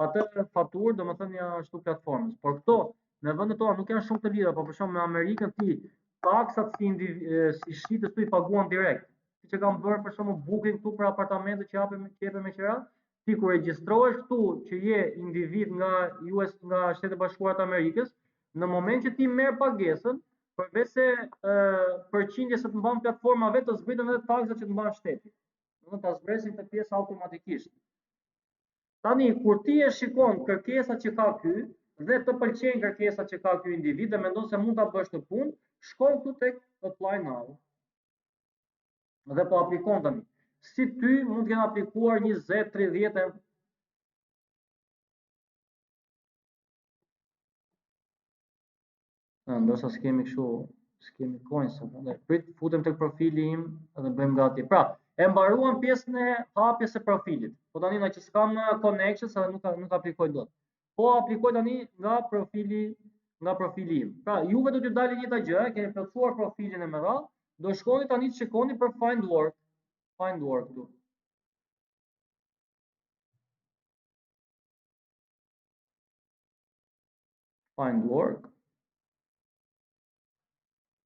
atë faturë domethënë ja ashtu platformës. Por këto në vendet tona nuk janë shumë të lira, po për shembull në Amerikën ti taksat si shitës tu i paguan direkt. Siç e kanë bërë për shembull booking këtu për apartamente që japen me qira, ti kur regjistrohesh këtu që je individ nga Shtetet Bashkuara të Amerikës, në moment që ti merr pagesën, përveç se përqindjes që të mban platforma vetë, të zbriten edhe taksat që të mban shteti. Do të ta zbresin këtë pjesë automatikisht. Tani kur ti e shikon kërkesat që ka ky dhe të pëlqejnë kërkesat që ka ky individ dhe mendon se mund ta bësh të punë, shkon këtu tek apply now. Dhe po aplikon tani. Si ty mund të kenë aplikuar 20, 30 ndoshta s'kemi kohën sot. Prit futem tek profili im dhe bëjmë gati. Pra, e mbaruam pjesën e hapjes së profilit. Po tani na që s'kam connection, sa nuk aplikoj dot. Po aplikoj tani nga profili im. Pra, juve do t'ju dalë njëta gjë, keni plotësuar profilin e me radhë, do shkoni tani të shikoni për find work këtu. Find work.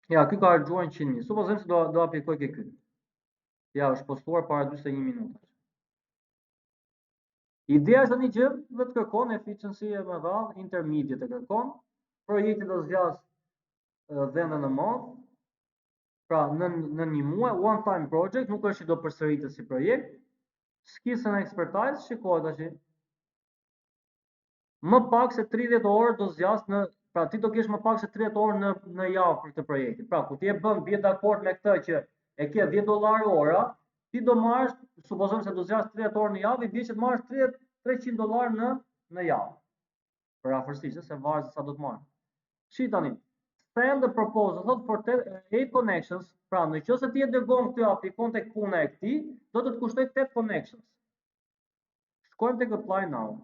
Ja, ky ka harxuar 100.000. Supozojmë se do aplikoj ke ky. Ja, është postuar para 41 minuta. Ideja është tani që vetë kërkon efficiency e me radhë, intermediate e kërkon, projekti do zgjas dhënë në month. Pra në një muaj, one time project, nuk është që do përsëritet si projekt. Skills and expertise, shikohet tash. Më pak se 30 orë do zgjas pra ti do kesh më pak se 30 orë në javë për këtë projekt. Pra, kur ti e bën bie dakord me këtë që e ke $10 ora, ti do marrësh, supozojmë se do zgjash 30 orë në javë, i bie që të marrësh $300 në javë. Për afërsisht, se varet se sa do të marrësh. Shi tani, send the proposal thot for 8 connections, pra nëse ti e dërgon këtë aplikon tek puna e këtij, do të kushtoj 8 connections. Shkojmë tek apply now.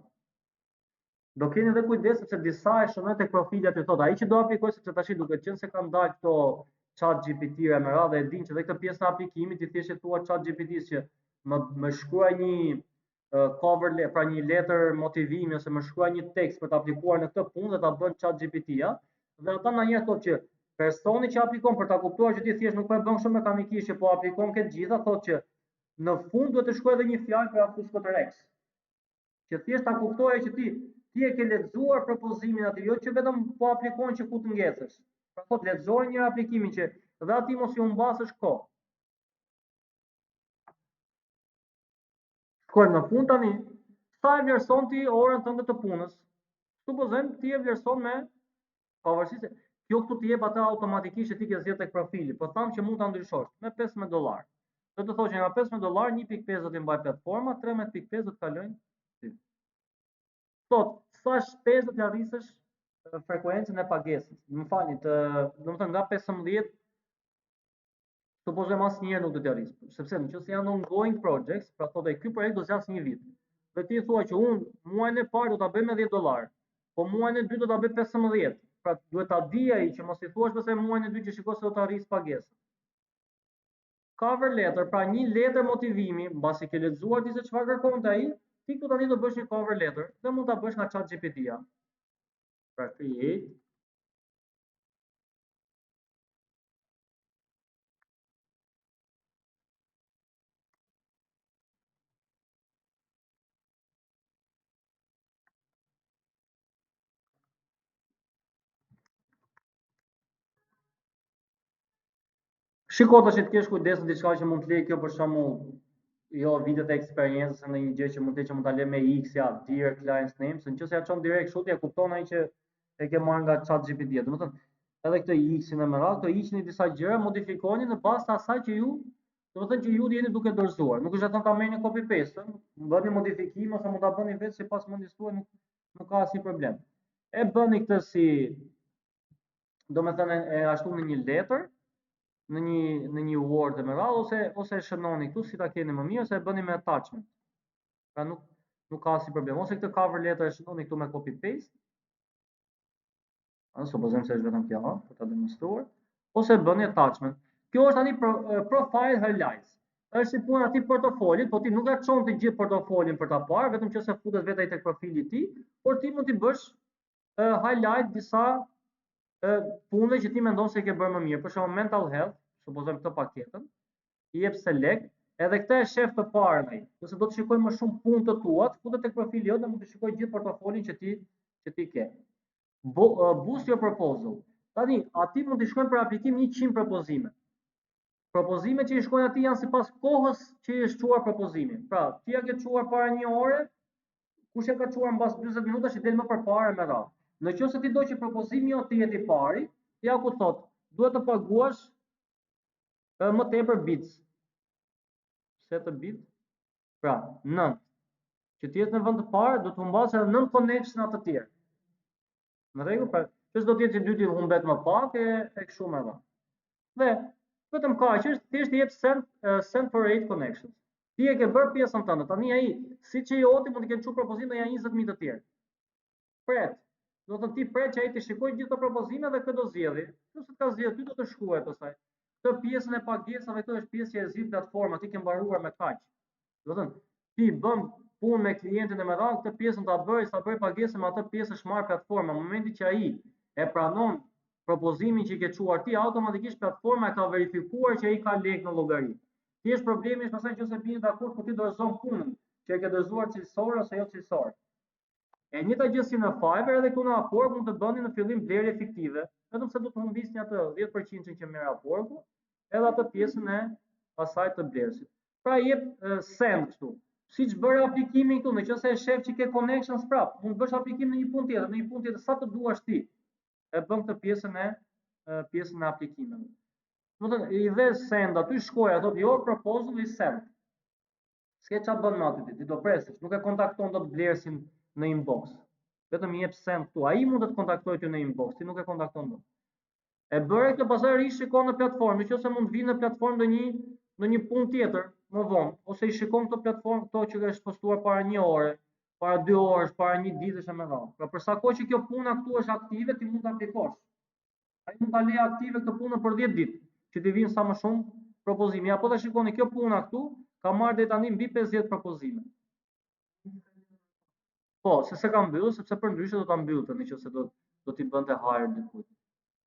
Do keni edhe kujdes sepse disa e shënojnë tek profili aty thotë ai që do aplikoj sepse tash duket qenë se kanë dalë këto ChatGPT me radhë e din që dhe këtë pjesë e aplikimit i thjesht thua ChatGPT-s që më shkruaj një cover letter, pra një letër motivimi ose më shkruaj një tekst për të aplikuar në këtë punë dhe ta bën ChatGPT-ja. Dhe ata ndonjëherë thotë që personi që aplikon për ta kuptuar që ti thjesht nuk po e bën shumë mekanikisht që po aplikon këtë gjitha, thotë që në fund duhet të shkruaj edhe një fjalë për akuskoterex. Që thjesht ta kuptojë që ti e ke lexuar propozimin aty, jo që vetëm po aplikon që ku të ngecësh. Pra thotë lexoj një aplikimin që dhe aty mos i humbasësh kohë. Shkojmë në fund tani, sa e vlerëson ti orën tënde të punës? Supozojmë ti e vlerëson me pavarësisht se kjo këtu të jep ata automatikisht që ti ke zgjedhur tek profili, po tham që mund ta ndryshosh me $15. Do të thotë që nga $15, 1.5 do t'i mbaj platforma, 13.5 do të kalojnë ty. Sot, sa shpesë do të arrisësh frekuencën e pagesës? Më falni, domethënë nga 15, supozojmë asnjëherë nuk do të arrisë, sepse nëse janë ongoing projects, pra thotë ky projekt do zgjasë një vit. Dhe ti thua që unë muajin e parë do ta bëj me $10, po muajin e dytë do ta bëj 15. Pra duhet ta di ai që mos i thuash pse muajin e dytë që shikoj se do të arrisë pagesën. Cover letter, pra një letër motivimi, mbasi ke lexuar ti se çfarë kërkonte ai, ti këtu tani do bësh një cover letter dhe mund ta bësh nga ChatGPT-ja. Pra create. Shiko tash të kesh kujdes në diçka që mund të lejë kjo për shembull, jo vitet e eksperiencës në një gjë që mund të ta lë me X ja dear client's name, se nëse ja çon direkt kështu ti e kupton ai që e ke marrë nga ChatGPT. Domethënë, edhe këtë X-in e merr, këto X-in i disa gjëra modifikoni në bazë të asaj që ju, domethënë që ju jeni duke dorëzuar. Nuk është vetëm ta merrni copy paste, bëni modifikim ose mund ta bëni vetë sipas mendjes tuaj, nuk ka asnjë problem. E bëni këtë si domethënë ashtu në një letër, në një Word me radhë ose e shënoni këtu si ta keni më mirë ose e bëni me attachment. Pra nuk ka asnjë problem. Ose këtë cover letter e shënoni këtu me copy paste. Supozojmë se është vetëm kjo, për ta demonstruar, ose bëni attachment. Kjo është tani profile highlights. Është si puna ti portofolit, po ti nuk e çon të gjithë portofolin për ta parë, vetëm nëse futet vetë ai tek profili i tij, por ti mund t'i bësh highlight disa punë që ti mendon se ke bërë më mirë. Për shembull mental health, supozojmë këtë paketën, i jep select, edhe këtë e shef të parën ai. Nëse do të shikoj më shumë punë të tua, futet tek profili jot dhe mund të shikoj gjithë portofolin që ti ke. Boost your proposal. Tani, aty mund të shkojnë për aplikim 100 propozime. Propozimet që i shkojnë aty janë sipas kohës që i është çuar propozimi. Pra, ti ja ke çuar para 1 ore, kush e ka çuar mbas 40 minutash i del më përpara me radhë. Nëse ti do që propozimi jot të jetë i pari, ja ku thot, duhet të paguash më tepër bits. Set a bit. Pra, 9. Që të jetë në vend të parë, do të humbasë edhe 9 connection të tjerë. Në rregull, pra, çes do të jetë i dyti humbet më pak e kështu me radhë. Dhe vetëm kaq është, thjesht i jep send for 8 connections. Ti e ke bërë pjesën tënde. Tani ai, siç e joti mund të kenë çu propozime ja 20.000 të tjerë. Pret. Do të ti pret që ai të shikojë gjithë propozimet dhe këtë do zgjedhë. Nëse ka zgjedhë ty do të shkruaj pastaj. Këtë pjesën e pagesave këtu është pjesë që e zgjidh platforma, ti ke mbaruar me kaq. Do të thënë, ti bën punë me klientin e me radhë, këtë pjesën ta bëj, sa bëj pagesën me atë pjesë është marr platforma. Në momentin që ai e pranon propozimin që i ke çuar ti, automatikisht platforma e ka verifikuar që ai ka lek në llogari. Thjesht problemi është pastaj nëse bini dakord ku ti dorëzon punën, që e ke dorëzuar cilësor ose jo cilësor. E njëjta gjë si në Fiverr, edhe këtu në Upwork mund të bëni në fillim blerje fiktive, vetëm se do të humbisni atë 10% që merr Upworku, edhe atë pjesën e asaj të blerësit. Pra jep send këtu. Siç bëre aplikimin këtu, nëse e shef që ke connections prap, mund të bësh aplikim në një punë tjetër, sa të duash ti. E bën këtë pjesën e aplikimeve. Do të thënë, i dhe send aty shkoj, thotë your proposal is sent. S'ke qa bën me aty, ti do presësh, nuk e kontakton dot Blersin në inbox. Vetëm i jep send këtu. Ai mund të të kontaktojë ty në inbox, ti nuk e kontakton dot. E bëre këtë pastaj ri shikon në platformë, nëse mund të vinë në platformë në një punë tjetër më vonë, ose i shikon këto platformë këto që është postuar para 1 ore, para 2 orësh, para 1 ditësh e më radhë. Pra për sa kohë që kjo puna këtu është aktive, ti mund ta aplikosh. Ai mund ta lejë aktive këtë punë për 10 ditë, që ti vinë sa më shumë propozime. Apo ta shikoni kjo puna këtu ka marrë deri tani mbi 50 propozime. Po, se ka mbyllur, sepse për ndryshe do ta mbyllte nëse do t'i bënte hire dikujt.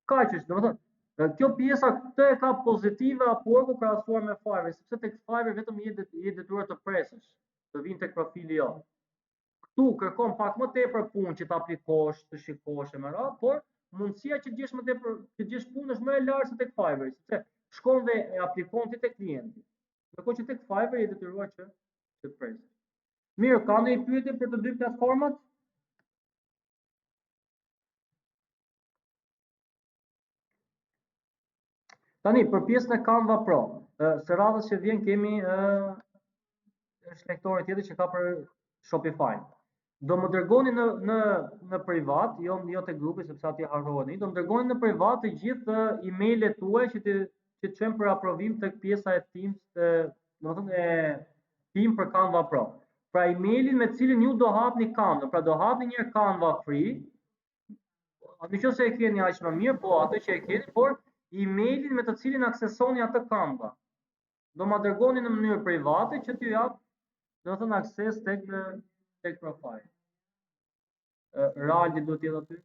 Kaq është, domethënë, kjo pjesa këtë e ka pozitive Upworku krahasuar me Fiverr, sepse tek Fiverr vetëm je detyruar të presësh, të vinë tek profili jote. Këtu kërkon pak më tepër punë që të aplikosh, të shikosh e më radhë, por mundësia që gjesh më tepër, që gjesh punë është më e lartë se tek Fiverr, sepse shkon dhe e aplikon ti tek klienti. Ndërkohë që tek Fiverr je detyruar që të presësh. Mirë, ka ndonjë pyetje për të dy platformat? Tani, për pjesën e Canva Pro, së radhës që vjen kemi është lektori tjetër që ka për Shopify. Do më dërgoni në privat, jo te grupi sepse atje harroheni, do më dërgoni në privat të gjithë email-et tuaj që të çojmë për aprovim tek pjesa e Teams, domethënë e Team për Canva Pro. Pra emailin me cilin ju do hapni Canva, pra do hapni një Canva free. Nëse e keni aq më mirë, po atë që e keni, por emailin me të cilin aksesoni atë Canva. Do ma dërgoni në mënyrë private që t'ju jap, domethënë akses tek profile. Raldi do të jetë aty.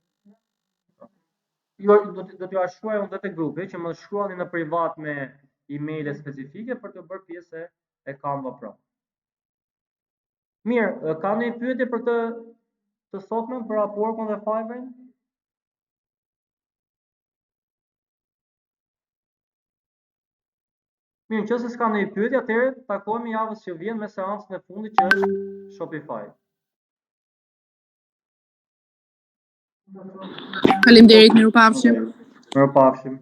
Jo, do t'ju shkruaj unë te grupi që më shkruani në privat me emaile specifike për të bërë pjesë e Canva Pro. Mirë, ka ndonjë pyetje për të sotmen për Upworkun dhe Fiverrin? Mirë, nëse s'ka ndonjë pyetje, atëherë takohemi javës që vjen me seancën e fundit që është Shopify. Faleminderit, mirupafshim. Mirupafshim.